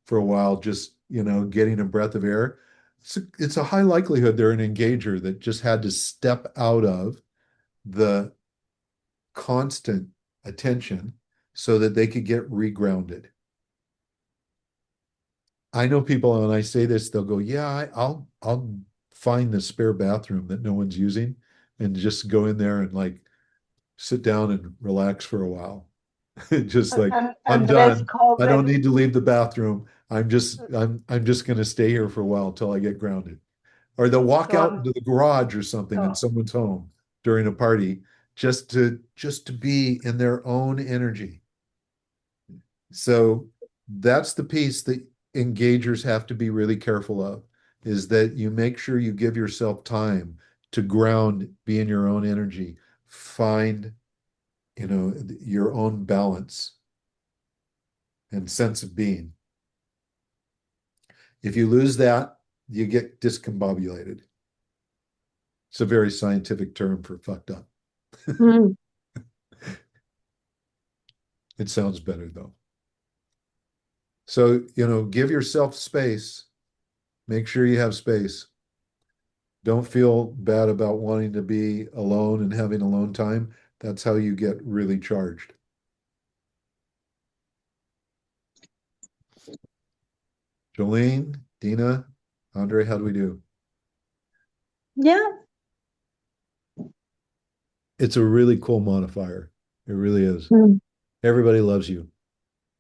[SPEAKER 1] for a while, just, getting a breath of air, it's a high likelihood they're an engager that just had to step out of the constant attention so that they could get regrounded. I know people, and I say this, they'll go, "Yeah, I'll find the spare bathroom that no one's using and just go in there and like sit down and relax for a while." Just like, "I'm
[SPEAKER 7] And let's
[SPEAKER 1] done.
[SPEAKER 7] call
[SPEAKER 1] I don't
[SPEAKER 7] them.
[SPEAKER 1] need to leave the bathroom. I'm just gonna stay here for a while until I get grounded." Or they'll walk
[SPEAKER 7] So
[SPEAKER 1] out
[SPEAKER 7] I'm
[SPEAKER 1] into the garage or something in
[SPEAKER 7] so
[SPEAKER 1] someone's home during a party just to be in their own energy. So that's the piece that engagers have to be really careful of, is that you make sure you give yourself time to ground, be in your own energy, find, your own balance and sense of being. If you lose that, you get discombobulated. It's a very scientific term for fucked up.
[SPEAKER 6] Mm.
[SPEAKER 1] It sounds better though. So, give yourself space. Make sure you have space. Don't feel bad about wanting to be alone and having alone time. That's how you get really charged. Jolene, Dina, Andre, how do we do?
[SPEAKER 6] Yeah,
[SPEAKER 1] it's a really cool modifier. It really is.
[SPEAKER 6] Mm.
[SPEAKER 1] Everybody loves you.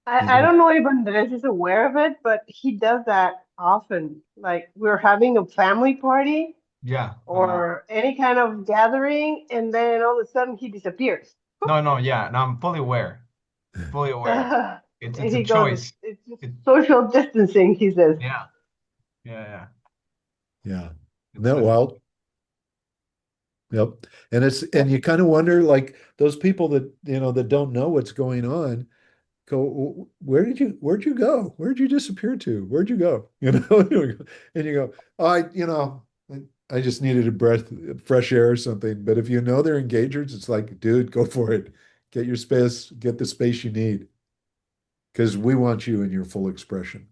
[SPEAKER 7] I don't know if Andres is aware of it, but he does that often. Like we're having a family party
[SPEAKER 9] Yeah, a lot.
[SPEAKER 7] or any kind of gathering, and then all of a sudden he disappears.
[SPEAKER 9] No, no, yeah, and I'm fully aware. Fully aware.
[SPEAKER 7] And
[SPEAKER 9] It's a
[SPEAKER 7] he goes,
[SPEAKER 9] choice.
[SPEAKER 7] it's just
[SPEAKER 9] It,
[SPEAKER 7] social distancing, he says.
[SPEAKER 9] yeah, yeah, yeah.
[SPEAKER 1] Yeah. Isn't
[SPEAKER 9] It's
[SPEAKER 1] that
[SPEAKER 9] funny.
[SPEAKER 1] wild? Yep. And you kind of wonder, like those people that, that don't know what's going on, go, where'd you go? Where'd you disappear to? Where'd you go? And you go, oh, I just needed a breath, fresh air or something. But if you know they're engagers, it's like, dude, go for it. Get your space, get the space you need. Because we want you in your full expression.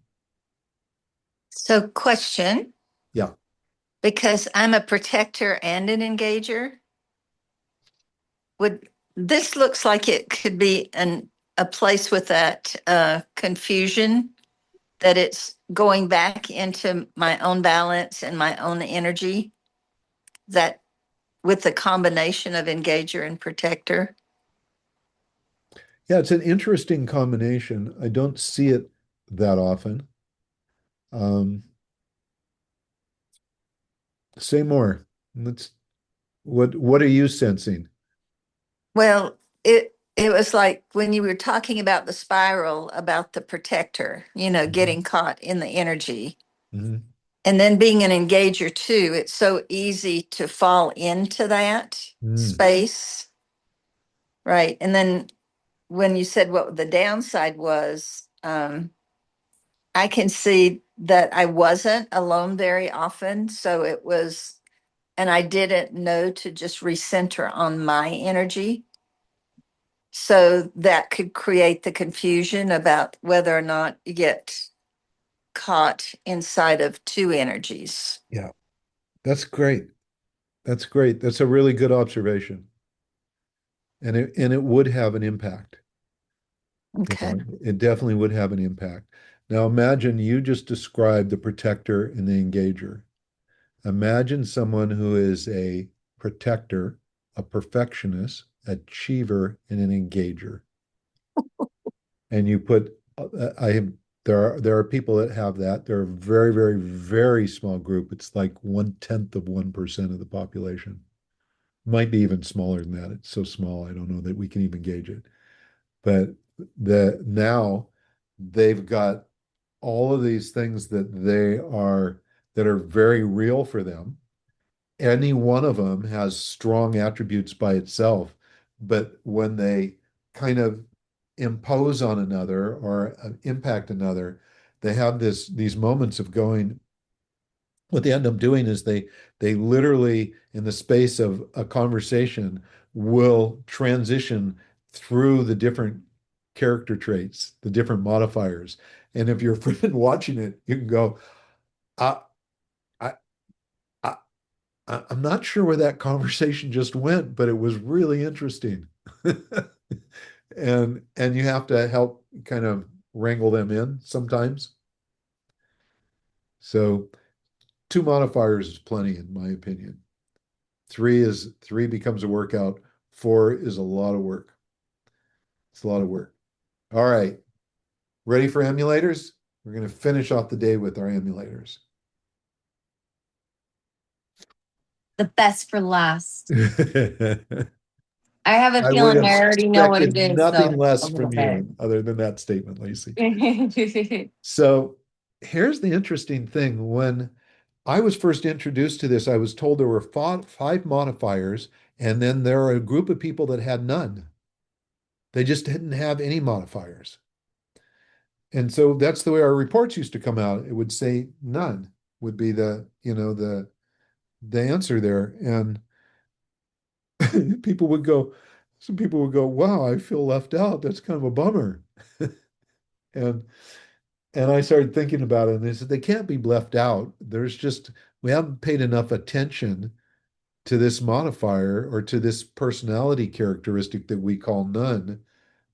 [SPEAKER 2] So, question,
[SPEAKER 1] Yeah.
[SPEAKER 2] because I'm a protector and an engager, would this looks like it could be a place with that confusion that it's going back into my own balance and my own energy, that with the combination of engager and protector.
[SPEAKER 1] Yeah, it's an interesting combination. I don't see it that often. Um, say more. Let's what are you sensing?
[SPEAKER 2] Well, it was like when you were talking about the spiral, about the protector, getting caught in the energy.
[SPEAKER 1] Mhm.
[SPEAKER 2] And then being an engager too, it's so easy to fall into that
[SPEAKER 1] Mm.
[SPEAKER 2] space. Right. And then when you said what the downside was, I can see that I wasn't alone very often. So it was, and I didn't know to just recenter on my energy. So that could create the confusion about whether or not you get caught inside of two energies.
[SPEAKER 1] Yeah, that's great. That's great. That's a really good observation. And it would have an impact.
[SPEAKER 2] Okay.
[SPEAKER 1] It definitely would have an impact. Now imagine you just described the protector and the engager. Imagine someone who is a protector, a perfectionist, achiever, and an engager. And you put I have there are people that have that. They're a very, very, very small group. It's like 1/10 of 1% of the population. Might be even smaller than that. It's so small, I don't know that we can even gauge it. But now they've got all of these things that are very real for them. Any one of them has strong attributes by itself, but when they kind of impose on another or impact another, they have these moments of going. What they end up doing is they literally, in the space of a conversation, will transition through the different character traits, the different modifiers. And if you're a friend watching it, you can go, I, I, I, I'm not sure where that conversation just went, but it was really interesting. And you have to help kind of wrangle them in sometimes. So two modifiers is plenty, in my opinion. Three becomes a workout. Four is a lot of work. It's a lot of work. All right. Ready for emulators? We're going to finish off the day with our emulators.
[SPEAKER 10] The best for last.
[SPEAKER 1] I
[SPEAKER 10] I have a
[SPEAKER 1] would
[SPEAKER 10] feeling
[SPEAKER 1] have
[SPEAKER 10] I already know what it
[SPEAKER 1] expected
[SPEAKER 10] is,
[SPEAKER 1] nothing
[SPEAKER 10] so a
[SPEAKER 1] less
[SPEAKER 10] little
[SPEAKER 1] from
[SPEAKER 10] bit.
[SPEAKER 1] you other than that statement, Lacey.
[SPEAKER 10] The
[SPEAKER 1] So here's the interesting thing. When I was first introduced to this, I was told there were five modifiers, and then there are a group of people that had none. They just didn't have any modifiers. And so that's the way our reports used to come out. It would say none would be the answer there. And people would go, some people would go, wow, I feel left out. That's kind of a bummer. And and I started thinking about it, and they said they can't be left out. We haven't paid enough attention to this modifier or to this personality characteristic that we call none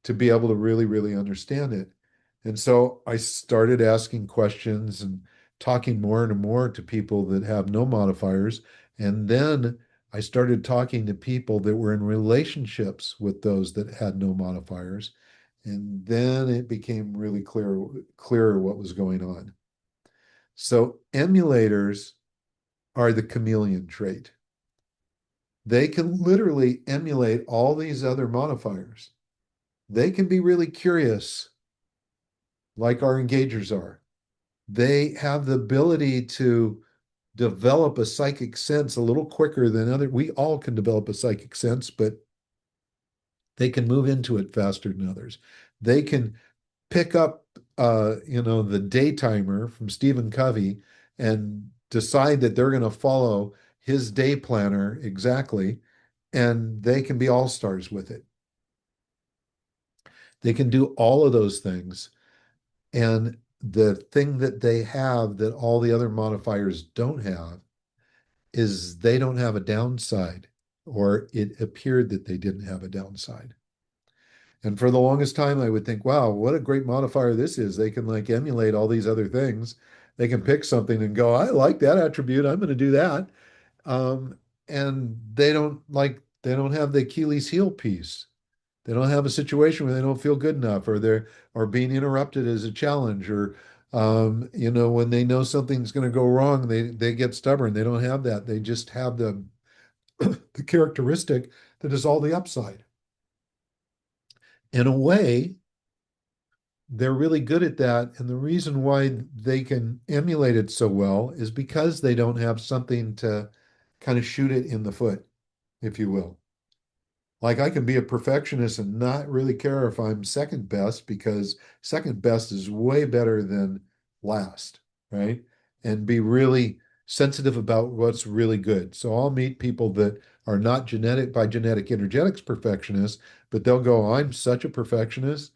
[SPEAKER 1] to be able to really, really understand it. And so I started asking questions and talking more and more to people that have no modifiers. And then I started talking to people that were in relationships with those that had no modifiers. And then it became really clearer what was going on. So emulators are the chameleon trait. They can literally emulate all these other modifiers. They can be really curious, like our engagers are. They have the ability to develop a psychic sense a little quicker than other. We all can develop a psychic sense, but they can move into it faster than others. They can pick up, the day timer from Stephen Covey and decide that they're going to follow his day planner exactly, and they can be all stars with it. They can do all of those things. And the thing that they have that all the other modifiers don't have is they don't have a downside, or it appeared that they didn't have a downside. And for the longest time, I would think, wow, what a great modifier this is. They can like emulate all these other things. They can pick something and go, I like that attribute. I'm going to do that. And they don't have the Achilles heel piece. They don't have a situation where they don't feel good enough, or they're or being interrupted as a challenge, or when they know something's going to go wrong, they get stubborn. They don't have that. They just have the characteristic that is all the upside. In a way, they're really good at that. And the reason why they can emulate it so well is because they don't have something to kind of shoot it in the foot, if you will. Like I can be a perfectionist and not really care if I'm second best, because second best is way better than last, right? And be really sensitive about what's really good. So I'll meet people that are not genetic energetics perfectionists, but they'll go, I'm such a perfectionist,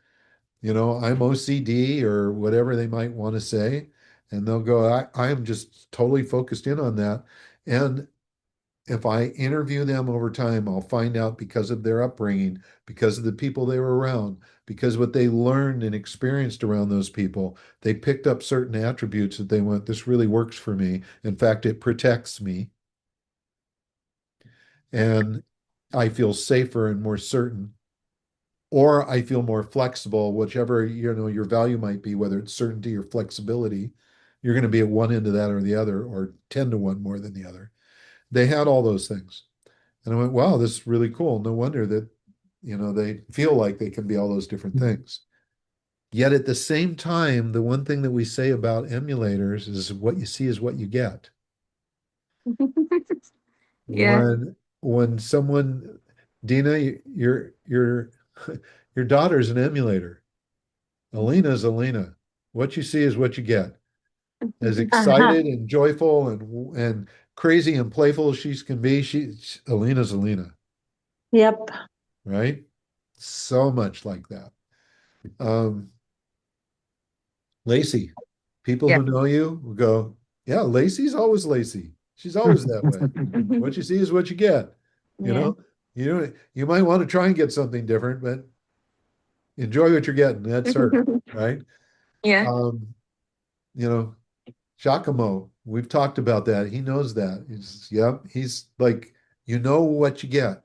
[SPEAKER 1] I'm OCD or whatever they might want to say. And they'll go, I am just totally focused in on that. And if I interview them over time, I'll find out, because of their upbringing, because of the people they were around, because what they learned and experienced around those people, they picked up certain attributes that they went, this really works for me. In fact, it protects me. And I feel safer and more certain, or I feel more flexible, whichever, your value might be, whether it's certainty or flexibility, you're going to be at one end of that or the other, or 10 to 1 more than the other. They had all those things. And I went, wow, this is really cool. No wonder that, they feel like they can be all those different things. Yet at the same time, the one thing that we say about emulators is what you see is what you get.
[SPEAKER 10] Yeah.
[SPEAKER 1] When someone, Dina, your your daughter's an emulator. Alina's Alina. What you see is what you get. As
[SPEAKER 6] Uh-huh.
[SPEAKER 1] excited and joyful and crazy and playful as she can be, Alina's Alina,
[SPEAKER 6] Yep.
[SPEAKER 1] right? So much like that. Um, Lacey, people
[SPEAKER 10] Yeah.
[SPEAKER 1] who know you will go, yeah, Lacey's always Lacey. She's always that way. What you see is what you get. You
[SPEAKER 10] Yeah.
[SPEAKER 1] know, you might want to try and get something different, but enjoy what you're getting. That's her, right?
[SPEAKER 10] Yeah.
[SPEAKER 1] Um, you know, Giacomo, we've talked about that. He knows that. He's like, you know what you get.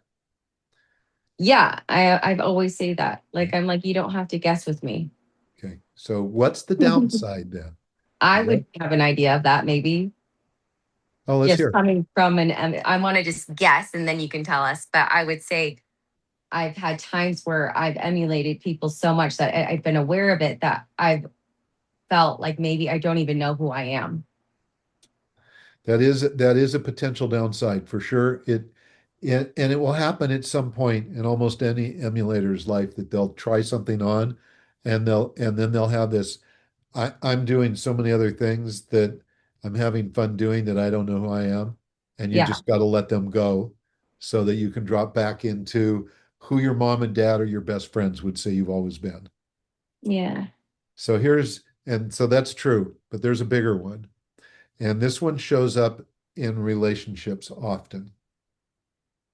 [SPEAKER 10] Yeah. I've always say that. Like I'm like, you don't have to guess with me.
[SPEAKER 1] Okay. So what's the downside then?
[SPEAKER 10] I
[SPEAKER 1] What?
[SPEAKER 10] would have an idea of that maybe.
[SPEAKER 1] Oh, let's
[SPEAKER 10] Just
[SPEAKER 1] hear.
[SPEAKER 10] coming from I want to just guess and then you can tell us. But I would say I've had times where I've emulated people so much that I've been aware of it that I've felt like maybe I don't even know who I am.
[SPEAKER 1] That is a potential downside for sure. And it will happen at some point in almost any emulator's life, that they'll try something on, and then they'll have this. I'm doing so many other things that I'm having fun doing that I don't know who I am, and you
[SPEAKER 10] Yeah.
[SPEAKER 1] just got to let them go, so that you can drop back into who your mom and dad or your best friends would say you've always been.
[SPEAKER 10] Yeah.
[SPEAKER 1] So that's true, but there's a bigger one. And this one shows up in relationships often.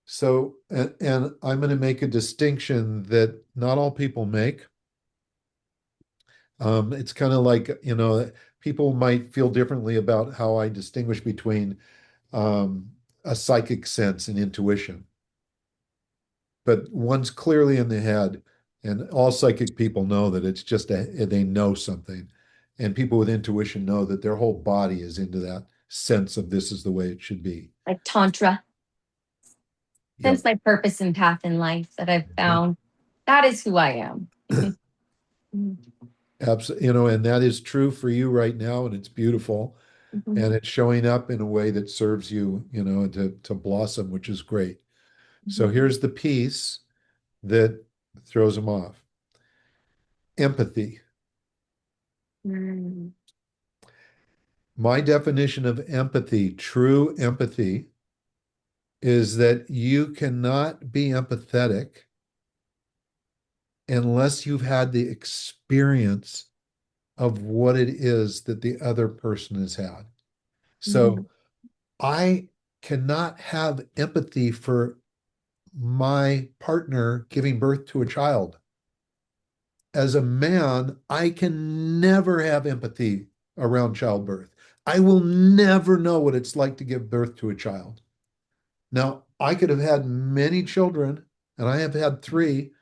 [SPEAKER 1] So, and I'm going to make a distinction that not all people make. It's kind of like, people might feel differently about how I distinguish between um, a psychic sense and intuition. But one's clearly in the head, and all psychic people know that it's just they know something. And people with intuition know that their whole body is into that sense of this is the way it should be.
[SPEAKER 10] Like Tantra.
[SPEAKER 1] Yep.
[SPEAKER 10] Sense my purpose and path in life that I've found. That is who I am.
[SPEAKER 1] Absolutely, you know, and that is true for you right now, and it's beautiful.
[SPEAKER 10] Mhm.
[SPEAKER 1] And it's showing up in a way that serves you, you know, to blossom, which is great. So here's the piece that throws them off. Empathy.
[SPEAKER 10] Mm.
[SPEAKER 1] My definition of empathy, true empathy, is that you cannot be empathetic unless you've had the experience of what it is that the other person has had. So I cannot have empathy for my partner giving birth to a child. As a man, I can never have empathy around childbirth. I will never know what it's like to give birth to a child. Now, I could have had many children, and I have had three.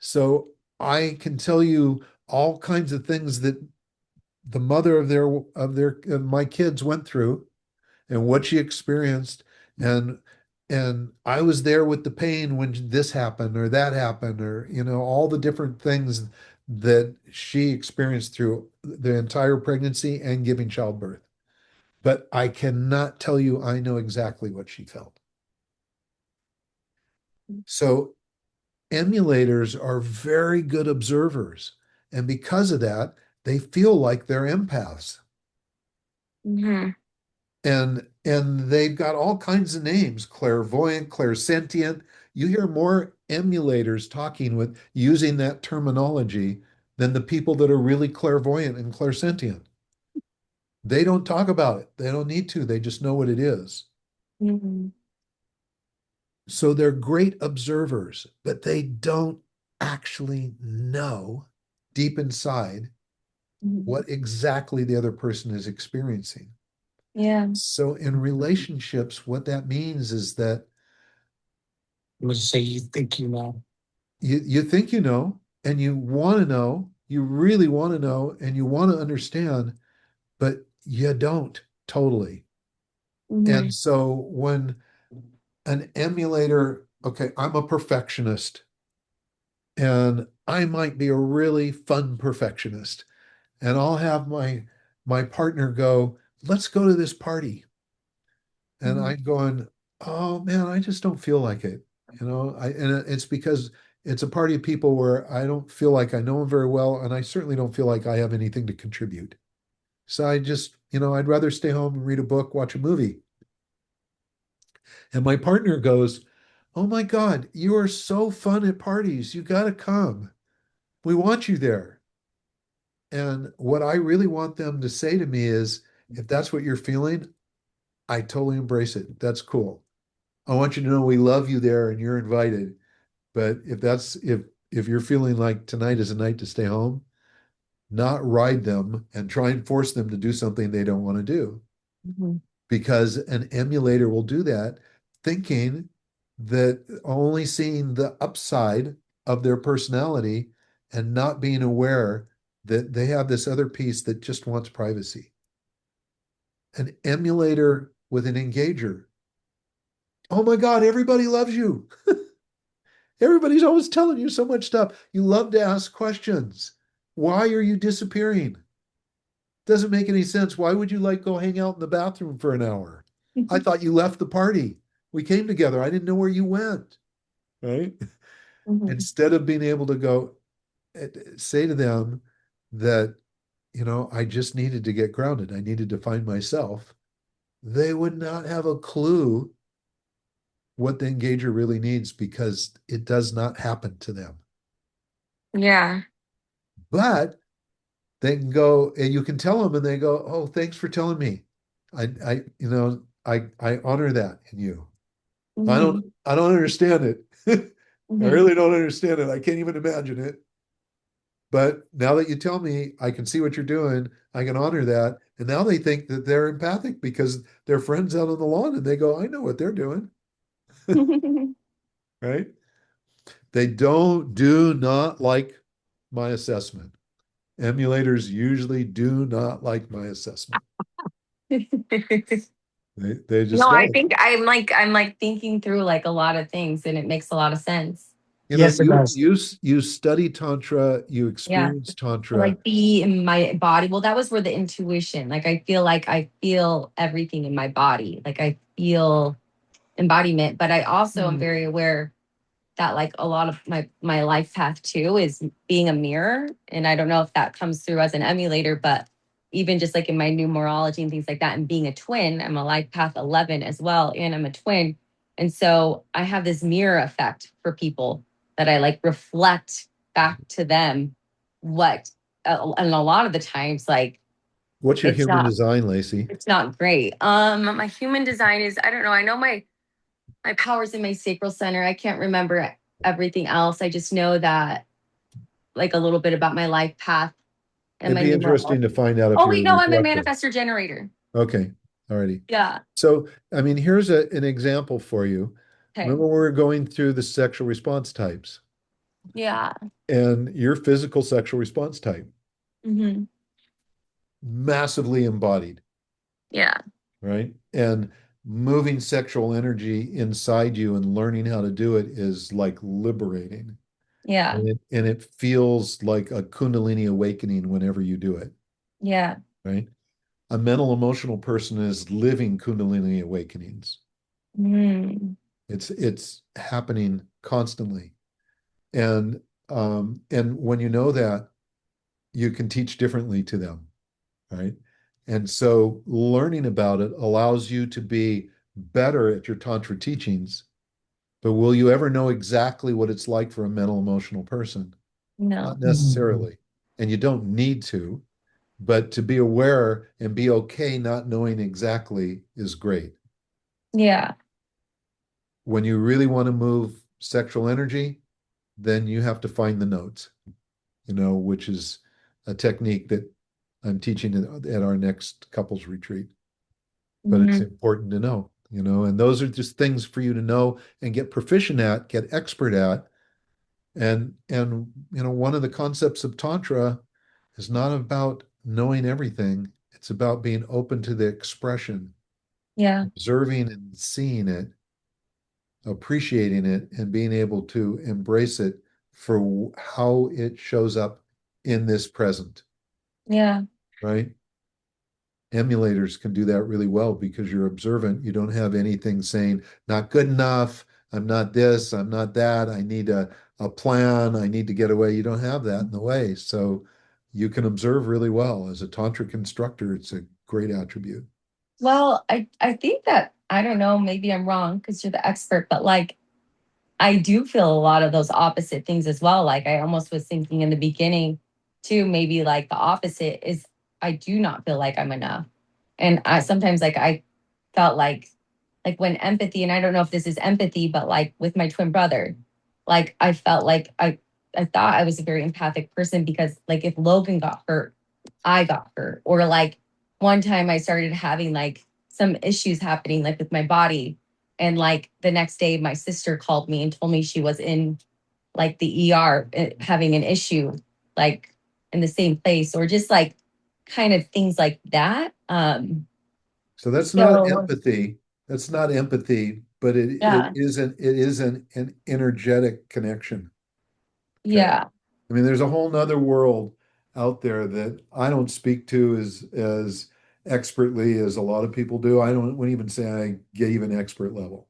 [SPEAKER 1] So I can tell you all kinds of things that the mother of my kids went through and what she experienced. And I was there with the pain when this happened or that happened, or you know, all the different things that she experienced through the entire pregnancy and giving childbirth. But I cannot tell you I know exactly what she felt. So emulators are very good observers. And because of that, they feel like they're empaths.
[SPEAKER 10] Mhm.
[SPEAKER 1] And they've got all kinds of names, clairvoyant, clairsentient. You hear more emulators talking with using that terminology than the people that are really clairvoyant and clairsentient. They don't talk about it. They don't need to. They just know what it is.
[SPEAKER 10] Mhm.
[SPEAKER 1] So they're great observers, but they don't actually know deep inside what exactly the other person is experiencing.
[SPEAKER 10] Yeah.
[SPEAKER 1] So in relationships, what that means is that
[SPEAKER 8] Let's say you think you know.
[SPEAKER 1] you think you know, and you want to know, you really want to know, and you want to understand, but you don't totally. And
[SPEAKER 10] Mhm.
[SPEAKER 1] so when an emulator, okay, I'm a perfectionist, and I might be a really fun perfectionist, and I'll have my partner go, let's go to this party. And
[SPEAKER 10] Mhm.
[SPEAKER 1] I'm going, oh man, I just don't feel like it. You know, and it's because it's a party of people where I don't feel like I know them very well, and I certainly don't feel like I have anything to contribute. So I just, you know, I'd rather stay home and read a book, watch a movie. And my partner goes, oh my God, you are so fun at parties. You got to come. We want you there. And what I really want them to say to me is, if that's what you're feeling, I totally embrace it. That's cool. I want you to know we love you there and you're invited. But if you're feeling like tonight is a night to stay home, not ride them and try and force them to do something they don't want to do.
[SPEAKER 10] Mhm.
[SPEAKER 1] Because an emulator will do that, thinking that only seeing the upside of their personality and not being aware that they have this other piece that just wants privacy. An emulator with an engager. Oh my God, everybody loves you. Everybody's always telling you so much stuff. You love to ask questions. Why are you disappearing? Doesn't make any sense. Why would you like go hang out in the bathroom for an hour? I thought you left the party. We came together. I didn't know where you went. Right?
[SPEAKER 10] Mhm.
[SPEAKER 1] Instead of being able to go say to them that, you know, I just needed to get grounded. I needed to find myself. They would not have a clue what the engager really needs because it does not happen to them.
[SPEAKER 10] Yeah.
[SPEAKER 1] But they can go and you can tell them and they go, oh, thanks for telling me. I honor that in you.
[SPEAKER 10] Mhm.
[SPEAKER 1] I don't understand it. I
[SPEAKER 10] Mhm.
[SPEAKER 1] really don't understand it. I can't even imagine it. But now that you tell me, I can see what you're doing. I can honor that. And now they think that they're empathic because they're friends out on the lawn and they go, I know what they're doing, right? They do not like my assessment. Emulators usually do not like my assessment. They
[SPEAKER 10] No,
[SPEAKER 1] just
[SPEAKER 10] I
[SPEAKER 1] don't.
[SPEAKER 10] think I'm like thinking through like a lot of things and it makes a lot of sense.
[SPEAKER 1] You know,
[SPEAKER 8] Yes, it does.
[SPEAKER 1] you study tantra, you
[SPEAKER 10] Yeah.
[SPEAKER 1] experience tantra.
[SPEAKER 10] Like be in my body. Well, that was where the intuition, like I feel everything in my body. Like I feel embodiment, but I also am very aware that like a lot of my life path too is being a mirror. And I don't know if that comes through as an emulator, but even just like in my numerology and things like that, and being a twin, I'm a life path 11 as well, and I'm a twin. And so I have this mirror effect for people that I like reflect back to them what, and a lot of the times, like
[SPEAKER 1] What's your
[SPEAKER 10] it's
[SPEAKER 1] human
[SPEAKER 10] not,
[SPEAKER 1] design, Lacey?
[SPEAKER 10] it's not great. My human design is, I don't know. I know my power's in my sacral center. I can't remember everything else. I just know that like a little bit about my life path and
[SPEAKER 1] It'd
[SPEAKER 10] my
[SPEAKER 1] be interesting to
[SPEAKER 10] numerology.
[SPEAKER 1] find out if
[SPEAKER 10] Oh
[SPEAKER 1] you're a
[SPEAKER 10] wait, no, I'm a
[SPEAKER 1] reflector.
[SPEAKER 10] manifestor generator.
[SPEAKER 1] Okay, alrighty.
[SPEAKER 10] Yeah.
[SPEAKER 1] So, I mean, here's an example for you.
[SPEAKER 10] Okay.
[SPEAKER 1] Remember, we were going through the sexual response types,
[SPEAKER 10] Yeah.
[SPEAKER 1] and your physical sexual response type,
[SPEAKER 10] Hmm.
[SPEAKER 1] massively embodied,
[SPEAKER 10] Yeah.
[SPEAKER 1] right? And moving sexual energy inside you and learning how to do it is like liberating.
[SPEAKER 10] Yeah.
[SPEAKER 1] And it feels like a Kundalini awakening whenever you do it,
[SPEAKER 10] Yeah.
[SPEAKER 1] right? A mental emotional person is living Kundalini awakenings.
[SPEAKER 10] Mm.
[SPEAKER 1] It's happening constantly. And when you know that, you can teach differently to them, right? And so learning about it allows you to be better at your tantra teachings. But will you ever know exactly what it's like for a mental emotional person?
[SPEAKER 10] No.
[SPEAKER 1] Not necessarily. And you don't need to, but to be aware and be okay not knowing exactly is great.
[SPEAKER 10] Yeah.
[SPEAKER 1] When you really want to move sexual energy, then you have to find the notes, which is a technique that I'm teaching at our next couples retreat. But it's
[SPEAKER 10] Hmm.
[SPEAKER 1] important to know, and those are just things for you to know and get proficient at, get expert at. And one of the concepts of Tantra is not about knowing everything. It's about being open to the expression,
[SPEAKER 10] Yeah.
[SPEAKER 1] observing and seeing it, appreciating it, and being able to embrace it for how it shows up in this present,
[SPEAKER 10] Yeah.
[SPEAKER 1] right? Emulators can do that really well because you're observant. You don't have anything saying, not good enough, I'm not this, I'm not that, I need a plan, I need to get away. You don't have that in the way. So you can observe really well. As a tantric instructor, it's a great attribute.
[SPEAKER 10] Well, I think that I don't know, maybe I'm wrong because you're the expert, but like I do feel a lot of those opposite things as well. Like I almost was thinking in the beginning too, maybe like the opposite is I do not feel like I'm enough. And I sometimes like I felt like when empathy, and I don't know if this is empathy, but like with my twin brother, like I felt like I thought I was a very empathic person because like if Logan got hurt, I got hurt. Or like one time I started having like some issues happening like with my body. And like the next day my sister called me and told me she was in like the ER having an issue like in the same place or just like kind of things like that.
[SPEAKER 1] So that's not
[SPEAKER 10] So
[SPEAKER 1] empathy. That's not empathy, but it
[SPEAKER 10] yeah,
[SPEAKER 1] is an energetic connection. Okay.
[SPEAKER 10] yeah,
[SPEAKER 1] I mean, there's a whole nother world out there that I don't speak to as expertly as a lot of people do. I don't wouldn't even say I get even expert level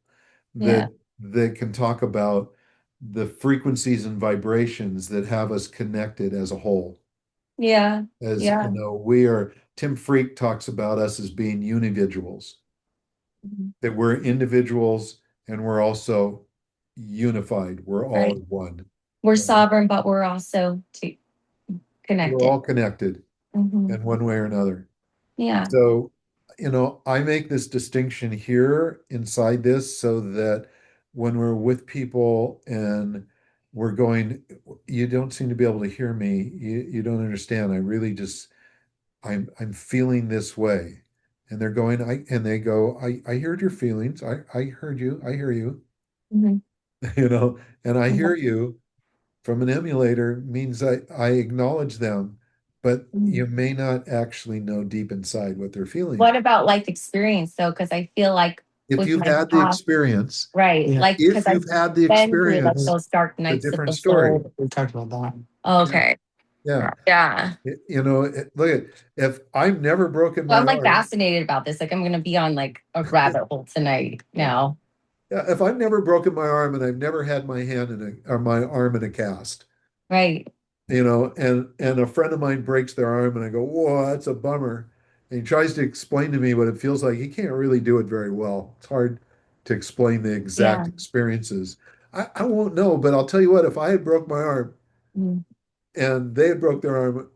[SPEAKER 10] yeah,
[SPEAKER 1] that can talk about the frequencies and vibrations that have us connected as a whole.
[SPEAKER 10] yeah,
[SPEAKER 1] As
[SPEAKER 10] yeah.
[SPEAKER 1] Tim Freak talks about us as being individuals,
[SPEAKER 10] Mhm.
[SPEAKER 1] that we're individuals and we're also unified. We're all
[SPEAKER 10] Right.
[SPEAKER 1] in one.
[SPEAKER 10] We're
[SPEAKER 1] Right?
[SPEAKER 10] sovereign, but we're also
[SPEAKER 1] We're
[SPEAKER 10] connected.
[SPEAKER 1] all connected
[SPEAKER 10] Hmm.
[SPEAKER 1] in one way or another.
[SPEAKER 10] Yeah,
[SPEAKER 1] So, I make this distinction here inside this so that when we're with people and we're going, you don't seem to be able to hear me. You don't understand. I really just I'm feeling this way. And they're going, and they go, I heard your feelings. I heard you. I hear you,
[SPEAKER 10] Mhm.
[SPEAKER 1] you know, and I hear
[SPEAKER 10] Mhm.
[SPEAKER 1] you from an emulator means I acknowledge them, but
[SPEAKER 10] Mhm.
[SPEAKER 1] you may not actually know deep inside what they're feeling.
[SPEAKER 10] What about life experience though? Because I feel like
[SPEAKER 1] If
[SPEAKER 10] with
[SPEAKER 1] you've
[SPEAKER 10] my
[SPEAKER 1] had the
[SPEAKER 10] past,
[SPEAKER 1] experience,
[SPEAKER 10] right?
[SPEAKER 8] Yeah,
[SPEAKER 10] Like because
[SPEAKER 1] if
[SPEAKER 10] I've
[SPEAKER 1] you've had the
[SPEAKER 10] been through like
[SPEAKER 1] experience,
[SPEAKER 10] those dark
[SPEAKER 1] it's a
[SPEAKER 10] nights of
[SPEAKER 1] different
[SPEAKER 10] the
[SPEAKER 1] story.
[SPEAKER 10] soul.
[SPEAKER 8] we talked about that.
[SPEAKER 1] Yeah.
[SPEAKER 10] Okay.
[SPEAKER 1] Yeah.
[SPEAKER 10] Yeah.
[SPEAKER 1] You know, look at, if I've never broken
[SPEAKER 10] So
[SPEAKER 1] my
[SPEAKER 10] I'm like
[SPEAKER 1] arm,
[SPEAKER 10] fascinated about this. Like I'm gonna be on like a rabbit hole tonight now.
[SPEAKER 1] yeah, if I've never broken my arm and I've never had my hand in a or my arm in a cast,
[SPEAKER 10] Right.
[SPEAKER 1] you know, and a friend of mine breaks their arm and I go, whoa, that's a bummer. And he tries to explain to me what it feels like. He can't really do it very well. It's hard to explain the exact
[SPEAKER 10] Yeah.
[SPEAKER 1] experiences. I won't know, but I'll tell you what, if I had broke my arm
[SPEAKER 10] Mm.
[SPEAKER 1] and they had broke their arm,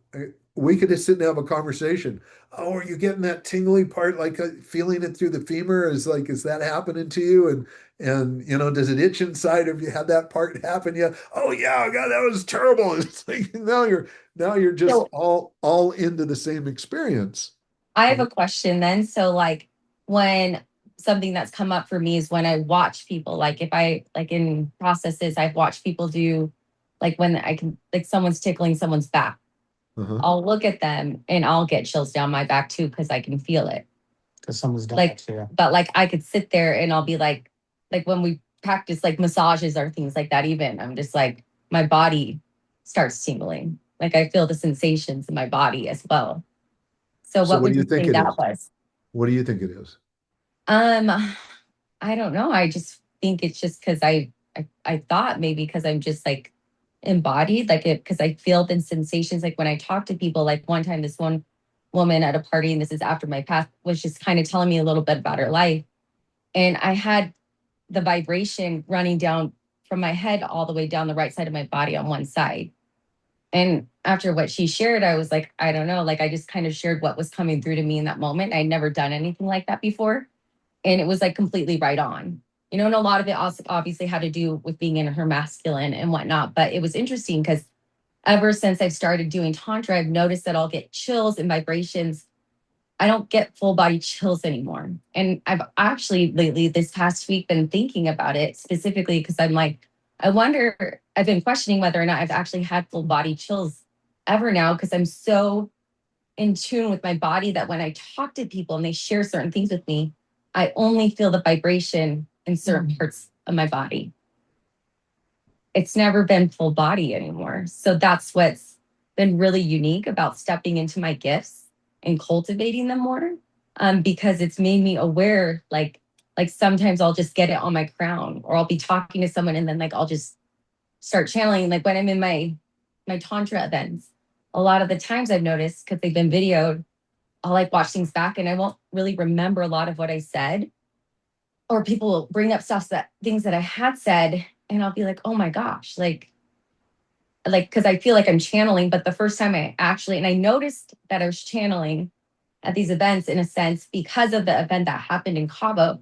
[SPEAKER 1] we could just sit and have a conversation. Oh, are you getting that tingly part, like feeling it through the femur? Is that happening to you? And you know, does it itch inside? Have you had that part happen yet? Oh yeah, God, that was terrible. It's like now you're just
[SPEAKER 10] So
[SPEAKER 1] all into the same experience.
[SPEAKER 10] I
[SPEAKER 1] You
[SPEAKER 10] have
[SPEAKER 1] know?
[SPEAKER 10] a question then. So like when something that's come up for me is when I watch people, like if I like in processes, I've watched people do like when I can like someone's tickling someone's back.
[SPEAKER 1] Uh-huh.
[SPEAKER 10] I'll look at them and I'll get chills down my back too because I can feel it.
[SPEAKER 8] Because someone's done
[SPEAKER 10] Like,
[SPEAKER 8] that to you.
[SPEAKER 10] but like I could sit there and I'll be like when we practice like massages or things like that, even I'm just like my body starts tingling. Like I feel the sensations in my body as well. So
[SPEAKER 1] So
[SPEAKER 10] what
[SPEAKER 1] what do
[SPEAKER 10] would
[SPEAKER 1] you
[SPEAKER 10] you
[SPEAKER 1] think
[SPEAKER 10] say
[SPEAKER 1] it
[SPEAKER 10] that
[SPEAKER 1] is?
[SPEAKER 10] was?
[SPEAKER 1] What do you think it is?
[SPEAKER 10] Um, I don't know. I just think it's just because I thought maybe because I'm just like embodied, like it because I feel the sensations. Like when I talk to people, like one time this one woman at a party, and this is after my past, was just kind of telling me a little bit about her life. And I had the vibration running down from my head all the way down the right side of my body on one side. And after what she shared, I was like, I don't know. Like I just kind of shared what was coming through to me in that moment. I'd never done anything like that before. And it was like completely right on. You know, and a lot of it also obviously had to do with being in her masculine and whatnot. But it was interesting because ever since I've started doing Tantra, I've noticed that I'll get chills and vibrations. I don't get full body chills anymore. And I've actually lately, this past week, been thinking about it specifically because I'm like, I wonder, I've been questioning whether or not I've actually had full body chills ever now because I'm so in tune with my body that when I talk to people and they share certain things with me, I only feel the vibration in certain parts of my body. It's never been full body anymore. So that's what's been really unique about stepping into my gifts and cultivating them more. Because it's made me aware, like sometimes I'll just get it on my crown, or I'll be talking to someone and then like I'll just start channeling. Like when I'm in my tantra events, a lot of the times I've noticed because they've been videoed, I'll like watch things back and I won't really remember a lot of what I said. Or people will bring up stuff that things that I had said, and I'll be like, oh my gosh, like because I feel like I'm channeling. But the first time I actually, and I noticed that I was channeling at these events in a sense because of the event that happened in Cabo.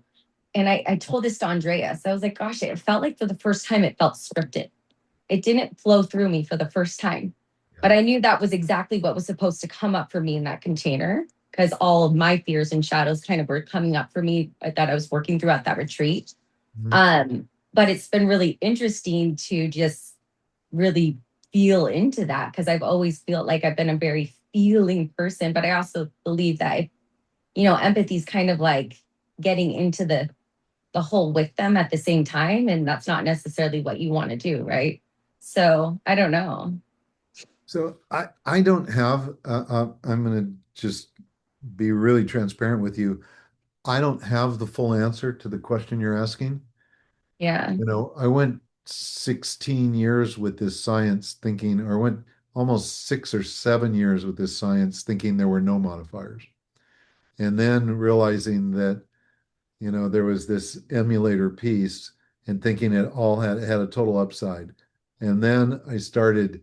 [SPEAKER 10] And I told this to Andrea. So I was like, gosh, it felt like for the first time it felt scripted. It didn't flow through me for the first time. But I knew that was exactly what was supposed to come up for me in that container because all of my fears and shadows kind of were coming up for me that I was working through at that retreat.
[SPEAKER 1] Mhm.
[SPEAKER 10] But it's been really interesting to just really feel into that because I've always felt like I've been a very feeling person, but I also believe that, empathy is kind of like getting into the whole with them at the same time. And that's not necessarily what you want to do, right? So I don't know.
[SPEAKER 1] So I don't have I'm going to just be really transparent with you. I don't have the full answer to the question you're asking.
[SPEAKER 10] Yeah.
[SPEAKER 1] You know, I went 16 years with this science thinking, or went almost 6 or 7 years with this science thinking there were no modifiers. And then realizing that, you know, there was this emulator piece and thinking it all had a total upside. And then I started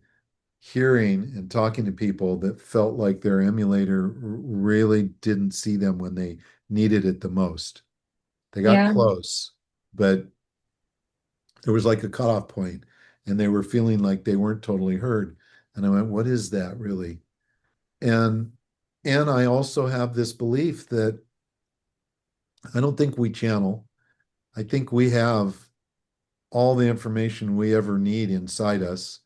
[SPEAKER 1] hearing and talking to people that felt like their emulator really didn't see them when they needed it the most. They got
[SPEAKER 10] Yeah.
[SPEAKER 1] close, but there was like a cutoff point and they were feeling like they weren't totally heard. And I went, what is that really? And and I also have this belief that I don't think we channel. I think we have all the information we ever need inside us,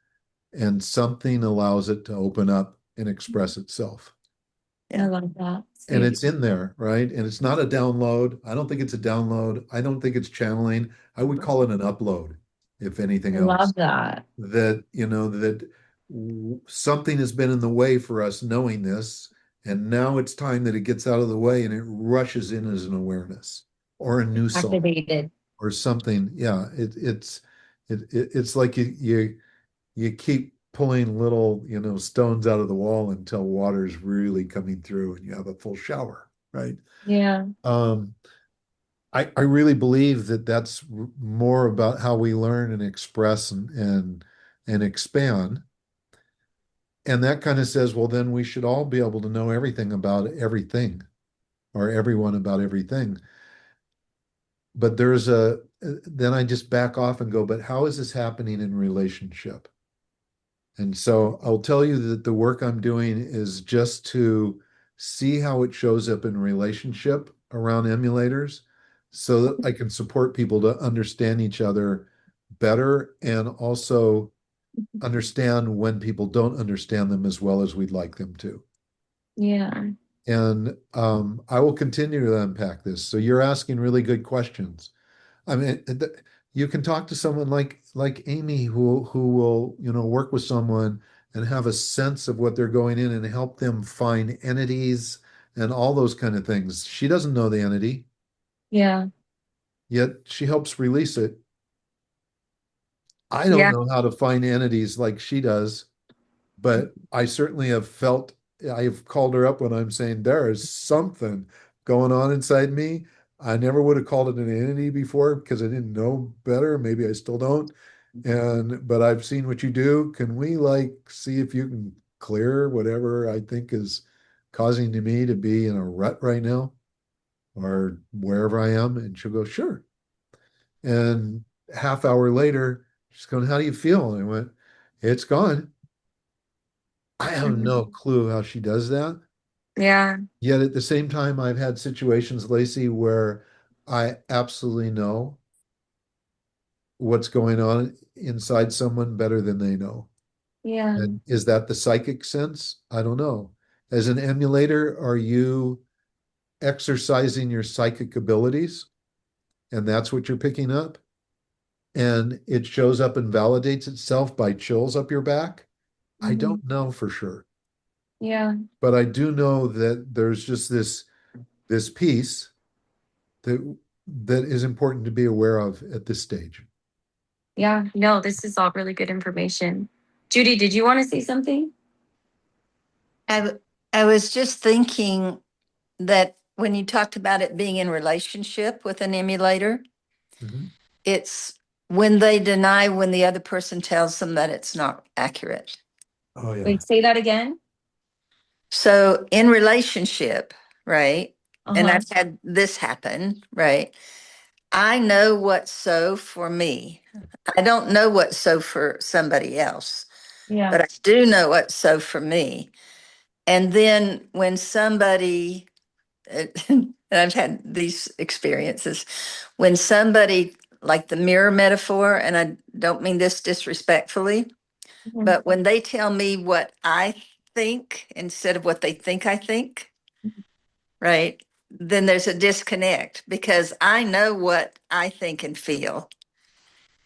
[SPEAKER 1] and something allows it to open up and express itself.
[SPEAKER 10] I love that.
[SPEAKER 1] And
[SPEAKER 10] Sweet.
[SPEAKER 1] it's in there, right? And it's not a download. I don't think it's a download. I don't think it's channeling. I would call it an upload, if anything
[SPEAKER 10] I
[SPEAKER 1] else.
[SPEAKER 10] love that.
[SPEAKER 1] That, something has been in the way for us knowing this, and now it's time that it gets out of the way and it rushes in as an awareness or a new song
[SPEAKER 10] Activated.
[SPEAKER 1] or something. Yeah, it's like you keep pulling little, stones out of the wall until water's really coming through and you have a full shower, right?
[SPEAKER 10] Yeah.
[SPEAKER 1] Um, I really believe that that's more about how we learn and express and expand. And that kind of says, well, then we should all be able to know everything about everything or everyone about everything. But then I just back off and go, but how is this happening in relationship? And so I'll tell you that the work I'm doing is just to see how it shows up in relationship around emulators so that I can support people to understand each other better and also understand when people don't understand them as well as we'd like them to.
[SPEAKER 10] Yeah.
[SPEAKER 1] And I will continue to unpack this. So you're asking really good questions. I mean, you can talk to someone like Amy who will, work with someone and have a sense of what they're going in and help them find entities and all those kind of things. She doesn't know the entity,
[SPEAKER 10] Yeah.
[SPEAKER 1] yet she helps release it. I don't
[SPEAKER 10] Yeah.
[SPEAKER 1] know how to find entities like she does, but I certainly have felt, I've called her up when I'm saying there is something going on inside me. I never would have called it an entity before because I didn't know better. Maybe I still don't. But I've seen what you do. Can we see if you can clear whatever I think is causing me to be in a rut right now or wherever I am? And she'll go, sure. And half hour later, she's going, how do you feel? And I went, it's gone. I have no clue how she does that.
[SPEAKER 10] Yeah.
[SPEAKER 1] Yet at the same time, I've had situations, Lacey, where I absolutely know what's going on inside someone better than they know.
[SPEAKER 10] Yeah.
[SPEAKER 1] And is that the psychic sense? I don't know. As an emulator, are you exercising your psychic abilities? And that's what you're picking up? And it shows up and validates itself by chills up your back? I
[SPEAKER 10] Mhm.
[SPEAKER 1] don't know for sure.
[SPEAKER 10] Yeah.
[SPEAKER 1] But I do know that there's just this piece that is important to be aware of at this stage.
[SPEAKER 10] Yeah. No, this is all really good information. Judy, did you want to say something?
[SPEAKER 2] I was just thinking that when you talked about it being in relationship with an emulator,
[SPEAKER 1] Mhm.
[SPEAKER 2] it's when they deny when the other person tells them that it's not accurate.
[SPEAKER 1] Oh yeah.
[SPEAKER 10] Wait, say that again.
[SPEAKER 2] So in relationship, right? And
[SPEAKER 10] Uh-huh.
[SPEAKER 2] I've had this happen, right? I know what's so for me. I don't know what's so for somebody else,
[SPEAKER 10] Yeah.
[SPEAKER 2] but I do know what's so for me. And then when somebody, and I've had these experiences, when somebody, like the mirror metaphor, and I don't mean this disrespectfully,
[SPEAKER 10] Mhm.
[SPEAKER 2] but when they tell me what I think instead of what they think I think, right? Then there's a disconnect because I know what I think and feel.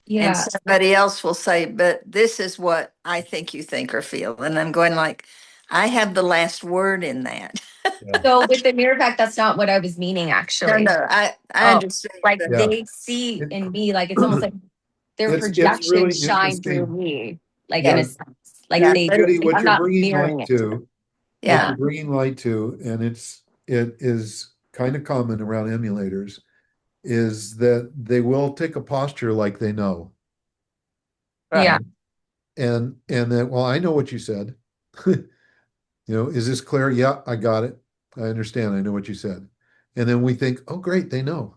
[SPEAKER 2] And
[SPEAKER 10] Yeah.
[SPEAKER 2] somebody else will say, but this is what I think you think or feel. And I'm going like, I have the last word in that.
[SPEAKER 1] Yeah.
[SPEAKER 10] So with the mirror effect, that's not what I was meaning,
[SPEAKER 2] No,
[SPEAKER 10] actually.
[SPEAKER 2] no, I
[SPEAKER 10] Oh,
[SPEAKER 2] understand.
[SPEAKER 10] like
[SPEAKER 2] But
[SPEAKER 1] Yeah.
[SPEAKER 10] they see
[SPEAKER 1] It-
[SPEAKER 10] in me, like it's almost like their
[SPEAKER 1] it's really
[SPEAKER 10] projections shine through
[SPEAKER 1] interesting.
[SPEAKER 10] me, like in
[SPEAKER 1] Yeah.
[SPEAKER 10] a sense. Like
[SPEAKER 2] yeah,
[SPEAKER 10] they,
[SPEAKER 1] Judy,
[SPEAKER 10] like
[SPEAKER 1] what
[SPEAKER 10] I'm
[SPEAKER 1] you're
[SPEAKER 10] not
[SPEAKER 1] bringing
[SPEAKER 10] mirroring
[SPEAKER 1] light
[SPEAKER 10] it to them.
[SPEAKER 1] to, what
[SPEAKER 2] yeah,
[SPEAKER 1] you're bringing light to, and it is kind of common around emulators, is that they will take a posture like they know.
[SPEAKER 10] Yeah.
[SPEAKER 2] right.
[SPEAKER 1] And then, well, I know what you said. Is this clear? Yeah, I got it. I understand. I know what you said. And then we think, oh, great, they know.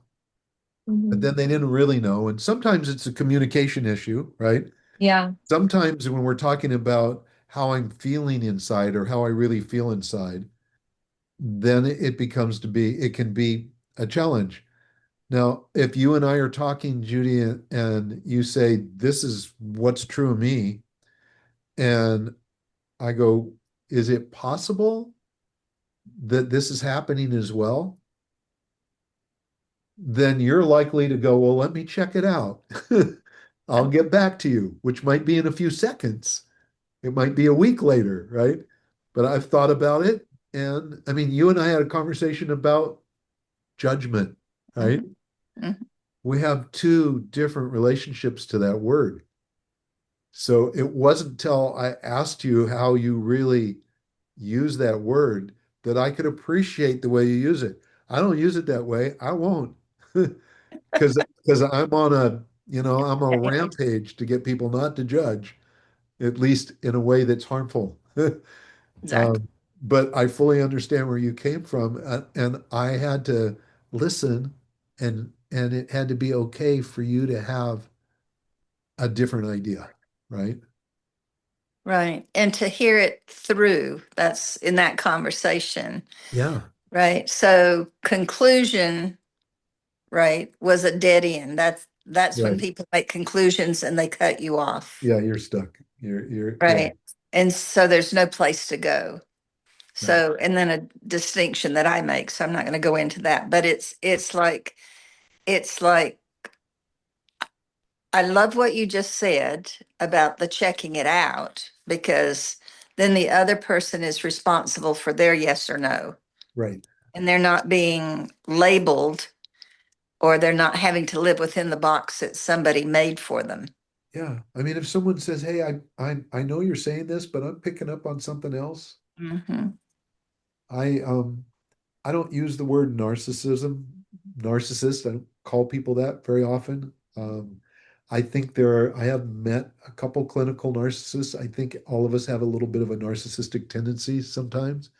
[SPEAKER 1] But
[SPEAKER 10] Mhm.
[SPEAKER 1] then they didn't really know. And sometimes it's a communication issue, right?
[SPEAKER 10] Yeah.
[SPEAKER 1] Sometimes when we're talking about how I'm feeling inside or how I really feel inside, then it becomes it can be a challenge. Now, if you and I are talking, Judy, and you say, this is what's true of me, and I go, is it possible that this is happening as well? Then you're likely to go, well, let me check it out. I'll get back to you, which might be in a few seconds. It might be a week later, right? But I've thought about it. And I mean, you and I had a conversation about judgment, right?
[SPEAKER 2] Mhm.
[SPEAKER 1] We have two different relationships to that word. So it wasn't until I asked you how you really use that word that I could appreciate the way you use it. I don't use it that way. I won't. Because I'm on I'm a rampage to get people not to judge, at least in a way that's harmful.
[SPEAKER 2] Exactly.
[SPEAKER 1] But I fully understand where you came from, and I had to listen, and it had to be okay for you to have a different idea, right?
[SPEAKER 2] Right. And to hear it through, that's in that conversation.
[SPEAKER 1] Yeah,
[SPEAKER 2] Right. So conclusion, right, was a dead end. That's when
[SPEAKER 1] right.
[SPEAKER 2] people make conclusions and they cut you off.
[SPEAKER 1] Yeah, you're stuck. Yeah,
[SPEAKER 2] Right. And so there's no place to go.
[SPEAKER 1] right.
[SPEAKER 2] So, and then a distinction that I make, so I'm not going to go into that, but it's like I love what you just said about the checking it out because then the other person is responsible for their yes or no.
[SPEAKER 1] Right.
[SPEAKER 2] And they're not being labeled or they're not having to live within the box that somebody made for them.
[SPEAKER 1] Yeah. I mean, if someone says, "Hey, I know you're saying this, but I'm picking up on something else,"
[SPEAKER 2] Mm-hmm.
[SPEAKER 1] I I don't use the word narcissist. I don't call people that very often. I think I have met a couple clinical narcissists. I think all of us have a little bit of a narcissistic tendency sometimes.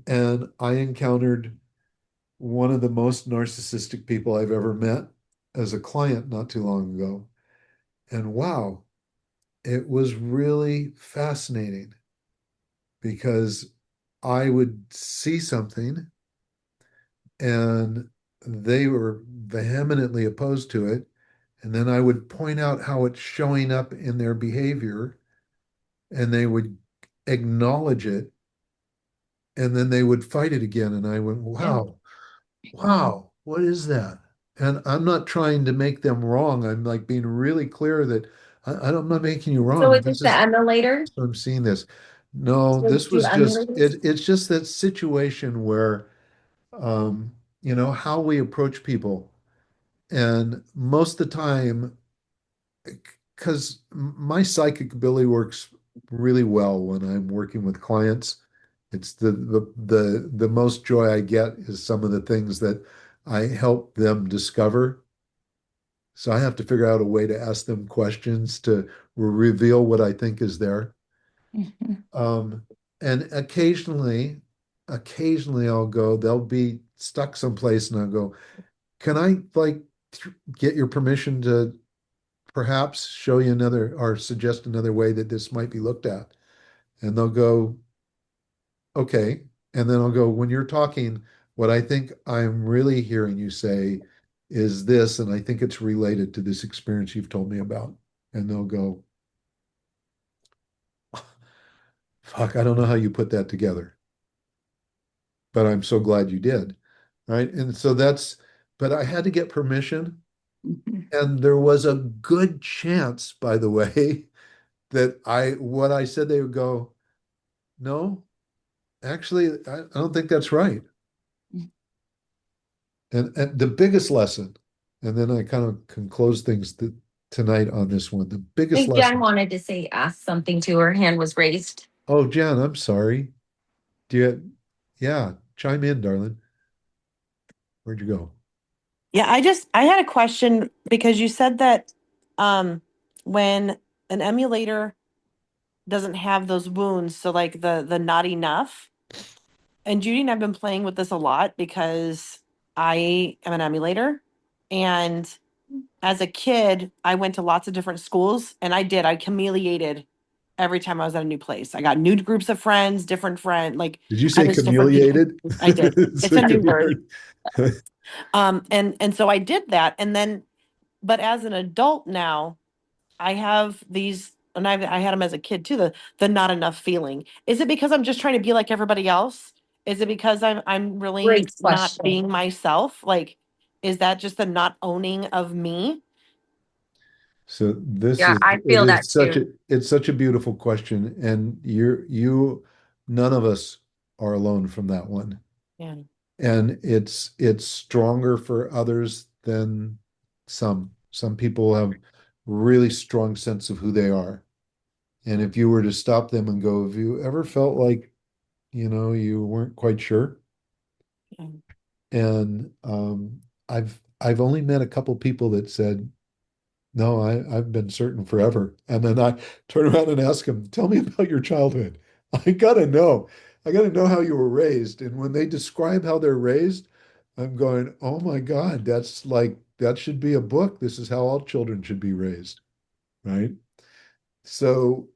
[SPEAKER 1] And I encountered one of the most narcissistic people I've ever met as a client not too long ago. And wow, it was really fascinating because I would see something and they were vehemently opposed to it. And then I would point out how it's showing up in their behavior, and they would acknowledge it, and then they would fight it again. And I went,
[SPEAKER 2] Yeah.
[SPEAKER 1] wow, wow, what is that? And I'm not trying to make them wrong. I'm like being really clear that I'm not making you
[SPEAKER 10] So
[SPEAKER 1] wrong.
[SPEAKER 10] is this
[SPEAKER 1] This
[SPEAKER 10] the
[SPEAKER 1] is
[SPEAKER 10] emulator?
[SPEAKER 1] I'm seeing this. No,
[SPEAKER 10] So
[SPEAKER 1] this
[SPEAKER 10] do
[SPEAKER 1] was just
[SPEAKER 10] emulators?
[SPEAKER 1] it's just that situation where how we approach people. And most of the time, because my psychic ability works really well when I'm working with clients. It's the most joy I get is some of the things that I help them discover. So I have to figure out a way to ask them questions to reveal what I think is there.
[SPEAKER 2] Mhm.
[SPEAKER 1] Um, and occasionally they'll be stuck someplace and I'll go, can I like get your permission to perhaps show you another or suggest another way that this might be looked at? And they'll go, okay. And then I'll go, when you're talking, what I think I'm really hearing you say is this, and I think it's related to this experience you've told me about. And they'll go, fuck, I don't know how you put that together, but I'm so glad you did. Right. And so but I had to get permission.
[SPEAKER 2] Mhm.
[SPEAKER 1] And there was a good chance, by the way, that what I said, they would go, no, actually, I don't think that's right. And the biggest lesson, and then I kind of can close things tonight on this one. The
[SPEAKER 10] I
[SPEAKER 1] biggest
[SPEAKER 10] think Jen
[SPEAKER 1] lesson.
[SPEAKER 10] wanted to say, ask something too. Her hand was raised.
[SPEAKER 1] Oh, Jan, I'm sorry. Yeah, chime in, darling. Where'd you go?
[SPEAKER 5] Yeah, I had a question because you said that when an emulator doesn't have those wounds, so like the not enough. And Judy and I've been playing with this a lot because I am an emulator. And as a kid, I went to lots of different schools and I chameleated every time I was at a new place. I got new groups of friends, different friends. Like
[SPEAKER 1] Did you
[SPEAKER 5] I
[SPEAKER 1] say
[SPEAKER 5] was different people.
[SPEAKER 1] chameleated?
[SPEAKER 5] I did. It's a new word.
[SPEAKER 1] word.
[SPEAKER 5] And so I did that. And then, but as an adult now, I have these, and I had them as a kid too, the not enough feeling. Is it because I'm just trying to be like everybody else? Is it because I'm really
[SPEAKER 10] Great
[SPEAKER 5] not
[SPEAKER 10] question.
[SPEAKER 5] being myself? Like, is that just the not owning of me?
[SPEAKER 1] So this
[SPEAKER 10] Yeah,
[SPEAKER 1] is
[SPEAKER 10] I
[SPEAKER 1] it
[SPEAKER 10] feel that
[SPEAKER 1] is such
[SPEAKER 10] too.
[SPEAKER 1] a it's such a beautiful question, and none of us are alone from that one.
[SPEAKER 5] Yeah.
[SPEAKER 1] And it's stronger for others than some. Some people have really strong sense of who they are. And if you were to stop them and go, have you ever felt like, you weren't quite sure?
[SPEAKER 5] Yeah.
[SPEAKER 1] And I've only met a couple people that said, no, I've been certain forever. And then I turn around and ask them, tell me about your childhood. I gotta know. I gotta know how you were raised. And when they describe how they're raised, I'm going, oh my God, that should be a book. This is how all children should be raised, right? So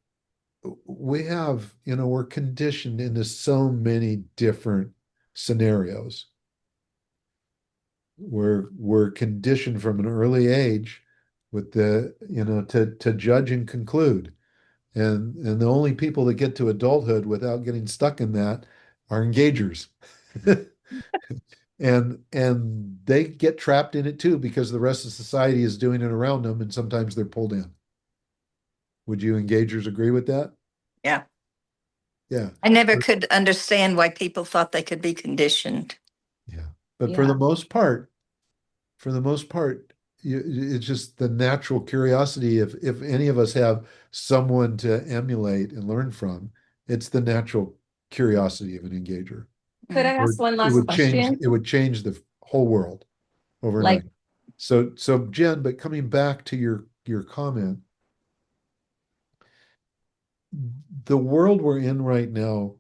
[SPEAKER 1] we're conditioned into so many different scenarios. We're conditioned from an early age with to judge and conclude. And the only people that get to adulthood without getting stuck in that are engagers. And they get trapped in it too because the rest of society is doing it around them and sometimes they're pulled in. Would you engagers agree with that?
[SPEAKER 2] Yeah.
[SPEAKER 1] Yeah.
[SPEAKER 2] I never could understand why people thought they could be conditioned.
[SPEAKER 1] Yeah. But
[SPEAKER 10] Yeah.
[SPEAKER 1] for the most part, it's just the natural curiosity. If any of us have someone to emulate and learn from, it's the natural curiosity of an engager.
[SPEAKER 10] Could I ask one
[SPEAKER 1] It
[SPEAKER 10] last
[SPEAKER 1] would change,
[SPEAKER 10] question?
[SPEAKER 1] it would change the whole world
[SPEAKER 10] Like,
[SPEAKER 1] overnight. So Jen, but coming back to your comment, the world we're in right now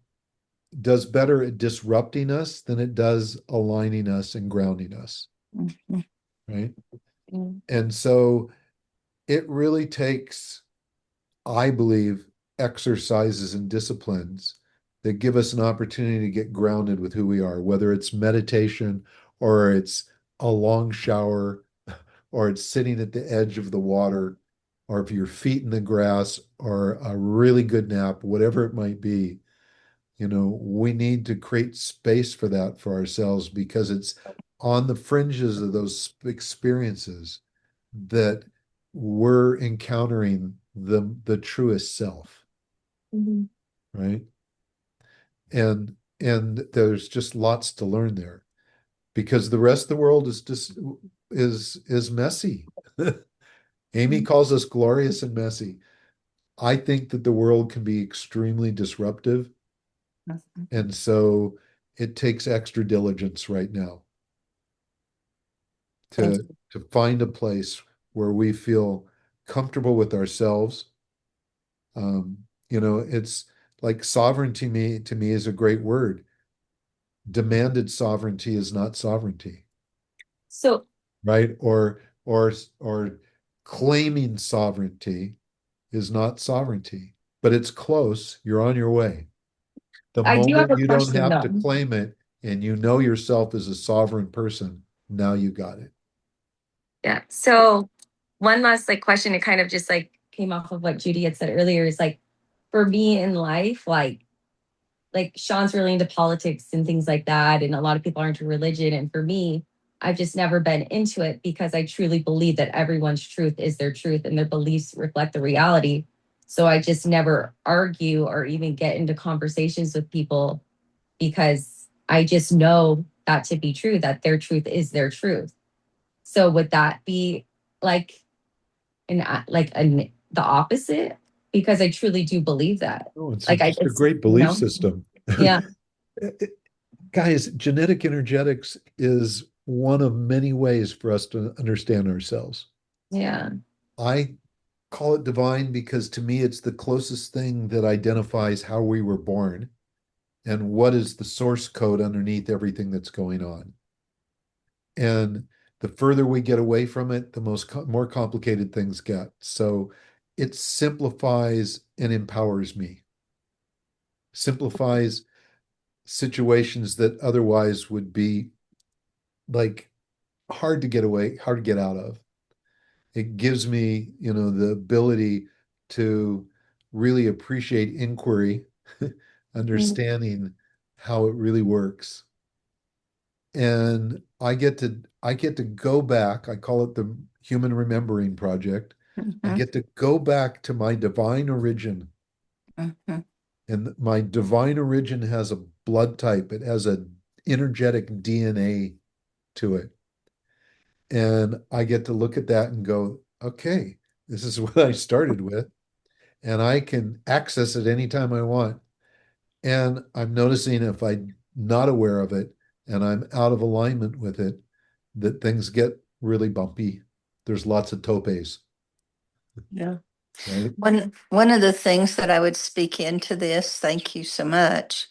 [SPEAKER 1] does better at disrupting us than it does aligning us and grounding us,
[SPEAKER 2] Mhm.
[SPEAKER 1] right?
[SPEAKER 10] mm,
[SPEAKER 1] And so it really takes, I believe, exercises and disciplines that give us an opportunity to get grounded with who we are, whether it's meditation or it's a long shower or it's sitting at the edge of the water or if your feet in the grass or a really good nap, whatever it might be, we need to create space for that for ourselves because it's on the fringes of those experiences that we're encountering the truest self,
[SPEAKER 10] mhm.
[SPEAKER 1] right? And there's just lots to learn there because the rest of the world is just is messy. Amy calls us glorious and messy. I think that the world can be extremely disruptive, and so it takes extra diligence right now
[SPEAKER 5] Thank
[SPEAKER 1] to find a place where we feel comfortable with ourselves. It's like sovereignty to me is a great word. Demanded sovereignty is not sovereignty,
[SPEAKER 10] So
[SPEAKER 1] right? Or claiming sovereignty is not sovereignty, but it's close. You're on your way. The
[SPEAKER 10] I do have
[SPEAKER 1] moment
[SPEAKER 10] a
[SPEAKER 1] you don't
[SPEAKER 10] question
[SPEAKER 1] have
[SPEAKER 10] though.
[SPEAKER 1] to claim it and you know yourself as a sovereign person, now you got it.
[SPEAKER 10] Yeah. So one last like question, it kind of just like came off of what Judy had said earlier is like for me in life, like Sean's really into politics and things like that. And a lot of people are into religion. And for me, I've just never been into it because I truly believe that everyone's truth is their truth and their beliefs reflect the reality. So I just never argue or even get into conversations with people because I just know that to be true, that their truth is their truth. So would that be like the opposite? Because I truly do believe that.
[SPEAKER 1] Oh, it's
[SPEAKER 10] Like I
[SPEAKER 1] just a
[SPEAKER 10] just,
[SPEAKER 1] great
[SPEAKER 10] you
[SPEAKER 1] belief
[SPEAKER 10] know,
[SPEAKER 1] system.
[SPEAKER 10] yeah,
[SPEAKER 1] Guys, genetic energetics is one of many ways for us to understand ourselves.
[SPEAKER 10] yeah.
[SPEAKER 1] I call it divine because to me it's the closest thing that identifies how we were born and what is the source code underneath everything that's going on. And the further we get away from it, the more complicated things get. So it simplifies and empowers me. Simplifies situations that otherwise would be like hard to get away, hard to get out of. It gives me, the ability to really appreciate inquiry, understanding how it really works. And I get to go back. I call it the Human Remembering Project. I
[SPEAKER 2] Mhm,
[SPEAKER 1] get to go back to my divine origin.
[SPEAKER 2] mhm.
[SPEAKER 1] And my divine origin has a blood type. It has a energetic DNA to it. And I get to look at that and go, okay, this is what I started with, and I can access it anytime I want. And I'm noticing if I'm not aware of it and I'm out of alignment with it, that things get really bumpy. There's lots of topes,
[SPEAKER 2] Yeah.
[SPEAKER 1] right?
[SPEAKER 2] One of the things that I would speak into this, thank you so much,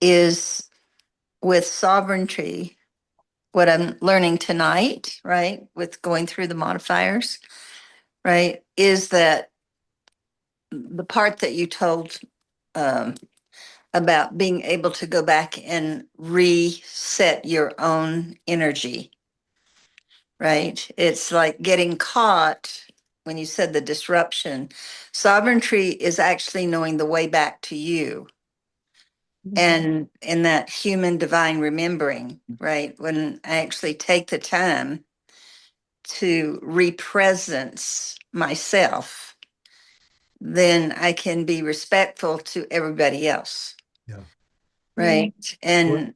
[SPEAKER 2] is with sovereignty, what I'm learning tonight, right, with going through the modifiers, right, is that the part that you told um, about being able to go back and reset your own energy, right? It's like getting caught when you said the disruption. Sovereignty is actually knowing the way back to you and in that human divine remembering, right? When I actually take the time to represence myself, then I can be respectful to everybody else,
[SPEAKER 1] Yeah.
[SPEAKER 2] right?
[SPEAKER 1] What?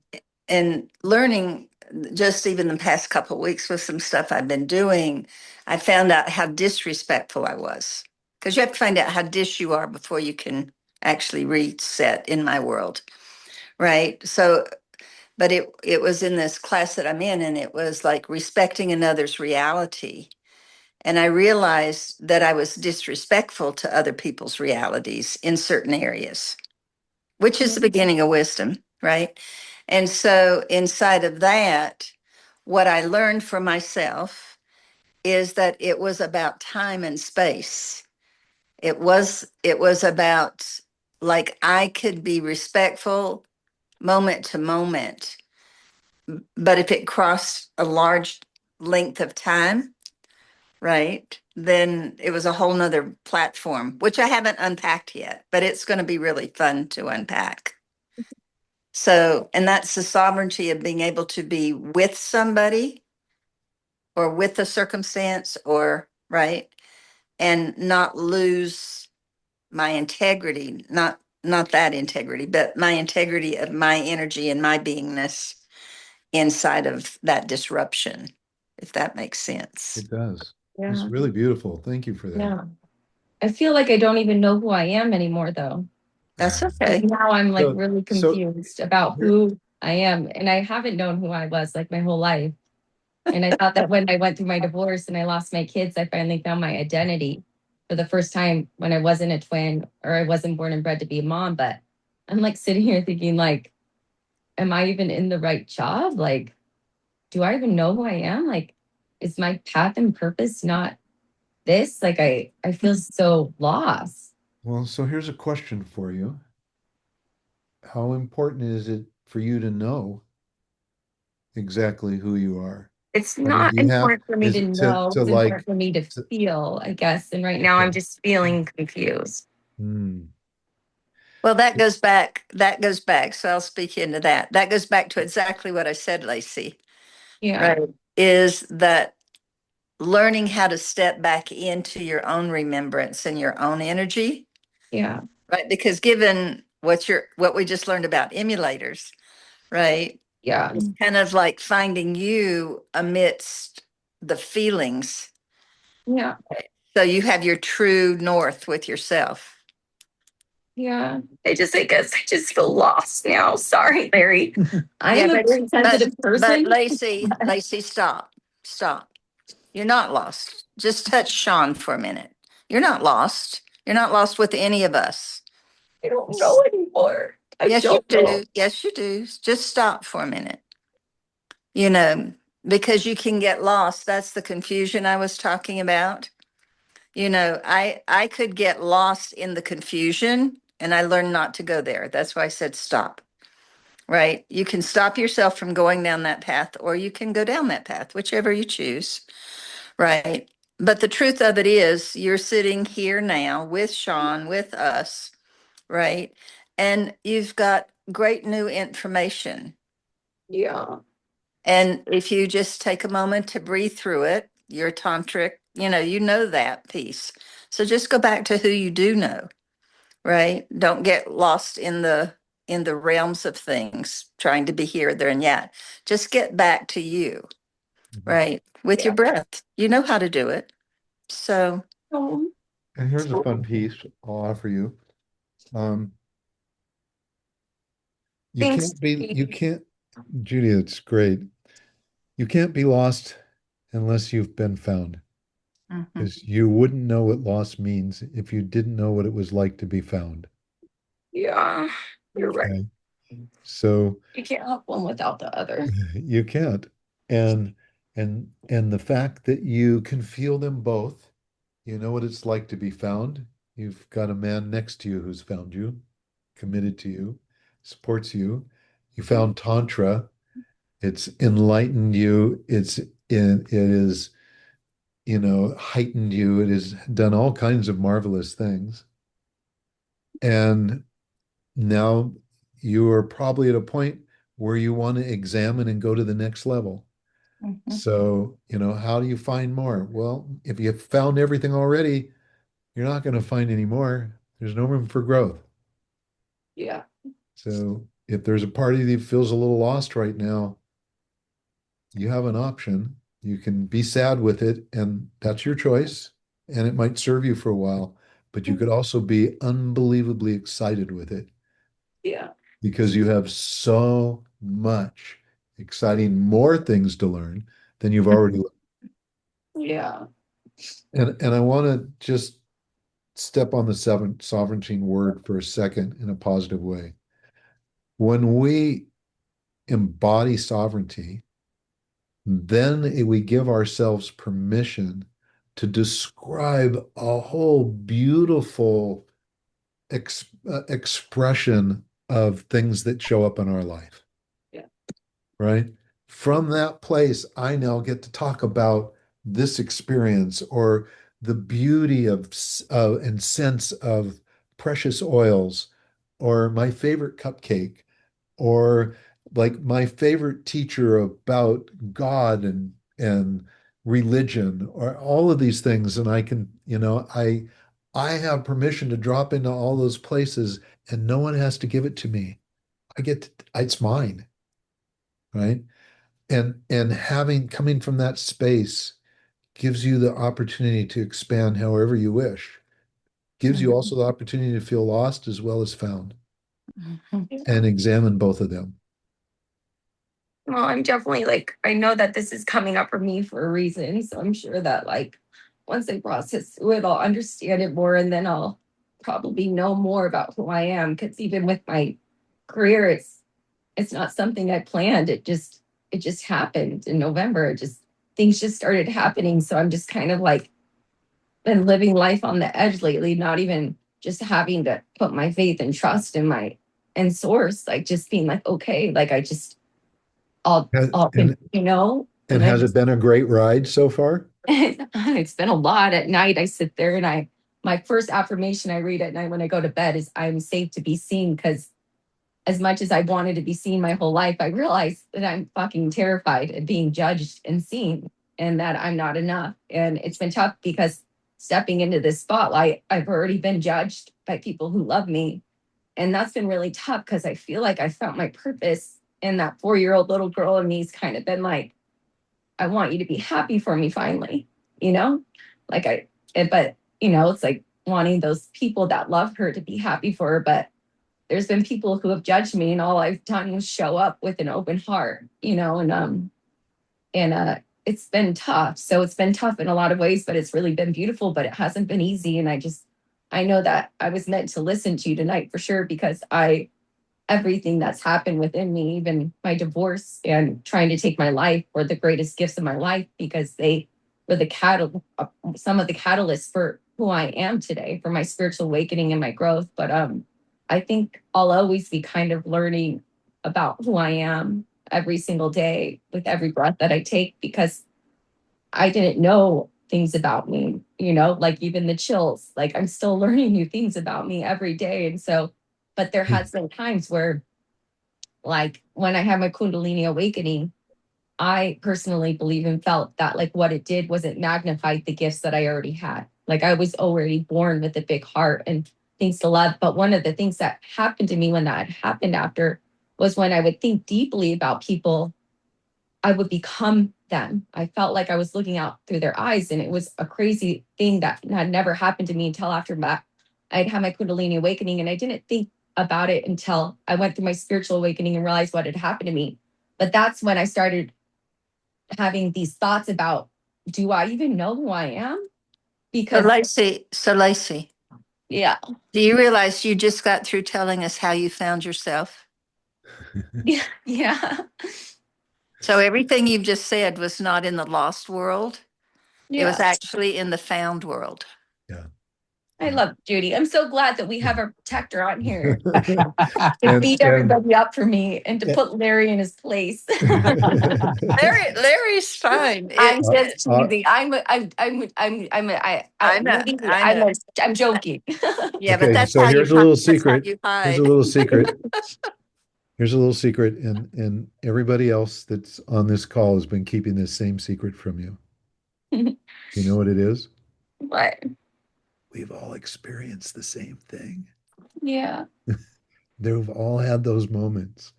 [SPEAKER 2] And learning just even the past couple of weeks with some stuff I've been doing, I found out how disrespectful I was. Because you have to find out how dish you are before you can actually reset in my world, right? So but it was in this class that I'm in, and it was like respecting another's reality. And I realized that I was disrespectful to other people's realities in certain areas, which is the beginning of wisdom, right? And so inside of that, what I learned for myself is that it was about time and space. It was about like I could be respectful moment to moment, but if it crossed a large length of time, right, then it was a whole nother platform, which I haven't unpacked yet, but it's going to be really fun to unpack. So, and that's the sovereignty of being able to be with somebody or with a circumstance or, right, and not lose my integrity, not that integrity, but my integrity of my energy and my beingness inside of that disruption, if that makes sense.
[SPEAKER 1] It does. It's
[SPEAKER 10] Yeah.
[SPEAKER 1] really beautiful. Thank you for that.
[SPEAKER 10] Yeah. I feel like I don't even know who I am anymore, though.
[SPEAKER 2] That's
[SPEAKER 10] Like
[SPEAKER 2] okay.
[SPEAKER 10] now I'm like
[SPEAKER 1] So,
[SPEAKER 10] really
[SPEAKER 1] so
[SPEAKER 10] confused about
[SPEAKER 1] here,
[SPEAKER 10] who I am. And I haven't known who I was like my whole life. And I thought that when I went through my divorce and I lost my kids, I finally found my identity for the first time when I wasn't a twin or I wasn't born and bred to be a mom. But I'm like sitting here thinking, like, am I even in the right job? Like, do I even know who I am? Like, is my path and purpose not this? Like, I feel so lost.
[SPEAKER 1] well, so here's a question for you. How important is it for you to know exactly who you are?
[SPEAKER 10] It's
[SPEAKER 1] I mean,
[SPEAKER 10] not
[SPEAKER 1] do you have,
[SPEAKER 10] important for me
[SPEAKER 1] is
[SPEAKER 10] to
[SPEAKER 1] it to,
[SPEAKER 10] know.
[SPEAKER 1] to
[SPEAKER 10] It's important
[SPEAKER 1] like,
[SPEAKER 10] for me to
[SPEAKER 1] to,
[SPEAKER 10] feel, I guess. And right now I'm
[SPEAKER 1] okay.
[SPEAKER 10] just feeling confused.
[SPEAKER 1] Hmm.
[SPEAKER 2] Well, that goes back. So I'll speak into that. That goes back to exactly what I said, Lacey,
[SPEAKER 10] Yeah.
[SPEAKER 2] right? Is that learning how to step back into your own remembrance and your own energy,
[SPEAKER 10] Yeah.
[SPEAKER 2] right? Because given what we just learned about emulators, right?
[SPEAKER 10] Yeah.
[SPEAKER 2] It's kind of like finding you amidst the feelings.
[SPEAKER 10] Yeah.
[SPEAKER 2] So you have your true north with yourself.
[SPEAKER 10] Yeah. I guess I just feel lost now. Sorry, Larry. I
[SPEAKER 2] Yeah,
[SPEAKER 10] am a
[SPEAKER 2] but
[SPEAKER 10] very sensitive
[SPEAKER 2] but
[SPEAKER 10] person.
[SPEAKER 2] Lacey, stop. You're not lost. Just touch Sean for a minute. You're not lost. You're not lost with any of us.
[SPEAKER 10] I don't know anymore. I
[SPEAKER 2] Yes, you
[SPEAKER 10] don't know.
[SPEAKER 2] do. Yes, you do. Just stop for a minute. You know, because you can get lost. That's the confusion I was talking about. You know, I could get lost in the confusion, and I learned not to go there. That's why I said stop. Right? You can stop yourself from going down that path, or you can go down that path, whichever you choose. Right? But the truth of it is, you're sitting here now with Sean, with us, right? And you've got great new information.
[SPEAKER 3] Yeah.
[SPEAKER 2] And if you just take a moment to breathe through it, your tantric, you know that piece. So just go back to who you do know, right? Don't get lost in the realms of things, trying to be here, there, and yet. Just get back to you, right? With your breath. You know how to do it. So
[SPEAKER 3] Oh,
[SPEAKER 1] And here's a fun piece I'll offer you. Um,
[SPEAKER 3] thanks.
[SPEAKER 1] you can't, Judy, it's great. You can't be lost unless you've been found,
[SPEAKER 2] mhm.
[SPEAKER 1] because you wouldn't know what lost means if you didn't know what it was like to be found.
[SPEAKER 3] Yeah, you're right.
[SPEAKER 1] Okay. So
[SPEAKER 3] You can't have one without the other.
[SPEAKER 1] you can't. And and the fact that you can feel them both, you know what it's like to be found. You've got a man next to you who's found you, committed to you, supports you. You found Tantra. It's enlightened you. It is, heightened you. It has done all kinds of marvelous things. And now you are probably at a point where you want to examine and go to the next level.
[SPEAKER 2] Mhm.
[SPEAKER 1] So, how do you find more? Well, if you've found everything already, you're not going to find any more. There's no room for growth.
[SPEAKER 3] Yeah.
[SPEAKER 1] So, if there's a party that feels a little lost right now, you have an option. You can be sad with it, and that's your choice, and it might serve you for a while, but you could also be unbelievably excited with it
[SPEAKER 3] Yeah.
[SPEAKER 1] because you have so much exciting more things to learn than you've already learned.
[SPEAKER 3] Yeah.
[SPEAKER 1] And I want to just step on the sovereignty word for a second in a positive way. When we embody sovereignty, then we give ourselves permission to describe a whole beautiful expression of things that show up in our life.
[SPEAKER 3] Yeah.
[SPEAKER 1] Right? From that place, I now get to talk about this experience or the beauty of and sense of precious oils or my favorite cupcake or like my favorite teacher about God and religion or all of these things. And I can, I have permission to drop into all those places and no one has to give it to me. It's mine, right? And having coming from that space gives you the opportunity to expand however you wish. Gives you also the opportunity to feel lost as well as found and examine both of them.
[SPEAKER 10] Well, I'm definitely like, I know that this is coming up for me for a reason. So I'm sure that like once I process through it, I'll understand it more and then I'll probably know more about who I am. Cause even with my career, it's not something I planned. It just happened in November. Things just started happening. So I'm just kind of like been living life on the edge lately, not even just having to put my faith and trust in my and source, like just being like, okay, like I just I'll
[SPEAKER 1] And
[SPEAKER 10] and I
[SPEAKER 1] has it been a great ride so far?
[SPEAKER 10] it's been a lot at night. I sit there and my first affirmation I read at night when I go to bed is I'm safe to be seen because as much as I wanted to be seen my whole life, I realized that I'm fucking terrified of being judged and seen and that I'm not enough. And it's been tough because stepping into this spotlight, I've already been judged by people who love me. And that's been really tough because I feel like I found my purpose. And that 4-year-old little girl in me's kind of been like, I want you to be happy for me finally, you know? Like but it's like wanting those people that love her to be happy for her. But there's been people who have judged me and all I've done was show up with an open heart, and it's been tough. So it's been tough in a lot of ways, but it's really been beautiful, but it hasn't been easy. And I know that I was meant to listen to you tonight for sure, because everything that's happened within me, even my divorce and trying to take my life, were the greatest gifts of my life because they were some of the catalysts for who I am today, for my spiritual awakening and my growth. But I think I'll always be kind of learning about who I am every single day with every breath that I take, because I didn't know things about me, like even the chills. Like I'm still learning new things about me every day. And so, but there has been times where, like when I had my Kundalini awakening, I personally believe and felt that like what it did was it magnified the gifts that I already had. Like I was already born with a big heart and things to love. But one of the things that happened to me when that happened after was when I would think deeply about people, I would become them. I felt like I was looking out through their eyes, and it was a crazy thing that had never happened to me until after that I'd had my Kundalini awakening. And I didn't think about it until I went through my spiritual awakening and realized what had happened to me. But that's when I started having these thoughts about, do I even know who I am?
[SPEAKER 2] So
[SPEAKER 10] Because
[SPEAKER 2] Lacey,
[SPEAKER 10] yeah,
[SPEAKER 2] do you realize you just got through telling us how you found yourself?
[SPEAKER 10] yeah, yeah,
[SPEAKER 2] So everything you've just said was not in the lost world. It was
[SPEAKER 10] yeah.
[SPEAKER 2] actually in the found world.
[SPEAKER 1] Yeah.
[SPEAKER 10] I love Judy. I'm so glad that we have a protector on here to
[SPEAKER 1] And
[SPEAKER 10] beat everybody up for me and to
[SPEAKER 1] Yeah.
[SPEAKER 10] put Larry in his place.
[SPEAKER 2] Larry's fine.
[SPEAKER 10] I'm
[SPEAKER 1] uh,
[SPEAKER 10] just
[SPEAKER 1] uh,
[SPEAKER 10] teasing.
[SPEAKER 2] I know, I know.
[SPEAKER 10] I'm joking.
[SPEAKER 2] Yeah, but
[SPEAKER 1] okay,
[SPEAKER 2] that's
[SPEAKER 1] so
[SPEAKER 2] how you
[SPEAKER 1] here's a little
[SPEAKER 2] that's how
[SPEAKER 1] secret.
[SPEAKER 2] you
[SPEAKER 1] Here's a
[SPEAKER 2] hide.
[SPEAKER 1] little secret. Here's a little secret, and everybody else that's on this call has been keeping this same secret from you. You know what it is?
[SPEAKER 10] But
[SPEAKER 1] We've all experienced the same thing.
[SPEAKER 10] yeah,
[SPEAKER 1] They've all had those moments.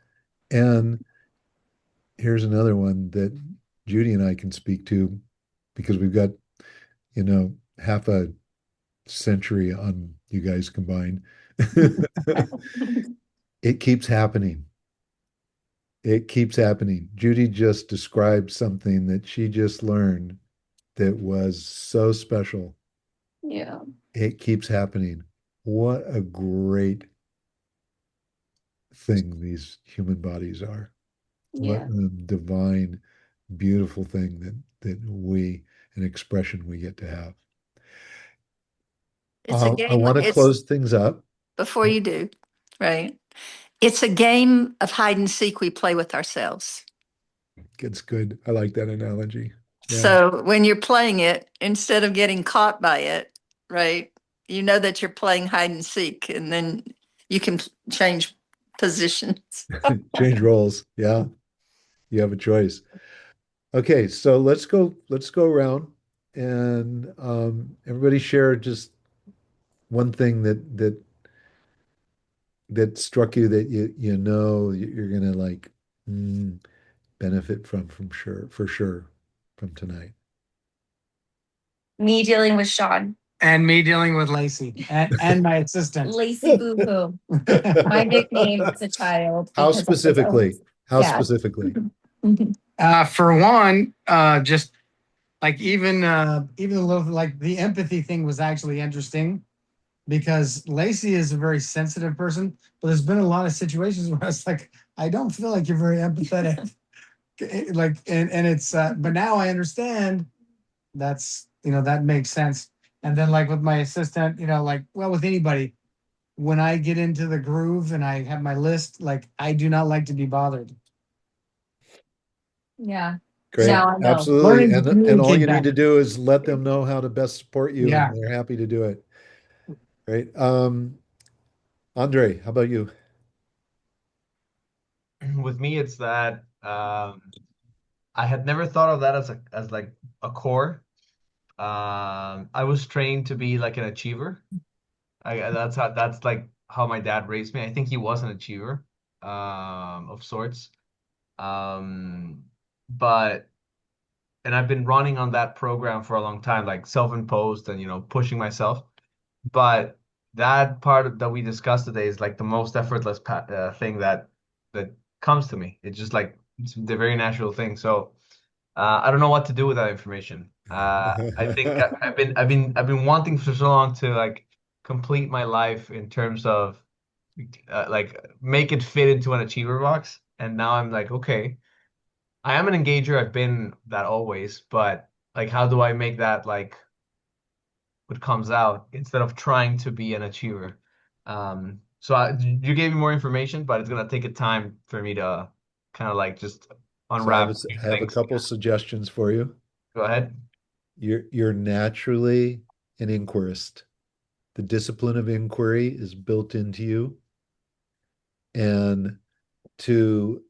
[SPEAKER 1] And here's another one that Judy and I can speak to because we've got, half a century on you guys combined. It keeps happening. It keeps happening. Judy just described something that she just learned that was so special.
[SPEAKER 10] yeah,
[SPEAKER 1] It keeps happening. What a great thing these human bodies are. What
[SPEAKER 10] yeah.
[SPEAKER 1] a divine, beautiful thing an expression we get to have.
[SPEAKER 2] It's a
[SPEAKER 1] I
[SPEAKER 2] game.
[SPEAKER 1] want to
[SPEAKER 2] It's
[SPEAKER 1] close things up.
[SPEAKER 2] before you do, right? It's a game of hide and seek we play with ourselves.
[SPEAKER 1] It's good. I like that analogy. Yeah.
[SPEAKER 2] So when you're playing it, instead of getting caught by it, right, you know that you're playing hide and seek, and then you can change positions.
[SPEAKER 1] Change roles. Yeah. You have a choice. Okay, so let's go around and everybody share just one thing that struck you that you're gonna like mm, benefit from sure for sure from tonight.
[SPEAKER 10] Me dealing with Sean.
[SPEAKER 8] And me dealing with Lacey and my assistant.
[SPEAKER 10] Lacey Boo Hoo. My nickname as a child.
[SPEAKER 1] How
[SPEAKER 10] Because I was
[SPEAKER 1] specifically?
[SPEAKER 10] always,
[SPEAKER 1] How
[SPEAKER 10] yeah.
[SPEAKER 1] specifically?
[SPEAKER 8] For one, just like even a little like the empathy thing was actually interesting because Lacey is a very sensitive person, but there's been a lot of situations where I was like, I don't feel like you're very empathetic. Like and it's but now I understand that's that makes sense. And then like with my assistant, like well with anybody, when I get into the groove and I have my list, like I do not like to be bothered.
[SPEAKER 10] Yeah.
[SPEAKER 1] Great.
[SPEAKER 10] Now I know.
[SPEAKER 1] Absolutely.
[SPEAKER 8] Learning to
[SPEAKER 1] And all
[SPEAKER 8] communicate
[SPEAKER 1] you need to
[SPEAKER 8] better.
[SPEAKER 1] do is let them know how to best support you, and
[SPEAKER 8] Yeah.
[SPEAKER 1] they're happy to do it. Right. Andre, how about you?
[SPEAKER 9] With me, it's that I had never thought of that as like a core. I was trained to be like an achiever. That's like how my dad raised me. I think he was an achiever, of sorts. Um, but and I've been running on that program for a long time, like self-imposed and pushing myself. But that that we discussed today is like the most effortless thing that comes to me. It's just like it's the very natural thing. So I don't know what to do with that information. I think I've been wanting for so long to like complete my life in terms of like make it fit into an achiever box, and now I'm like, okay, I am an engager. I've been that always, but like, how do I make that like what comes out instead of trying to be an achiever. You gave me more information, but it's gonna take a time for me to kind of like just
[SPEAKER 1] So I have
[SPEAKER 9] unwrap
[SPEAKER 1] I have a
[SPEAKER 9] things.
[SPEAKER 1] couple suggestions for you.
[SPEAKER 9] Go ahead.
[SPEAKER 1] You're naturally an inquirist. The discipline of inquiry is built into you. And to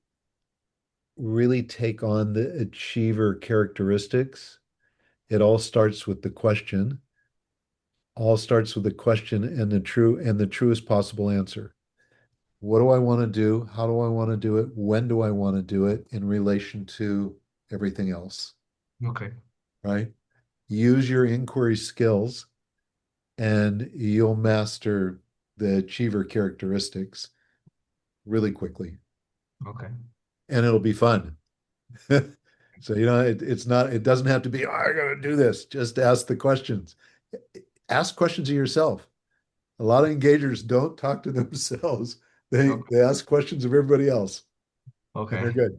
[SPEAKER 1] really take on the achiever characteristics, it all starts with the question. All starts with the question and the truest possible answer. What do I want to do? How do I want to do it? When do I want to do it in relation to everything else?
[SPEAKER 9] Okay.
[SPEAKER 1] Right? Use your inquiry skills and you'll master the achiever characteristics really quickly.
[SPEAKER 9] Okay.
[SPEAKER 1] And it'll be fun. So, it's not, it doesn't have to be, oh, I got to do this. Just ask the questions. Ask questions of yourself. A lot of engagers don't talk to themselves. They ask questions of everybody else, and they're
[SPEAKER 9] Okay.
[SPEAKER 1] good.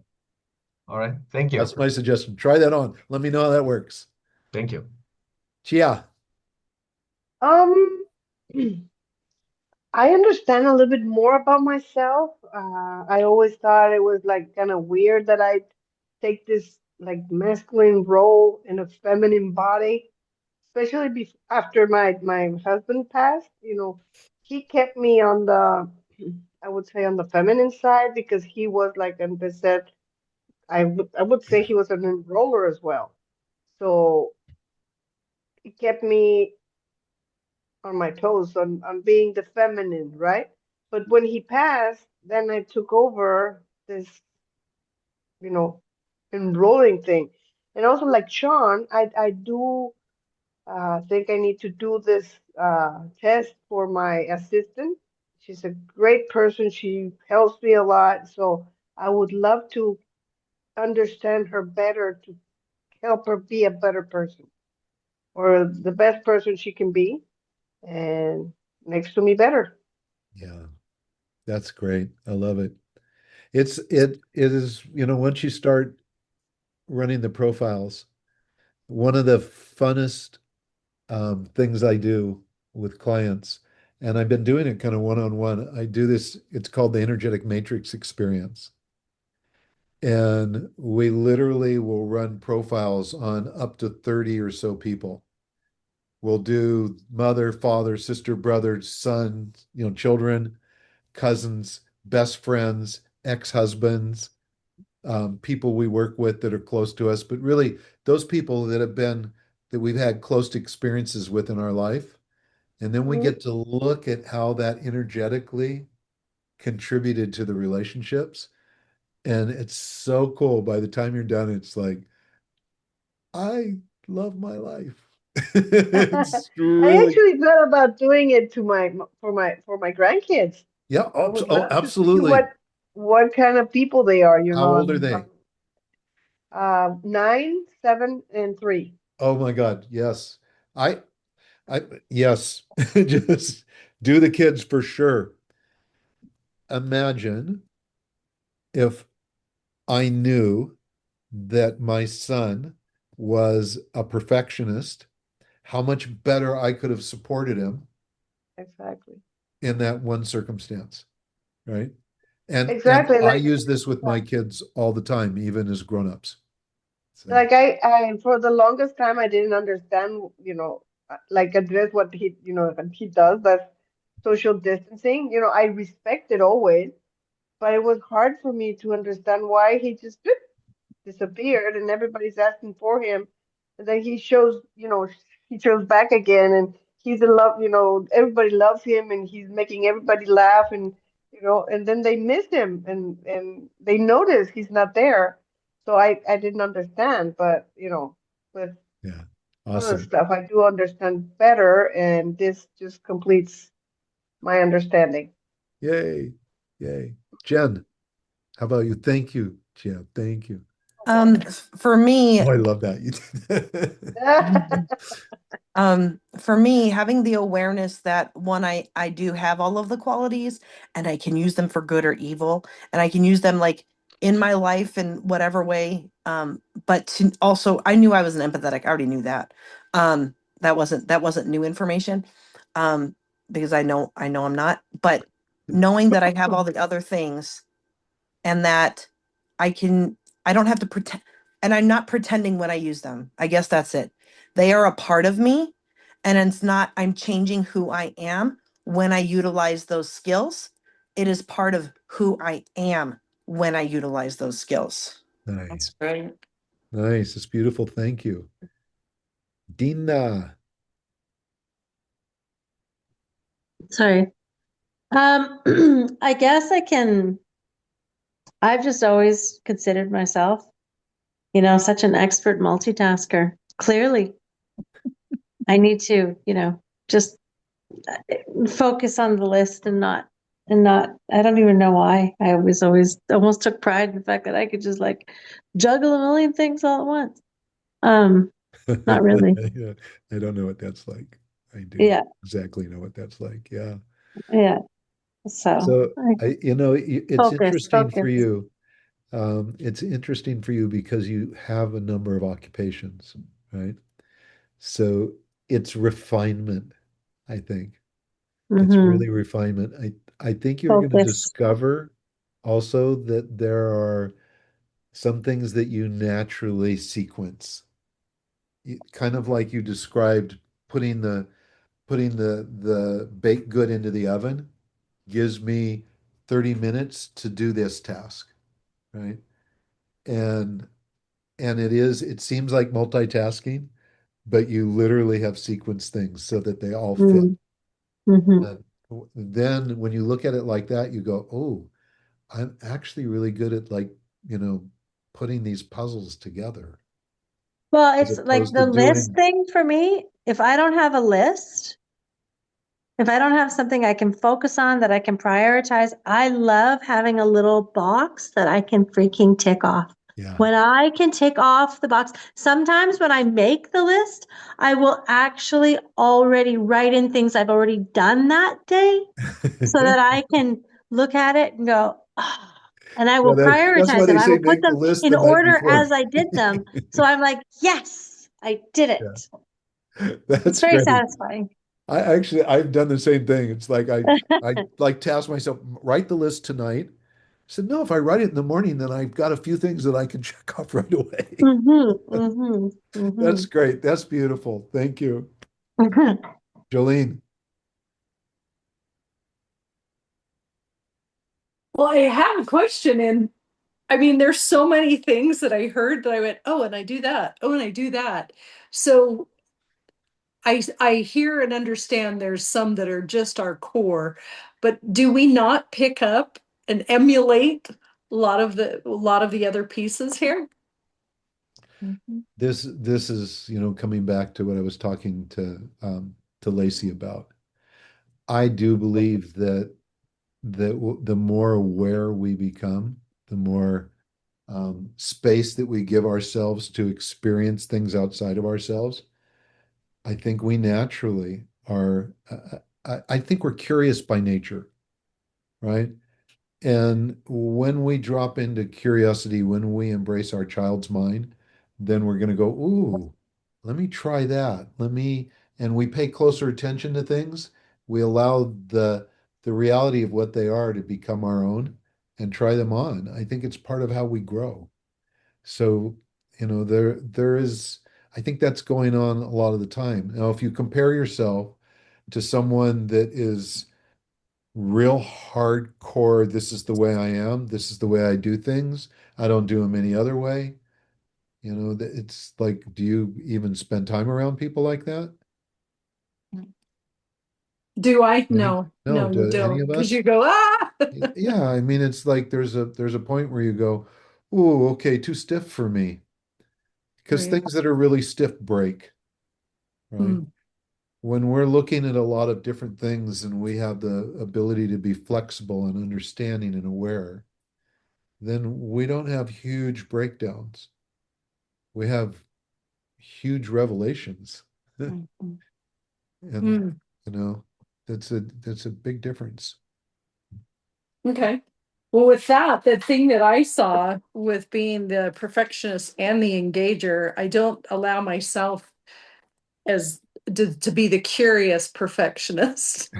[SPEAKER 9] All right. Thank you.
[SPEAKER 1] That's my suggestion. Try that on. Let me know how that works.
[SPEAKER 9] Thank you.
[SPEAKER 1] Chia.
[SPEAKER 7] Um, I understand a little bit more about myself. I always thought it was like kind of weird that I take this like masculine role in a feminine body, especially after my husband passed. He kept me on the, I would say, on the feminine side because he was like, and they said, I would say he was an enroller as well. So he kept me on my toes on being the feminine, right? But when he passed, then I took over this, you know, enrolling thing. And also like Sean, I do think I need to do this test for my assistant. She's a great person. She helps me a lot. So I would love to understand her better to help her be a better person or the best person she can be and next to me better.
[SPEAKER 1] Yeah, that's great. I love it. It is, once you start running the profiles, one of the funnest things I do with clients, and I've been doing it kind of one-on-one. I do this, it's called the energetic matrix experience. And we literally will run profiles on up to 30 or so people. We'll do mother, father, sister, brother, son, children, cousins, best friends, ex-husbands, people we work with that are close to us, but really those people that we've had close experiences with in our life. And then we
[SPEAKER 7] Mhm.
[SPEAKER 1] get to look at how that energetically contributed to the relationships. And it's so cool. By the time you're done, it's like, I love my life. It's
[SPEAKER 7] I
[SPEAKER 1] really,
[SPEAKER 7] actually thought about doing it to my grandkids.
[SPEAKER 1] yeah.
[SPEAKER 7] I
[SPEAKER 1] Oh,
[SPEAKER 7] would
[SPEAKER 1] oh,
[SPEAKER 7] love to see
[SPEAKER 1] absolutely.
[SPEAKER 7] what kind of people they are,
[SPEAKER 1] How old are they?
[SPEAKER 7] 9, 7, and 3.
[SPEAKER 1] Oh my God. Yes. I, yes. Just do the kids for sure. Imagine if I knew that my son was a perfectionist, how much better I could have supported him
[SPEAKER 7] Exactly.
[SPEAKER 1] in that one circumstance, right? And
[SPEAKER 7] Exactly.
[SPEAKER 1] I use this with my kids all the time, even as grown-ups. So
[SPEAKER 7] Like I for the longest time I didn't understand, like address what what he does, that's social distancing. I respect it always, but it was hard for me to understand why he just disappeared and everybody's asking for him. And then he shows back again and he's in love, everybody loves him and he's making everybody laugh and then they miss him and they notice he's not there. So I didn't understand, but with
[SPEAKER 1] yeah,
[SPEAKER 7] other
[SPEAKER 1] awesome.
[SPEAKER 7] stuff I do understand better and this just completes my understanding.
[SPEAKER 1] Yay. Yay. Jen, how about you? Thank you, Jen. Thank you.
[SPEAKER 5] For me,
[SPEAKER 1] Oh, I love that. You did that.
[SPEAKER 5] for me, having the awareness that one, I do have all of the qualities and I can use them for good or evil, and I can use them like in my life in whatever way. But to also, I knew I was an empathetic. I already knew that. that wasn't new information. Because I know I'm not, but knowing that I have all the other things and that I don't have to pretend, and I'm not pretending when I use them. I guess that's it. They are a part of me, and it's not, I'm changing who I am when I utilize those skills. It is part of who I am when I utilize those skills.
[SPEAKER 1] Nice.
[SPEAKER 2] Right.
[SPEAKER 1] Nice. It's beautiful. Thank you. Dina.
[SPEAKER 6] Sorry. I guess I've just always considered myself, such an expert multitasker. Clearly, I need to, just focus on the list and not, I don't even know why. I always almost took pride in the fact that I could just like juggle a million things all at once. Not really.
[SPEAKER 1] Yeah, I don't know what that's like. I do
[SPEAKER 6] Yeah.
[SPEAKER 1] exactly know what that's like. Yeah.
[SPEAKER 6] Yeah. So
[SPEAKER 1] So it's interesting for
[SPEAKER 6] focus.
[SPEAKER 1] you. It's interesting for you because you have a number of occupations, right? So it's refinement, I think. It's
[SPEAKER 6] Mm-hmm.
[SPEAKER 1] really refinement. I think you're going to
[SPEAKER 6] Focus.
[SPEAKER 1] discover also that there are some things that you naturally sequence. Kind of like you described putting the baked good into the oven gives me 30 minutes to do this task, right? And it seems like multitasking, but you literally have sequenced things so that they all fit.
[SPEAKER 6] Mm-hmm.
[SPEAKER 1] And then when you look at it like that, you go, "Oh, I'm actually really good at like, you know, putting these puzzles together
[SPEAKER 6] Well,
[SPEAKER 1] as
[SPEAKER 6] it's like
[SPEAKER 1] opposed to
[SPEAKER 6] the list
[SPEAKER 1] doing."
[SPEAKER 6] thing for me. If I don't have a list, if I don't have something I can focus on that I can prioritize, I love having a little box that I can freaking tick off.
[SPEAKER 1] Yeah.
[SPEAKER 6] When I can tick off the box, sometimes when I make the list, I will actually already write in things I've already done that day so that I can look at it and go, "Ah," and I
[SPEAKER 1] Yeah,
[SPEAKER 6] will
[SPEAKER 1] that's why
[SPEAKER 6] prioritize them.
[SPEAKER 1] they
[SPEAKER 6] I
[SPEAKER 1] say
[SPEAKER 6] will put
[SPEAKER 1] make the
[SPEAKER 6] them
[SPEAKER 1] list
[SPEAKER 6] in
[SPEAKER 1] the night
[SPEAKER 6] order
[SPEAKER 1] before.
[SPEAKER 6] as I did them. So I'm like, yes, I did
[SPEAKER 1] Yeah,
[SPEAKER 6] it. It's
[SPEAKER 1] that's
[SPEAKER 6] very
[SPEAKER 1] great.
[SPEAKER 6] satisfying.
[SPEAKER 1] I've done the same thing. It's like I like task myself, write the list tonight. I said, no, if I write it in the morning, then I've got a few things that I can check off right away.
[SPEAKER 6] Mm-hmm, mm-hmm, mm-hmm.
[SPEAKER 1] That's great. That's beautiful. Thank you.
[SPEAKER 6] Mhm.
[SPEAKER 1] Jolene.
[SPEAKER 3] Well, I have a question, and I mean, there's so many things that I heard that I went, oh, and I do that. Oh, and I do that. So I hear and understand there's some that are just our core, but do we not pick up and emulate a lot of the other pieces here?
[SPEAKER 1] This is, coming back to what I was talking to Lacey about. I do believe that the more aware we become, the more space that we give ourselves to experience things outside of ourselves, I think we naturally are. I think we're curious by nature, right? And when we drop into curiosity, when we embrace our child's mind, then we're going to go, ooh, let me try that. And we pay closer attention to things. We allow the reality of what they are to become our own and try them on. I think it's part of how we grow. So, there is, I think that's going on a lot of the time. Now, if you compare yourself to someone that is real hardcore, this is the way I am, this is the way I do things, I don't do them any other way. It's like, do you even spend time around people like that?
[SPEAKER 3] Do I?
[SPEAKER 1] Any?
[SPEAKER 3] No,
[SPEAKER 1] No,
[SPEAKER 3] no, you
[SPEAKER 1] do any
[SPEAKER 3] don't.
[SPEAKER 1] of
[SPEAKER 3] Because
[SPEAKER 1] us?
[SPEAKER 3] you go, ah.
[SPEAKER 1] Yeah, I mean, it's like there's a point where you go, "Ooh, okay, too stiff for me." Because
[SPEAKER 3] Right.
[SPEAKER 1] things that are really stiff break, right?
[SPEAKER 3] Hmm.
[SPEAKER 1] When we're looking at a lot of different things and we have the ability to be flexible and understanding and aware, then we don't have huge breakdowns. We have huge revelations. And
[SPEAKER 3] Hmm.
[SPEAKER 1] you know, that's a big difference.
[SPEAKER 3] Okay. Well, with that, the thing that I saw with being the perfectionist and the engager, I don't allow myself as to be the curious perfectionist.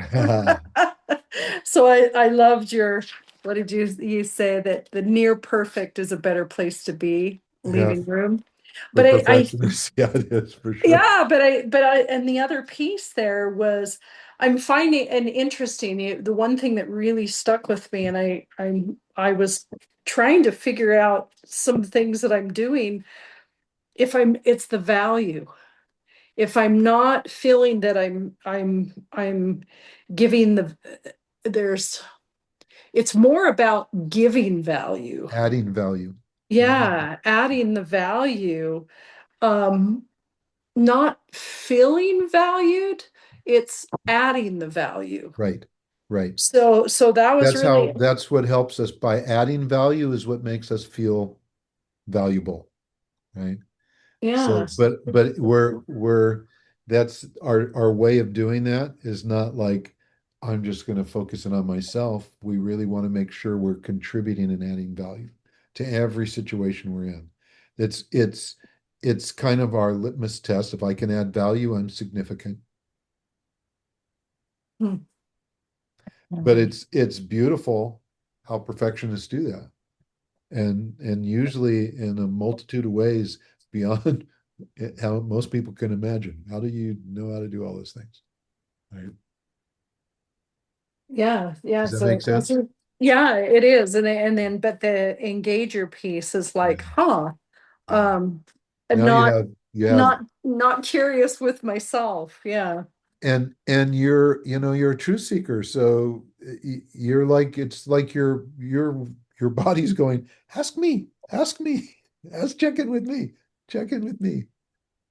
[SPEAKER 3] So I loved your, what did you say, that the near perfect is a better place to be,
[SPEAKER 1] Yeah,
[SPEAKER 3] leaving room.
[SPEAKER 1] for
[SPEAKER 3] But
[SPEAKER 1] perfectionists, yeah, it is for sure.
[SPEAKER 3] yeah, and the other piece there was, I'm finding an interesting, the one thing that really stuck with me, and I was trying to figure out some things that I'm doing. It's the value. If I'm not feeling that I'm giving there's, it's more about giving value.
[SPEAKER 1] Adding value.
[SPEAKER 3] Yeah, adding the value. Um, Not feeling valued, it's adding the value.
[SPEAKER 1] Right, right.
[SPEAKER 3] So that was really,
[SPEAKER 1] That's what helps us by adding value is what makes us feel valuable, right?
[SPEAKER 3] yeah.
[SPEAKER 1] So, but that's our way of doing that is not like I'm just going to focus in on myself. We really want to make sure we're contributing and adding value to every situation we're in. It's kind of our litmus test. If I can add value, I'm significant.
[SPEAKER 3] Hmm.
[SPEAKER 1] But it's beautiful how perfectionists do that. And usually in a multitude of ways beyond how most people can imagine. How do you know how to do all those things? Right?
[SPEAKER 3] Yeah,
[SPEAKER 1] Does that
[SPEAKER 3] so
[SPEAKER 1] make sense?
[SPEAKER 3] yeah, it is. And then but the engager piece is like,
[SPEAKER 1] Yeah.
[SPEAKER 3] huh,
[SPEAKER 1] Yeah.
[SPEAKER 3] um
[SPEAKER 1] Now you have
[SPEAKER 3] not curious with myself. Yeah.
[SPEAKER 1] and you're a truth seeker. So you're like it's like your body's going, ask me, check in with me, check in with me.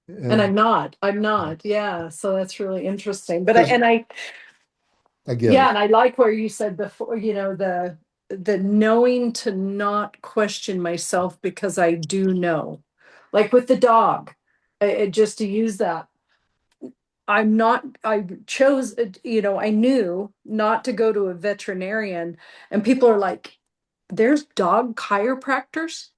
[SPEAKER 3] And
[SPEAKER 1] And
[SPEAKER 3] I'm not. Yeah. So that's really interesting. But
[SPEAKER 1] because
[SPEAKER 3] I
[SPEAKER 1] I get
[SPEAKER 3] yeah,
[SPEAKER 1] it.
[SPEAKER 3] and I like where you said before, the knowing to not question myself because I do know. Like with the dog, just to use that, I chose, I knew not to go to a veterinarian, and people are like, there's dog chiropractors.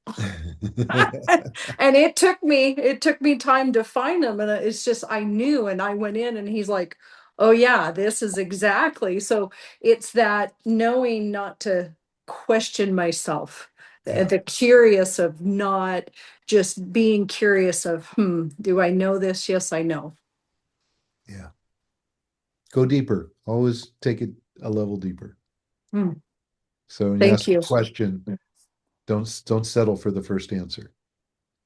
[SPEAKER 3] And it took me time to find them, and it's just I knew, and I went in and he's like, oh yeah, this is exactly. So it's that knowing not to question myself,
[SPEAKER 1] Yeah,
[SPEAKER 3] the curious of not just being curious of, do I know this? Yes, I know.
[SPEAKER 1] yeah. Go deeper. Always take it a level deeper.
[SPEAKER 3] Hmm,
[SPEAKER 1] So when you
[SPEAKER 3] thank
[SPEAKER 1] ask a
[SPEAKER 3] you.
[SPEAKER 1] question, don't settle for the first answer.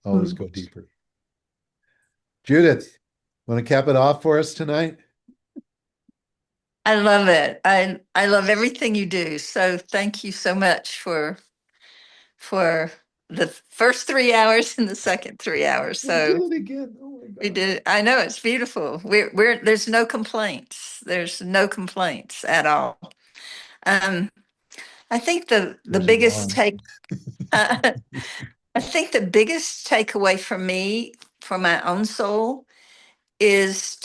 [SPEAKER 1] Always
[SPEAKER 3] Hmm.
[SPEAKER 1] go deeper. Judith, want to cap it off for us tonight?
[SPEAKER 2] I love it. I love everything you do. So thank you so much for the first 3 hours and the second 3 hours.
[SPEAKER 1] We did
[SPEAKER 2] So
[SPEAKER 1] it again. Oh my
[SPEAKER 2] we
[SPEAKER 1] God.
[SPEAKER 2] did. I know it's beautiful. We're there's no complaints. There's no complaints at all. Um, I think the
[SPEAKER 1] There's a
[SPEAKER 2] biggest
[SPEAKER 1] yawn.
[SPEAKER 2] take. I think the biggest takeaway for me, for my own soul, is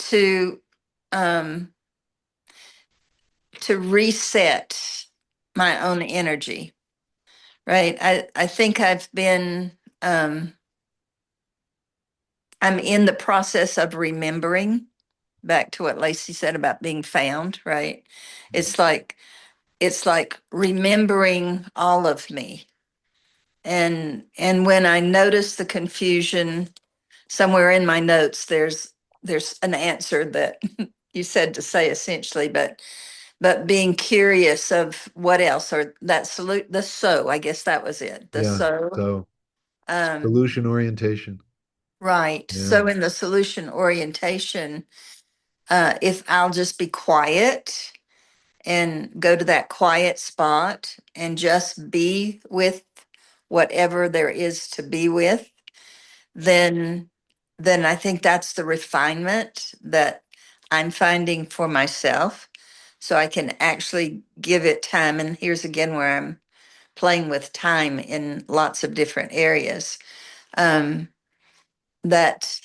[SPEAKER 2] um, to reset my own energy. Right. I think um, I'm in the process of remembering, back to what Lacey said about being found, right? It's like it's like remembering all of me. And when I notice the confusion somewhere in my notes, there's an answer that you said to say essentially, but being curious of what else, or that salute, the so, I guess that was it. The
[SPEAKER 1] Yeah.
[SPEAKER 2] so.
[SPEAKER 1] So
[SPEAKER 2] Um,
[SPEAKER 1] solution orientation.
[SPEAKER 2] right.
[SPEAKER 1] Yeah.
[SPEAKER 2] So in the solution orientation, if I'll just be quiet and go to that quiet spot and just be with whatever there is to be with, then I think that's the refinement that I'm finding for myself. So I can actually give it time. And here's again where I'm playing with time in lots of different areas. Um, that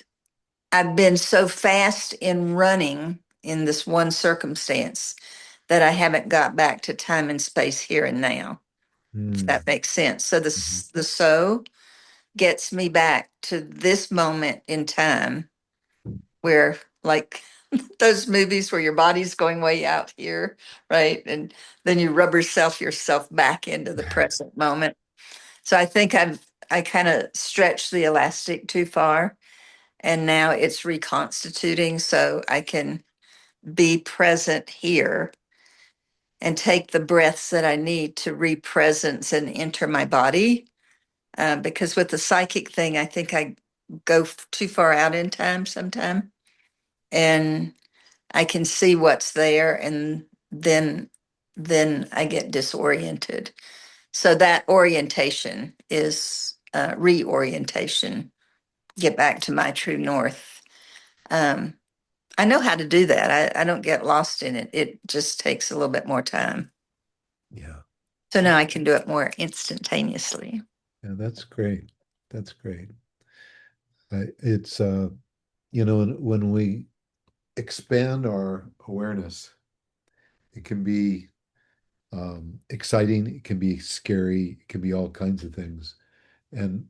[SPEAKER 2] I've been so fast in running in this one circumstance that I haven't got back to time and space here and now, if
[SPEAKER 1] Hmm.
[SPEAKER 2] that makes sense. So the so gets me back to this moment in time where like those movies where your body's going way out here, right? And then you rubber yourself back into the present moment. So I think I kind of stretched the elastic too far, and now it's reconstituting so I can be present here and take the breaths that I need to re-presence and enter my body. Because with the psychic thing, I think I go too far out in time sometime, and I can see what's there, and then I get disoriented. So that orientation is reorientation. Get back to my true north. Um, I know how to do that. I don't get lost in it. It just takes a little bit more time.
[SPEAKER 1] Yeah.
[SPEAKER 2] So now I can do it more instantaneously.
[SPEAKER 1] Yeah, that's great. That's great. It's when we expand our awareness, it can be exciting, it can be scary, it can be all kinds of things. And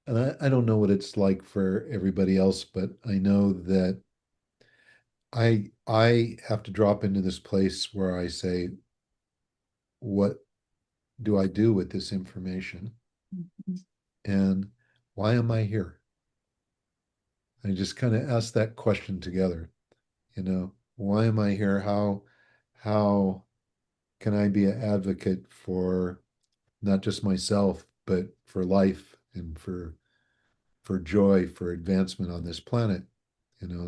[SPEAKER 1] I don't know what it's like for everybody else, but I know that I have to drop into this place where I say, what do I do with this information? And why am I here? I just kind of ask that question together, why am I here? How can I be an advocate for not just myself, but for life and for joy, for advancement on this planet?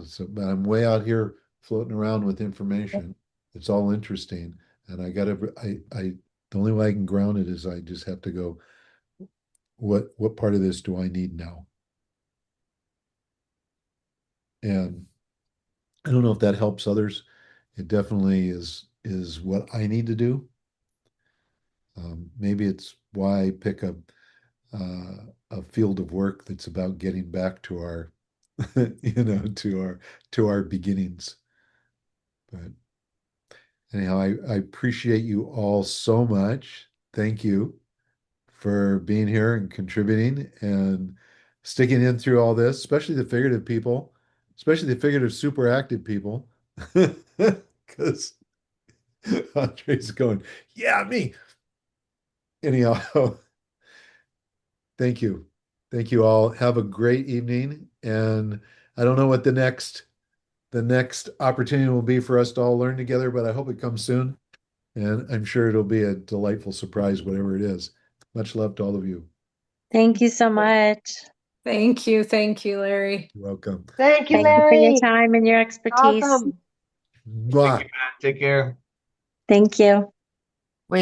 [SPEAKER 1] So but I'm way out here floating around with information. It's all interesting. And the only way I can ground it is I just have to go, what part of this do I need now? And I don't know if that helps others. It definitely is what I need to do. Maybe it's why I pick a field of work that's about getting back to our, to our beginnings. But anyhow, I appreciate you all so much. Thank you for being here and contributing and sticking in through all this, especially the figurative people, especially the figurative super active people. Because Andre's going, yeah, me. Anyhow, thank you. Thank you all. Have a great evening. And I don't know what the next opportunity will be for us to all learn together, but I hope it comes soon. And I'm sure it'll be a delightful surprise, whatever it is. Much love to all of you.
[SPEAKER 6] Thank you so much.
[SPEAKER 3] Thank you. Thank you, Larry.
[SPEAKER 1] You're welcome.
[SPEAKER 7] Thank you,
[SPEAKER 6] Thank you for your
[SPEAKER 7] Larry.
[SPEAKER 6] time and your expertise.
[SPEAKER 7] Awesome.
[SPEAKER 1] Mwah.
[SPEAKER 9] Take care.
[SPEAKER 6] Thank you.